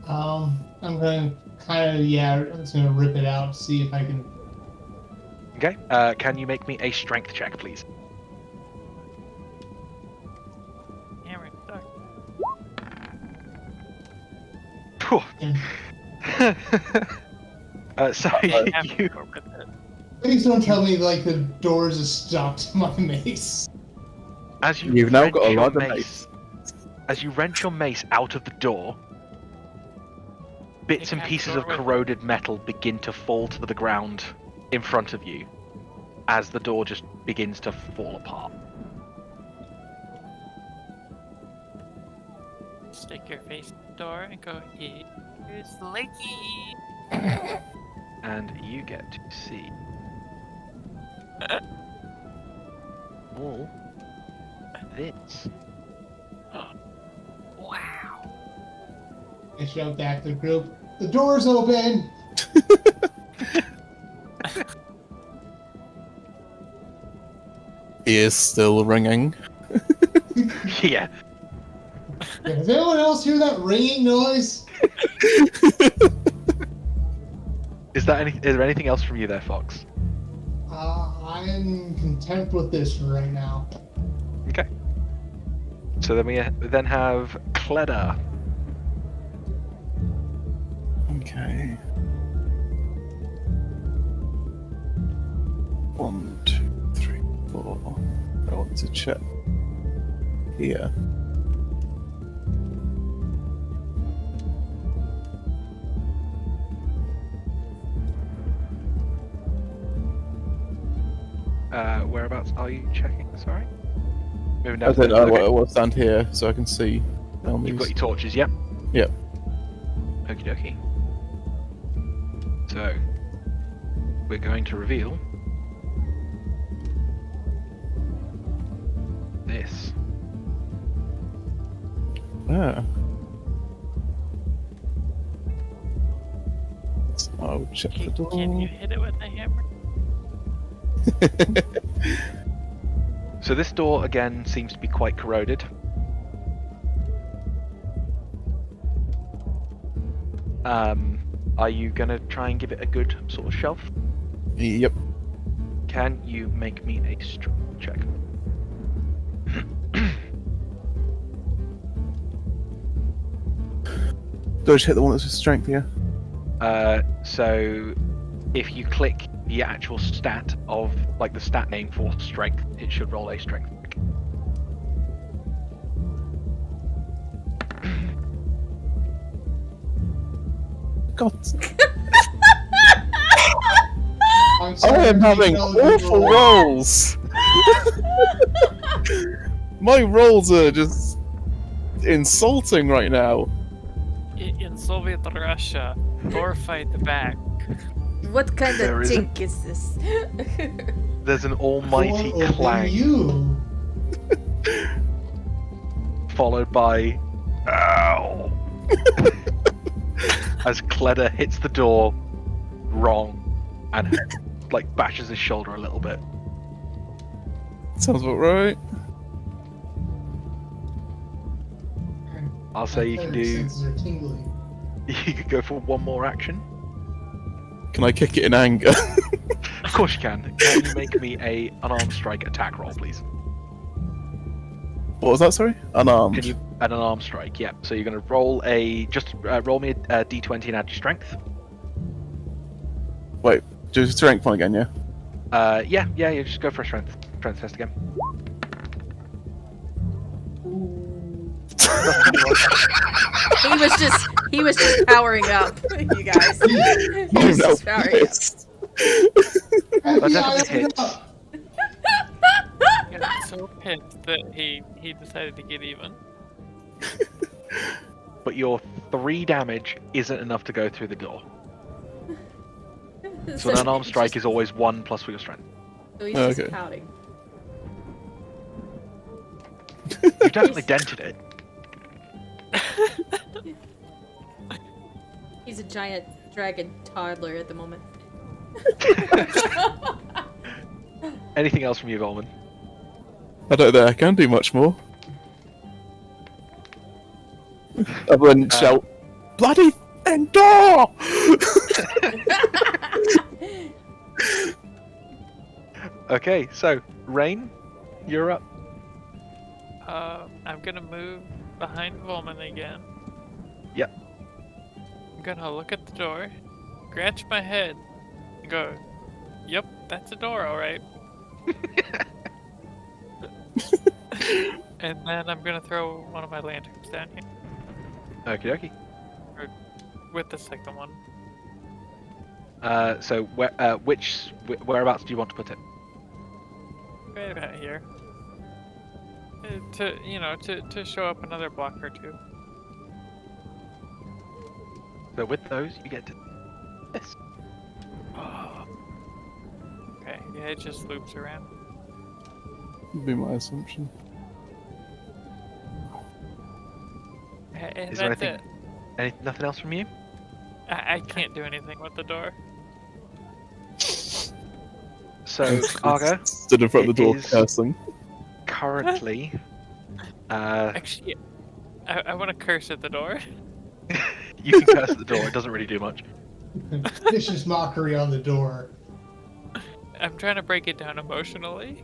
I'm going to kind of, I'm just going to rip it out, see if I can. Okay. Can you make me a strength check, please? Hammer stuck. Phew. So Hammer you, over it. Please don't tell me, like, the doors are stuck to my mace. as you You've now wrench got a your lot of mace, mace. as you wrench your mace out of the door, bits You and can't pieces throw of it. corroded metal begin to fall to the ground in front of you as the door just begins to fall apart. Stick your face in the door and go, here's the lakey. And you get to see all this. Wow. I shout back to the group, the door's open! Ears still ringing. Yeah. Does anyone else hear that ringing noise? Is there anything else from you there, Fox? I'm content with this for right now. Okay. So then we then have Cleda. Okay. 1, 2, 3, 4. I want to check here. Whereabouts are you checking? Sorry. Moving I down. said Okay. I will stand here so I can see. You've got your torches, yep. Yep. Okie dokie. So, we're going to reveal this. Ah. So I'll check the door. Can you hit it with a hammer? So this door again seems to be quite corroded. Are you gonna try and give it a good sort of shove? Yep. Can you make me a strength check? Do I just hit the one that's with strength, yeah? So if you click the actual stat of, like, the stat name for strength, it should roll a strength check. God. I'm I sorry, am having ineligible awful roll. rolls! My rolls are just insulting right now. In Soviet Russia, door fight back. What kind There of isn't- tink is this? There's an almighty Poor old clang, you. followed by "Ow!" as Cledder hits the door wrong and like bashes his shoulder a little bit. Sounds about right. I'll say you My can player do. senses are tingling. You could go for one more action. Can I kick it in anger? Of course you can. Can you make me a unarmed strike attack roll, please? What was that, sorry? Unarmed. Can you an unarmed strike? Yeah. So you're gonna roll roll me a d20 and add your strength. Wait, do a strength one again, yeah? Yeah. You just go for a strength test again. He was just powering up, you guys. He was just powering up. That's FBI, definitely open hits. up. Got so pissed that he decided to get even. But your 3 damage isn't enough to go through the door. So an unarmed strike is always 1 plus for your strength. So he's Okay. just pouting. You definitely dented it. He's a giant dragon toddler at the moment. Anything else from you, Volman? I don't think I can do much more. Other than shout, bloody end door! Okay, so Rain, you're up. I'm gonna move behind Volman again. Yep. I'm gonna look at the door, scratch my head, and go, "Yep, that's a door, all right." And then I'm gonna throw one of my lanterns down here Okie dokie. with the second one. So whereabouts do you want to put it? Right about here. To show up another block or two. So with those, you get to this. Okay, yeah, it just loops around. Would be my assumption. And Is there that's anything- it. Nothing else from you? I can't do anything with the door. So Argo, Stood in front of the it door is- cursing. currently, Actually, I want to curse at the door. you can curse at the door. It doesn't really do much. Vicious mockery on the door. I'm trying to break it down emotionally.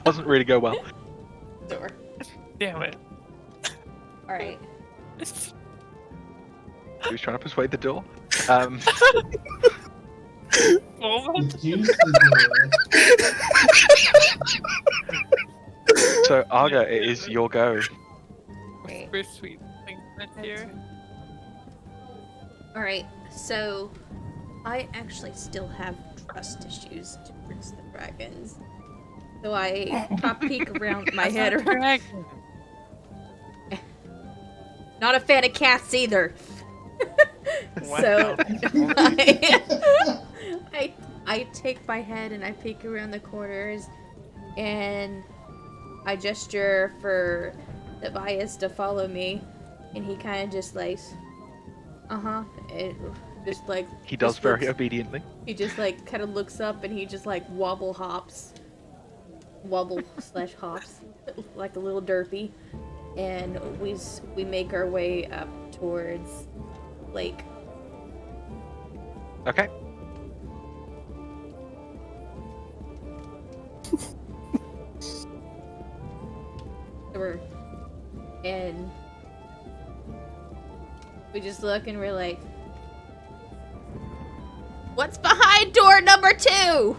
Doesn't really go well. Door. Damn it. Alright. Who's trying to persuade the door? Volman? Reduce the door. So Argo, it is your go. Wait. Very sweet thing that's here. Alright, so I actually still have trust issues towards the dragons. So I top peek around my head around. Dragon. Not a fan of cats either. Wow. So I take my head and I peek around the corners and I gesture for Tobias to follow me, and he kind of just like, it just like He does just very looks- obediently. He just like kind of looks up and he just like wobble slash hops, like a little derpy, and we make our way up towards lake. Okay. And we just look and we're like, what's behind door number 2?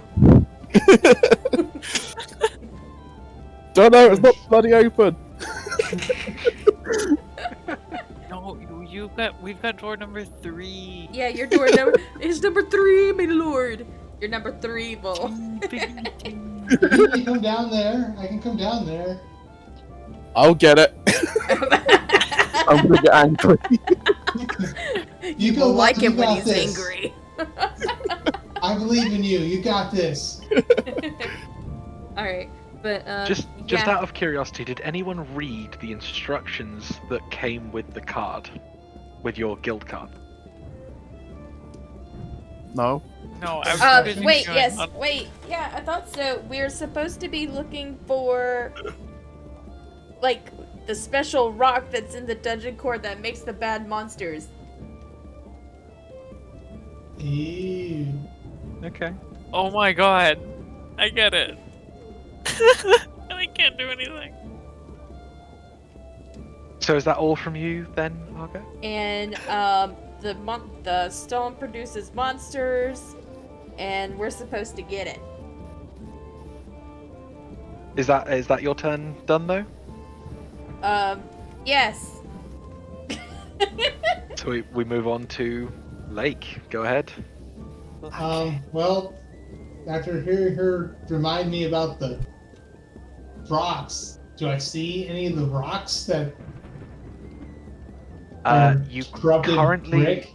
Don't know, it's not bloody open. No, we've got door number 3. Yeah, your door number is number 3, my lord. You're number 3, Bull. You can come down there. I can come down there. I'll get it. I'm gonna get angry. You go will like you him when got he's this. angry. I believe in you. You got this. Alright, but Just yeah. out of curiosity, did anyone read the instructions that came with the card, with your guild card? No. No, I was busy Wait, doing yes, on- wait, yeah, I thought so. We're supposed to be looking for, like, the special rock that's in the dungeon core that makes the bad monsters. Ew. Okay. Oh my god. I get it. And I can't do anything. So is that all from you then, Argo? And, the stone produces monsters, and we're supposed to get it. Is that your turn done though? Yes. So we move on to Lake. Go ahead. Well, after hearing her remind me about the rocks, do I see any of the rocks that are You corrupted brick?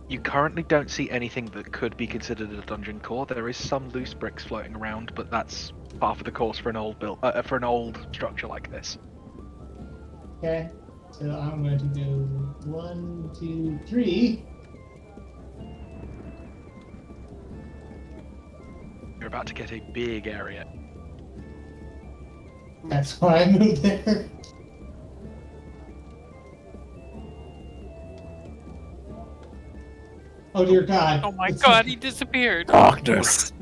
You currently don't see anything that could be considered a dungeon core. There is some loose bricks floating around, but that's part of the course for an old structure like this. Okay, so I'm going to do 1, 2, 3. You're about to get a big area. That's why I moved there. Oh dear God! Oh my It's- god, he disappeared. Darkness.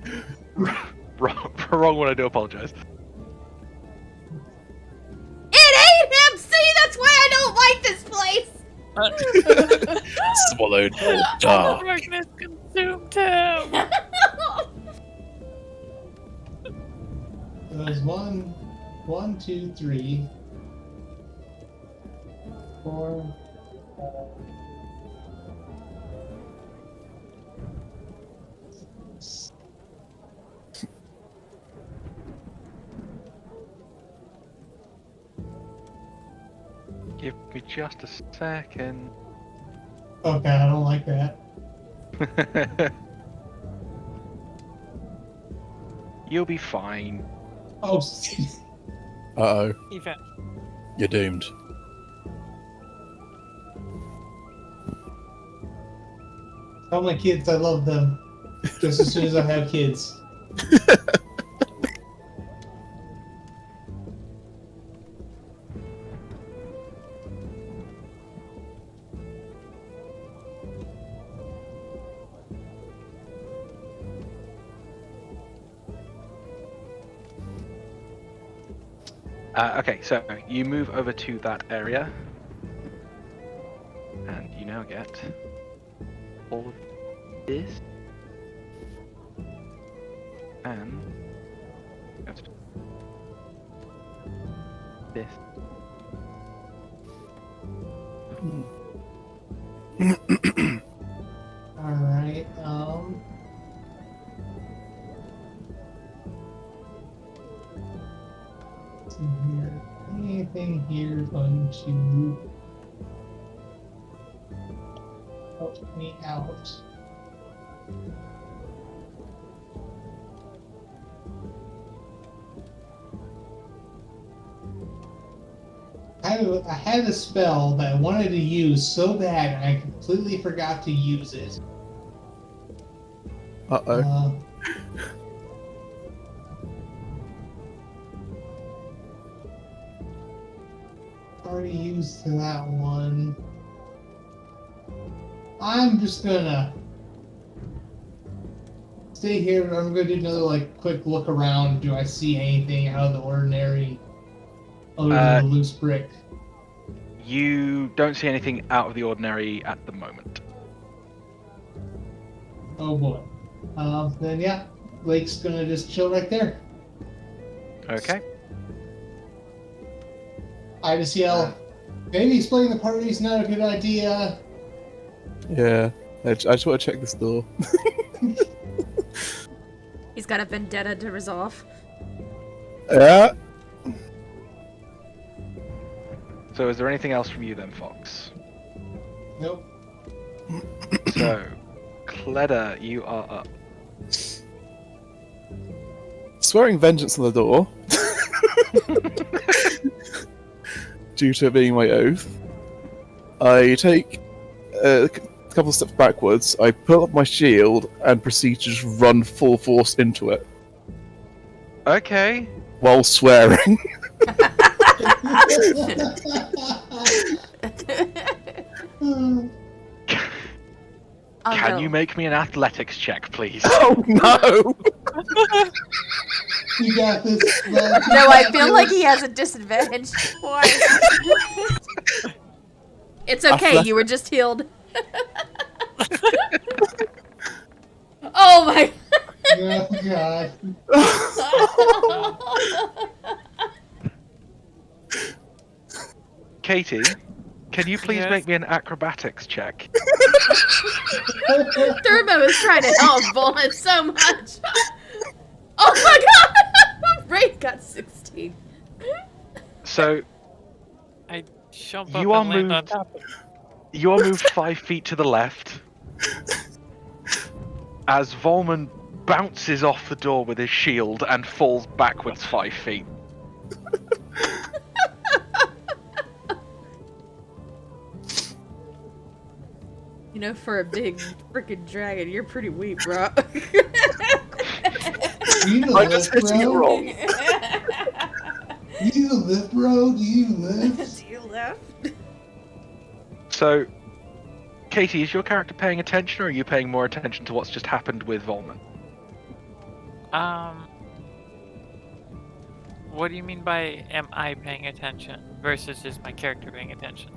Wrong one. I do apologize. It ain't him! See, that's why I don't like this place! Swallowed The dark. darkness consumed him. So there's 1, 2, 3, 4. Give me just a second. Okay, I don't like that. You'll be fine. Oh, Uh-oh. Event. You're doomed. tell my kids I love them. Just as soon as I have kids. Okay, so you move over to that area, and you now get all of this, and that's this. Alright, let's see here. Anything here going to help me out? I had a spell that I wanted to use so bad, and I completely forgot to use it. Uh-oh. Already used that one. I'm just gonna stay here. I'm gonna do another quick look around. Do I see anything out of the ordinary other than the loose brick? You don't see anything out of the ordinary at the moment. Oh boy. Then yeah, Lake's gonna just chill right there. Okay. I just yell, maybe explaining the party's not a good idea. Yeah. I just want to check this door. He's got a vendetta to resolve. Yeah. So is there anything else from you then, Fox? Nope. So, Cleda, you are up. Swearing vengeance on the door. Due to it being my oath. I take a couple of steps backwards, I pull up my shield and proceed to just run full force into it. Okay. While swearing. Can you make me an athletics check, please? Oh no! You got this. No, I feel like he has a disadvantage. Why? It's okay, you were just healed. Oh my Oh god. Katie, can you please Yes? make me an acrobatics check? Thurbo is trying to help Volman so much. Oh my god! Ray got 16. So, I jump You up are and land on moved- top of you are moved 5 feet to the left as Volman bounces off the door with his shield and falls backwards 5 feet. You know, for a big freaking dragon, you're pretty weak, bro. You need a I'm just lift, hitting it bro? wrong. You need a lift, bro? Do you lift? Do you left? So, Katie, is your character paying attention, or are you paying more attention to what's just happened with Volman? What do you mean by am I paying attention versus is my character paying attention?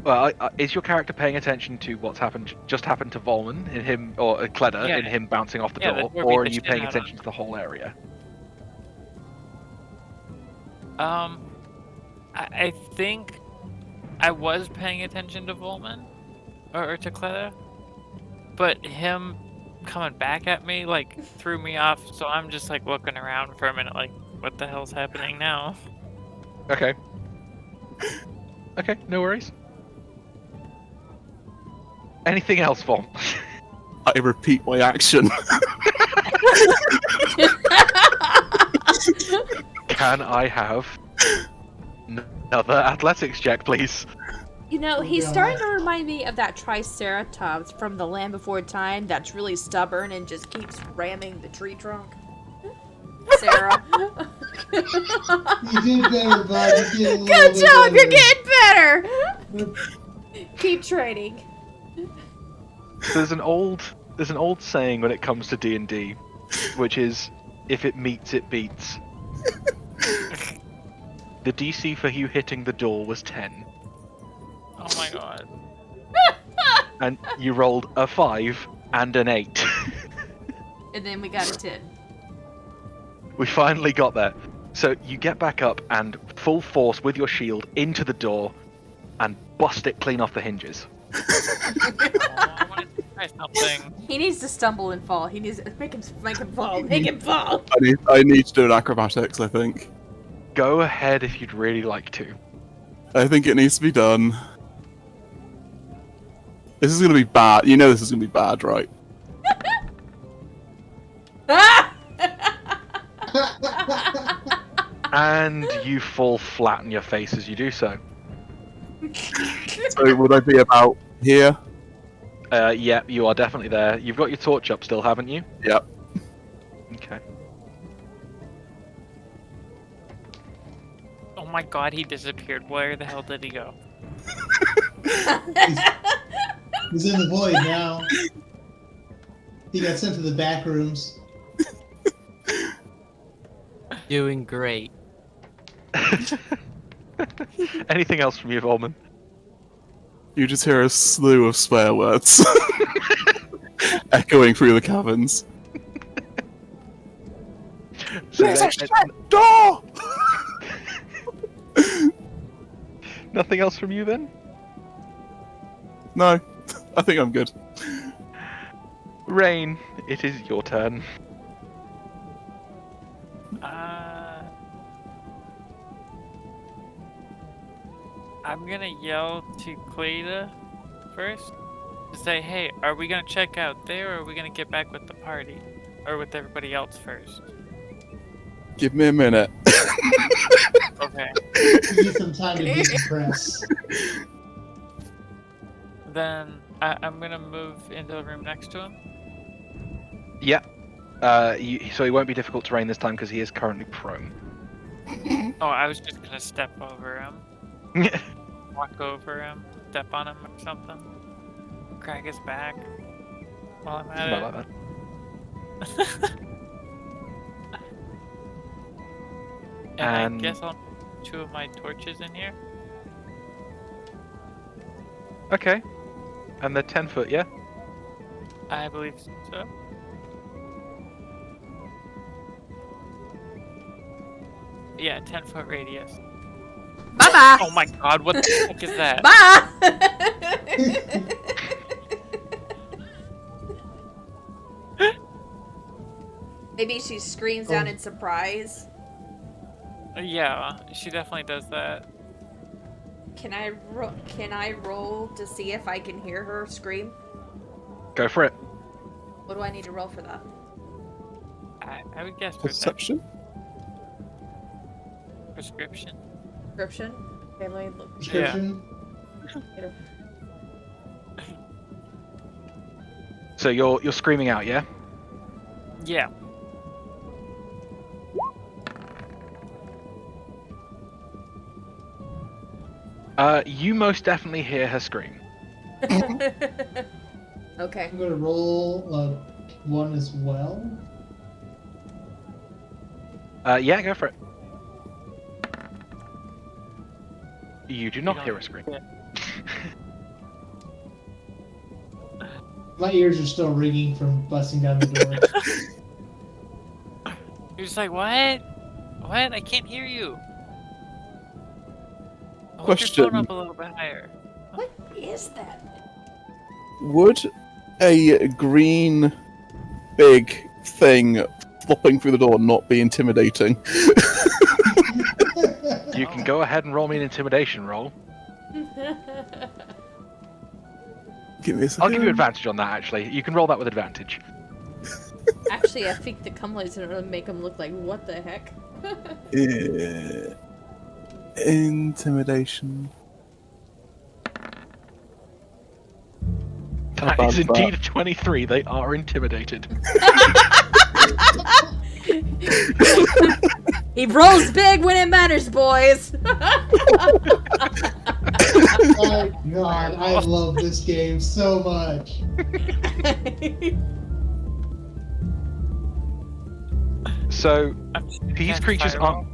Well, is your character paying attention to what's just happened to Volman in him, or Cleda Yeah. in him bouncing off the Yeah, door, the door or are beat the you shit paying out of attention to the whole area? I think I was paying attention to Volman or to Cleda, but him coming back at me like threw me off. So I'm just like looking around for a minute, like what the hell's happening now? Okay. Okay, no worries. Anything else, Volman? I repeat my action. Can I have another athletics check, please? You know, he's God. starting to remind me of that Triceratops from The Land Before Time that's really stubborn and just keeps ramming the tree trunk. Sarah. You did better, bud. You did a little Good bit job, you're better. getting better! Keep training. There's an old saying when it comes to D&D, which is, if it meets, it beats. The DC for you hitting the door was 10, Oh my god. and you rolled a 5 and an 8. And then we got a 10. We finally got there. So you get back up and full force with your shield into the door and bust it clean off the hinges. Oh, I wanted to try something. He needs to stumble and fall. He needs to make him fall. Make him fall. I need to do an acrobatics, I think. Go ahead if you'd really like to. I think it needs to be done. This is gonna be bad. You know this is gonna be bad, right? And you fall flat on your face as you do so. So would I be about here? Yeah, you are definitely there. You've got your torch up still, haven't you? Yep. Okay. Oh my god, he disappeared. Where the hell did he go? He's in the void now. He got sent to the back rooms. Doing great. Anything else from you, Volman? You just hear a slew of swear words echoing through the caverns. So There's they- a shit door! Nothing else from you then? No, I think I'm good. Rain, it is your turn. I'm gonna yell to Cleta first to say, hey, are we gonna check out there or are we gonna get back with the party? Or with everybody else first? Give me a minute. Okay. Give you some time to decompress. Then I'm gonna move into the room next to him. Yeah. So it won't be difficult to rain this time because he is currently prone. Oh, I was just gonna step over him. Walk over him, step on him or something. Crack his back while I'm at About it. like And I And- guess I'll put 2 of my torches in here. that. Okay. And they're 10 foot, yeah? I believe so. Yeah, 10-foot radius. Bye-bye. Oh my god, what the heck is that? Bye. Maybe she screams out in surprise. Yeah, she definitely does that. Can I roll to see if I can hear her scream? Go for it. What do I need to roll for that? I would guess perception. Perception? Prescription. Description? Okay, let me look. Description. So you're screaming out, yeah? Yeah. You most definitely hear her scream. Okay. I'm gonna roll one as well. Yeah, go for it. You do not don't hear her scream. My ears are still ringing from busting down the door. You're just like, what? What? I can't hear you. Hold your Question. phone up a little bit higher. What is that? Would a green big thing flopping through the door not be intimidating? You can go ahead and roll me an intimidation roll. Give me a second. I'll give you advantage on that, actually. You can roll that with advantage. Actually, I think the cumlights are gonna make him look like, what the heck? Yeah. Intimidation. That bad is is that? indeed a 23. They are intimidated. He rolls big when it matters, boys! Oh god, I love this game so much. So I'm just these cast creatures fireball.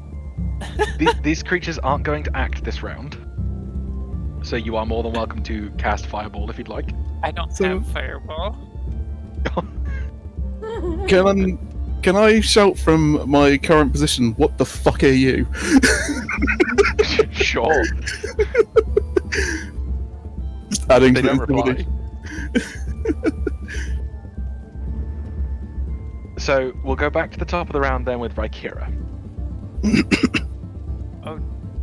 these creatures aren't going to act this round. So you are more than welcome to cast Fireball if you'd like. I don't So- have fireball. Can I shout from my current position, what the fuck are you? Sure. Just adding They to don't the reply. intimidation. So we'll go back to the top of the round then with Rykira. Oh,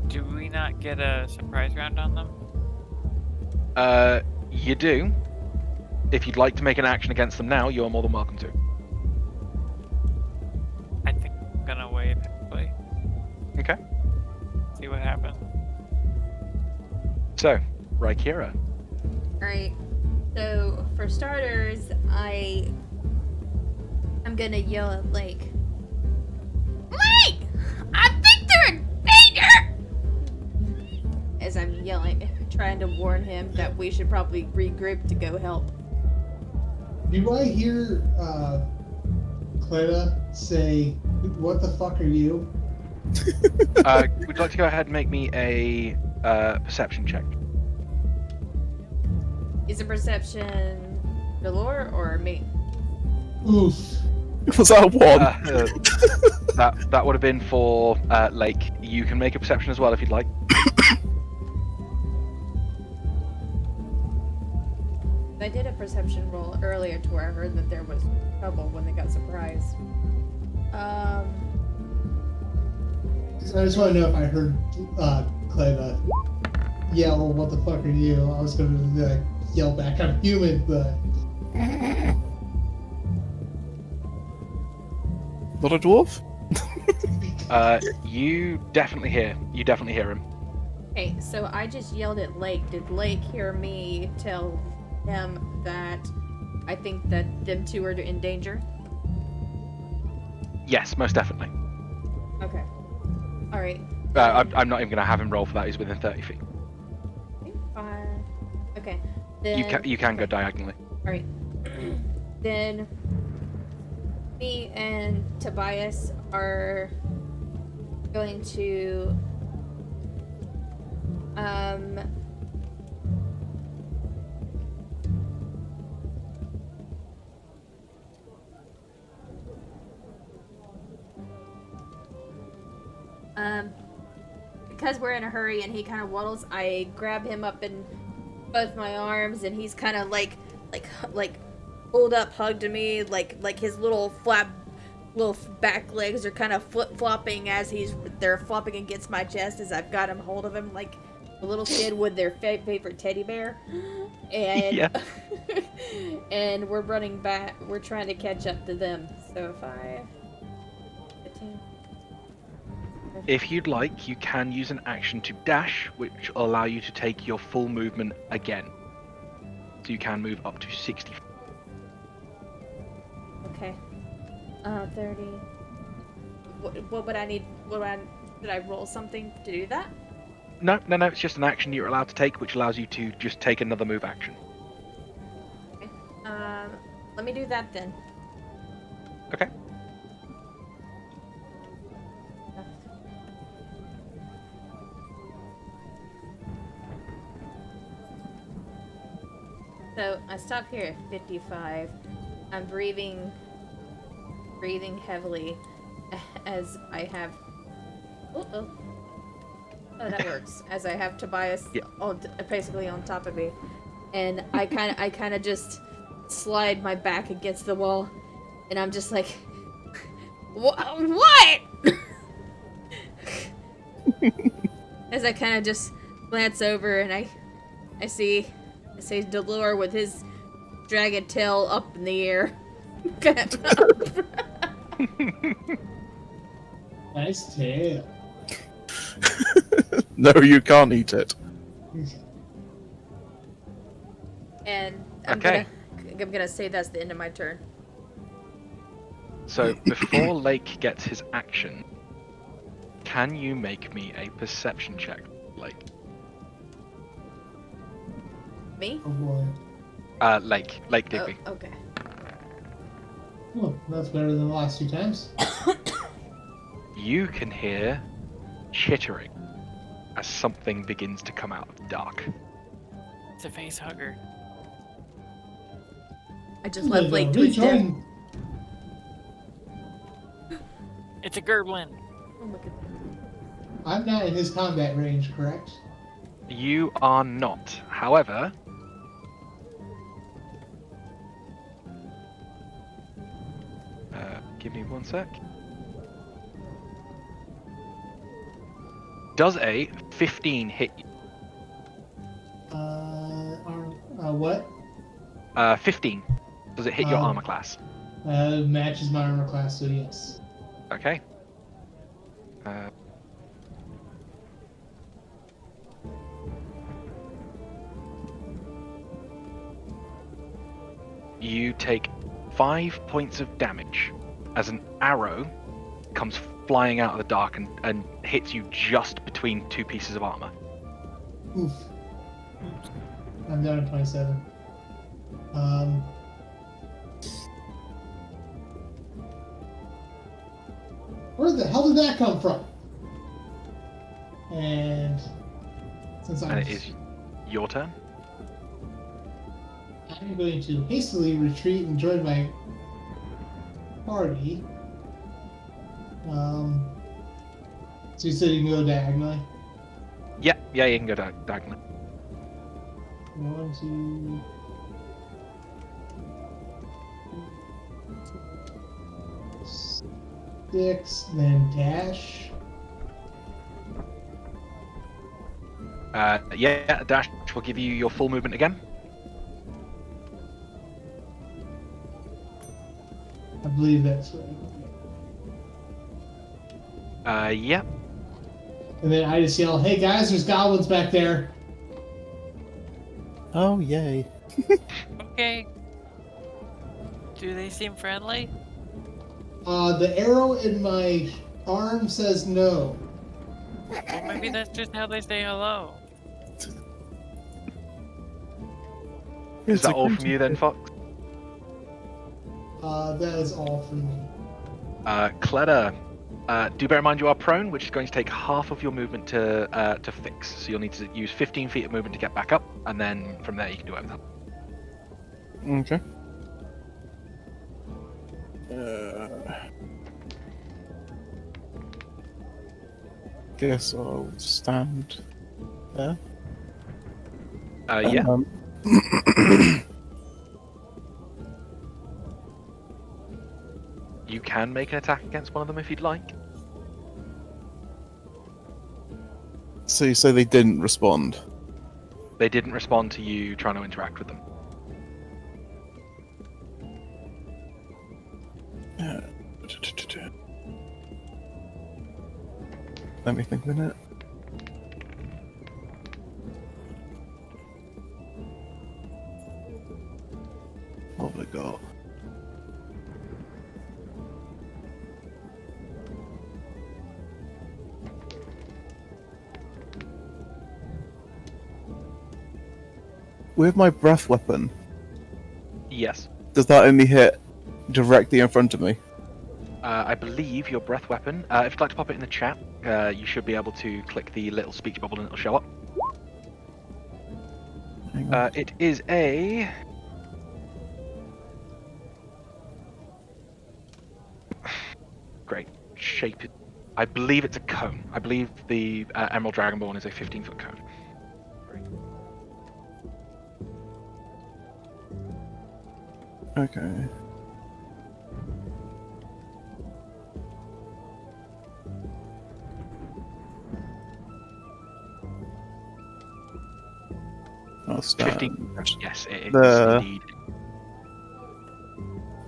do we not get a surprise round on them? You do. If you'd like to make an action against them now, you're more than welcome to. I think I'm gonna wait, actually. Okay. See what happens. So, Rykira. Alright. So for starters, I'm gonna yell at Lake. Lake! I think they're in danger! As I'm yelling, trying to warn him that we should probably regroup to go help. Do I hear Cleta say, "What the fuck are you?" Would you like to go ahead and make me a perception check? Is it perception Galore or me? Oof. Was that one? That would have been for Lake. You can make a perception as well if you'd like. I did a perception roll earlier to where I heard that there was trouble when they got surprised. I just want to know if I heard Cleta yell, "What the fuck are you?" I was going to yell back, "I'm human," but Not a dwarf? You definitely hear him. Okay, so I just yelled at Lake. Did Lake hear me tell him that I think that them two are in danger? Yes, most definitely. Okay. Alright. I'm not even going to have him roll for that. He's within 30 feet. Okay. Then, You can go diagonally. Alright. Then me and Tobias are going to because we're in a hurry and he kind of waddles, I grab him up in both my arms and he's kind of like pulled up, hugged to me, like his little back legs are kind of flip-flopping as they're flopping against my chest as I've got him hold of him like a little kid with their favorite teddy bear. And Yeah. and we're running back. We're trying to catch up to them. So 15. If you'd like, you can use an action to dash, which will allow you to take your full movement again. So you can move up to 60. Okay. 30. What would I need? Did I roll something to do that? No, it's just an action you're allowed to take, which allows you to just take another move action. Okay. Let me do that then. Okay. So I stop here at 55. I'm breathing heavily as I have. Oh, that works. As I have Tobias basically on top of me, and I kind of just slide my back against the wall, and I'm just like, what? As I kind of just glance over and I see Delore with his dragon tail up in the air. nice tail. No, you can't eat it. And I'm gonna say that's the end of my turn. So before Lake gets his action, can you make me a perception check, Lake? Me? Oh boy. Lake Digby. Oh, okay. Oh, that's better than the last two times. You can hear chittering as something begins to come out of the dark. It's a face hugger. I just left Lake to his death. Rejoin. It's a gerblin. Oh my goodness. I'm not in his combat range, correct? You are not. However, give me one sec. Does a 15 hit you? What? 15. Does it hit your armor class? Matches my armor class, so yes. Okay. You take 5 points of damage as an arrow comes flying out of the dark and hits you just between 2 pieces of armor. Oof. I'm down to 27. Where the hell did that come from? And since And it is your turn. I'm going to hastily retreat and join my party. So you said you can go diagonally? Yeah, you can go diagonally. 1, 2, 6, then dash. Yeah, dash will give you your full movement again. I believe that's right. Yeah. And then I just yell, "Hey guys, there's goblins back there!" Oh, yay. Okay. Do they seem friendly? The arrow in my arm says no. Well, maybe that's just how they say hello. Is that all from you then, Fox? That is all for me. Cleda, do bear in mind you are prone, which is going to take half of your movement to fix. So you'll need to use 15 feet of movement to get back up, and then from there you can do everything. Okay. Guess I'll stand there. Yeah. You can make an attack against one of them if you'd like. So you say they didn't respond? They didn't respond to you trying to interact with them. Let me think a minute. What have I got? With my breath weapon, Yes. does that only hit directly in front of me? I believe your breath weapon, if you'd like to pop it in the chat, you should be able to click the little speech bubble and it'll show up. Hang on. It is a... Great shape. I believe it's a cone. I believe the Emerald Dragonborn is a 15-foot cone. Okay. I'll stand. 15. Yes, it is The- indeed.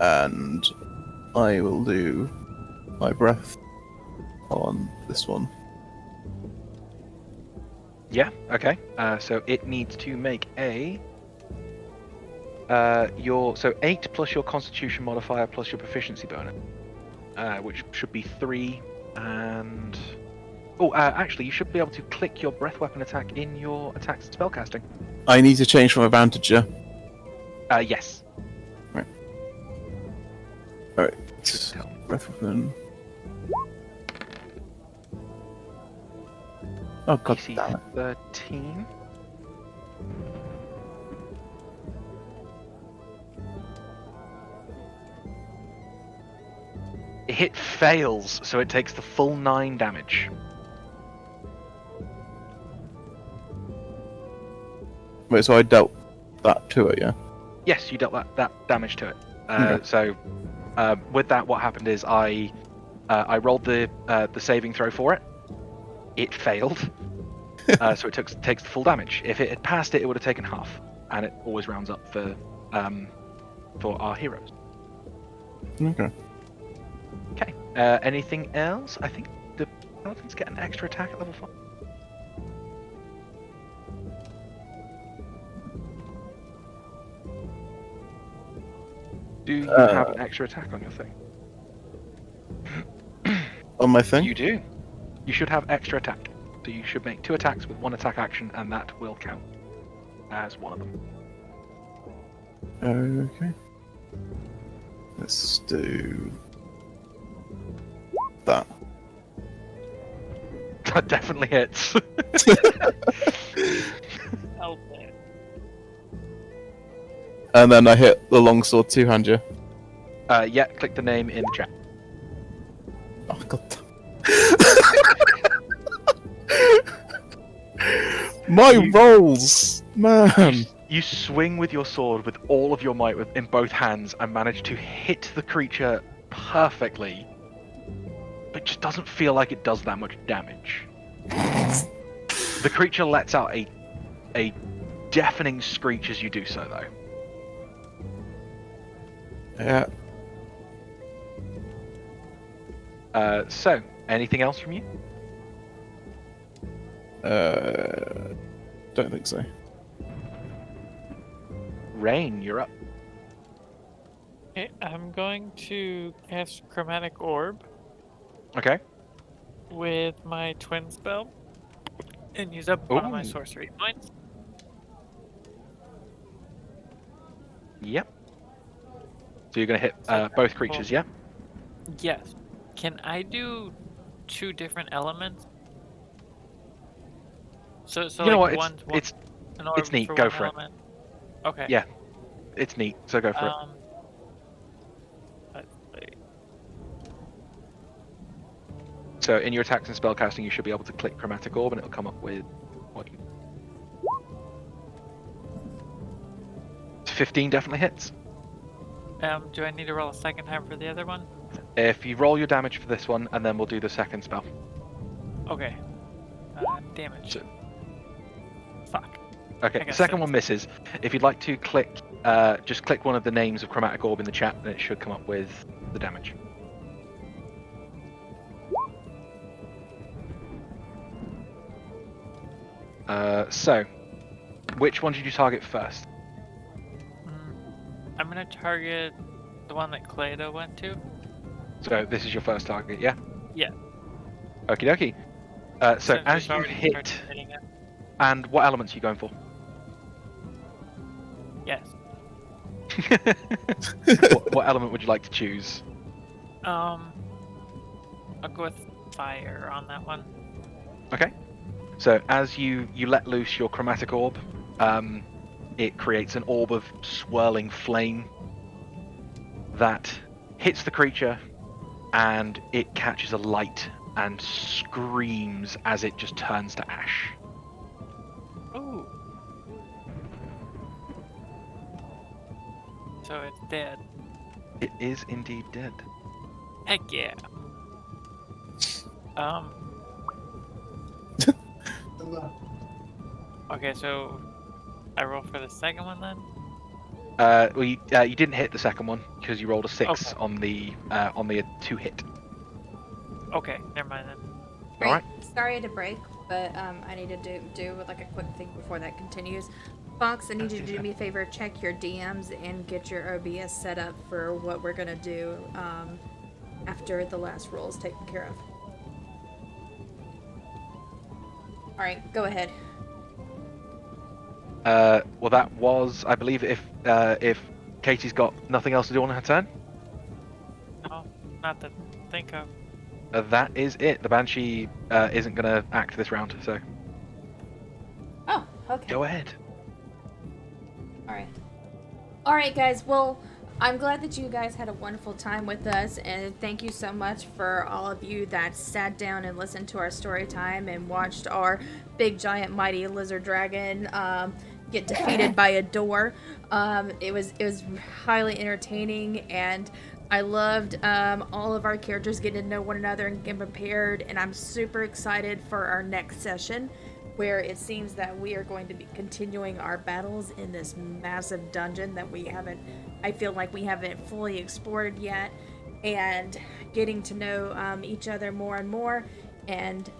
And I will do my breath on this one. Yeah, okay. So it needs to make a... so 8 plus your Constitution modifier plus your proficiency bonus, which should be 3, and... Oh, actually, you should be able to click your breath weapon attack in your attacks and spellcasting. I need to change from advantage, yeah? Yes. Alright. Should tell. Breath weapon. Oh god DC damn it. 13. It hit fails, so it takes the full 9 damage. Wait, so I dealt that to it, yeah? Yes, you dealt that damage to it. Okay. So, with that, what happened is I rolled the saving throw for it. It failed, so it takes the full damage. If it had passed it, it would have taken half, and it always rounds up for our heroes. Okay. Okay. Anything else? I think the paladins get an extra attack at level 5. Do you have an extra attack on your thing? On my thing? You do. You should have extra attack. So you should make 2 attacks with 1 attack action, and that will count as one of them. Okay. Let's do that. That definitely hits. Help it. And then I hit the longsword 200. Yeah, click the name in the chat. Oh god. My rolls, man. You swing with your sword with all of your might in both hands and manage to hit the creature perfectly. But just doesn't feel like it does that much damage. The creature lets out a deafening screech as you do so, though. Yeah. So, anything else from you? Don't think so. Rain, you're up. Okay, I'm going to cast Chromatic Orb Okay. with my twin spell and use up one of my Ooh. sorcery points. Yep. So you're gonna hit So both creatures, yeah? Yes. Can I do 2 different elements? So You know like what? one's an orb neat, for go one for it. element. Okay. Yeah. It's neat, so go for it. Let's see. So in your attacks and spellcasting, you should be able to click Chromatic Orb, and it'll come up with what you... 15 definitely hits. Do I need to roll a second time for the other one? If you roll your damage for this one, and then we'll do the second spell. Okay. Damage. So- Fuck. Okay, I the got second 6. one misses. If you'd like to click, just click one of the names of Chromatic Orb in the chat, and it should come up with the damage. So, which one did you target first? I'm gonna target the one that Clado went to. So this is your first target, yeah? Yeah. Okie dokie. So Since as we've you already hit, started hitting it. and what elements are you going for? Yes. what element would you like to choose? I'll go with fire on that one. Okay. So as you let loose your Chromatic Orb, it creates an orb of swirling flame that hits the creature, and it catches a light and screams as it just turns to ash. Ooh. So it's dead. It is indeed dead. Heck yeah. Okay, so I roll for the second one then. Well, you didn't hit the second one because you rolled a 6 Okay. on the 2 hit. Okay, never mind then. Great. Alright. Sorry to break, but I need to do like a quick thing before that continues. Fox, I need you to do me a favor, check your DMs and get your OBS set up for what we're gonna do after the last roll is taken care of. Alright, go ahead. Well, that was, I believe, if Katie's got nothing else to do on her turn, No, not to think of. that is it. The Banshee isn't going to act this round, so Oh, okay. go ahead. Alright. Alright, guys. Well, I'm glad that you guys had a wonderful time with us, and thank you so much for all of you that sat down and listened to our story time and watched our big, giant, mighty lizard dragon get defeated by a door. It was highly entertaining, and I loved all of our characters getting to know one another and getting prepared, and I'm super excited for our next session, where it seems that we are going to be continuing our battles in this massive dungeon that I feel like we haven't fully explored yet, and getting to know each other more and more, and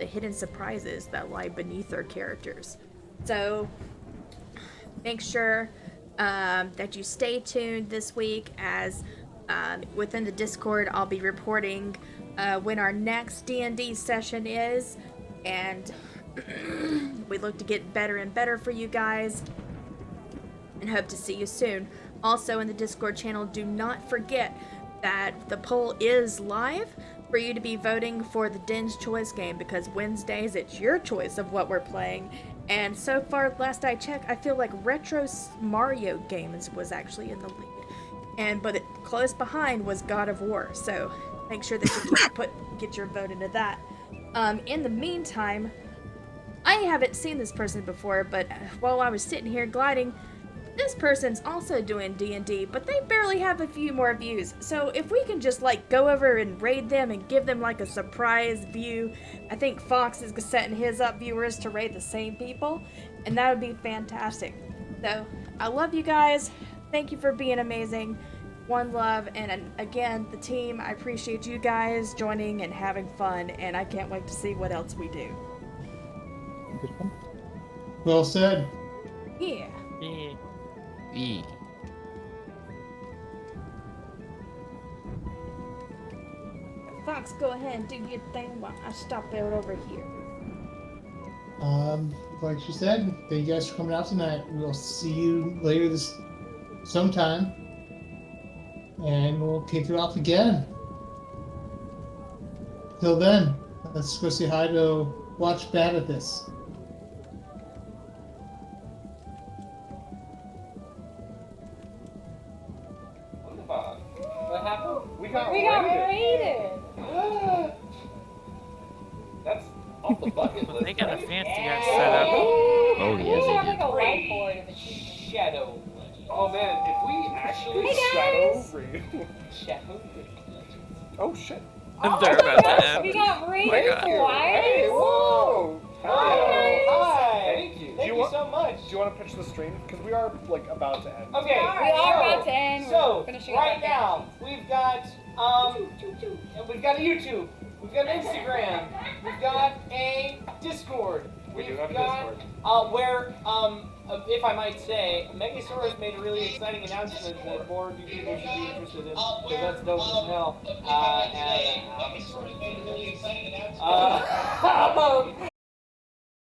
the hidden surprises that lie beneath our characters. So make sure that you stay tuned this week as within the Discord I'll be reporting when our next D&D session is, and we look to get better and better for you guys and hope to see you soon. Also in the Discord channel, do not forget that the poll is live for you to be voting for the Den's Choice game, because Wednesdays it's your choice of what we're playing. And so far, last I checked, I feel like Retro Mario Games was actually in the lead. But close behind was God of War, so make sure that you get your vote into that. In the meantime, I haven't seen this person before, but while I was sitting here gliding, this person's also doing D&D, but they barely have a few more views. So if we can just like go over and raid them and give them like a surprise view, I think Fox is setting his up viewers to raid the same people, and that would be fantastic. So I love you guys. Thank you for being amazing. One love, and again, the team, I appreciate you guys joining and having fun, and I can't wait to see what else we do. Good one. Well said. Yeah. Yeah. E. Fox, go ahead and do your thing while I stop out over here. Like she said, thank you guys for coming out tonight. We'll see you later this sometime, and we'll kick it off again. Till then, let's go say hi to Watch Banathus. What happened? We got raided. That's off the bucket list. They got a right? fancy ass setup. Oh, yeah, We they have did. like a whiteboard and the shadow. Oh man, if we actually Hey, guys! shadow read. Shadow. Oh shit. They're about to end. We got raided God. twice. Hey, whoa! Hi. Hi. Thank you. Thank you so much. Do you want to pitch the stream? Because we are like about to end. Okay, We are about to end. So We're finishing right up. now we've got we've got a YouTube, we've got an Instagram, we've got a Discord. We do We've have a got, Discord. Where if I might say, Megasaurus made a really exciting announcement that more of you people should be interested in, because that's dope as hell.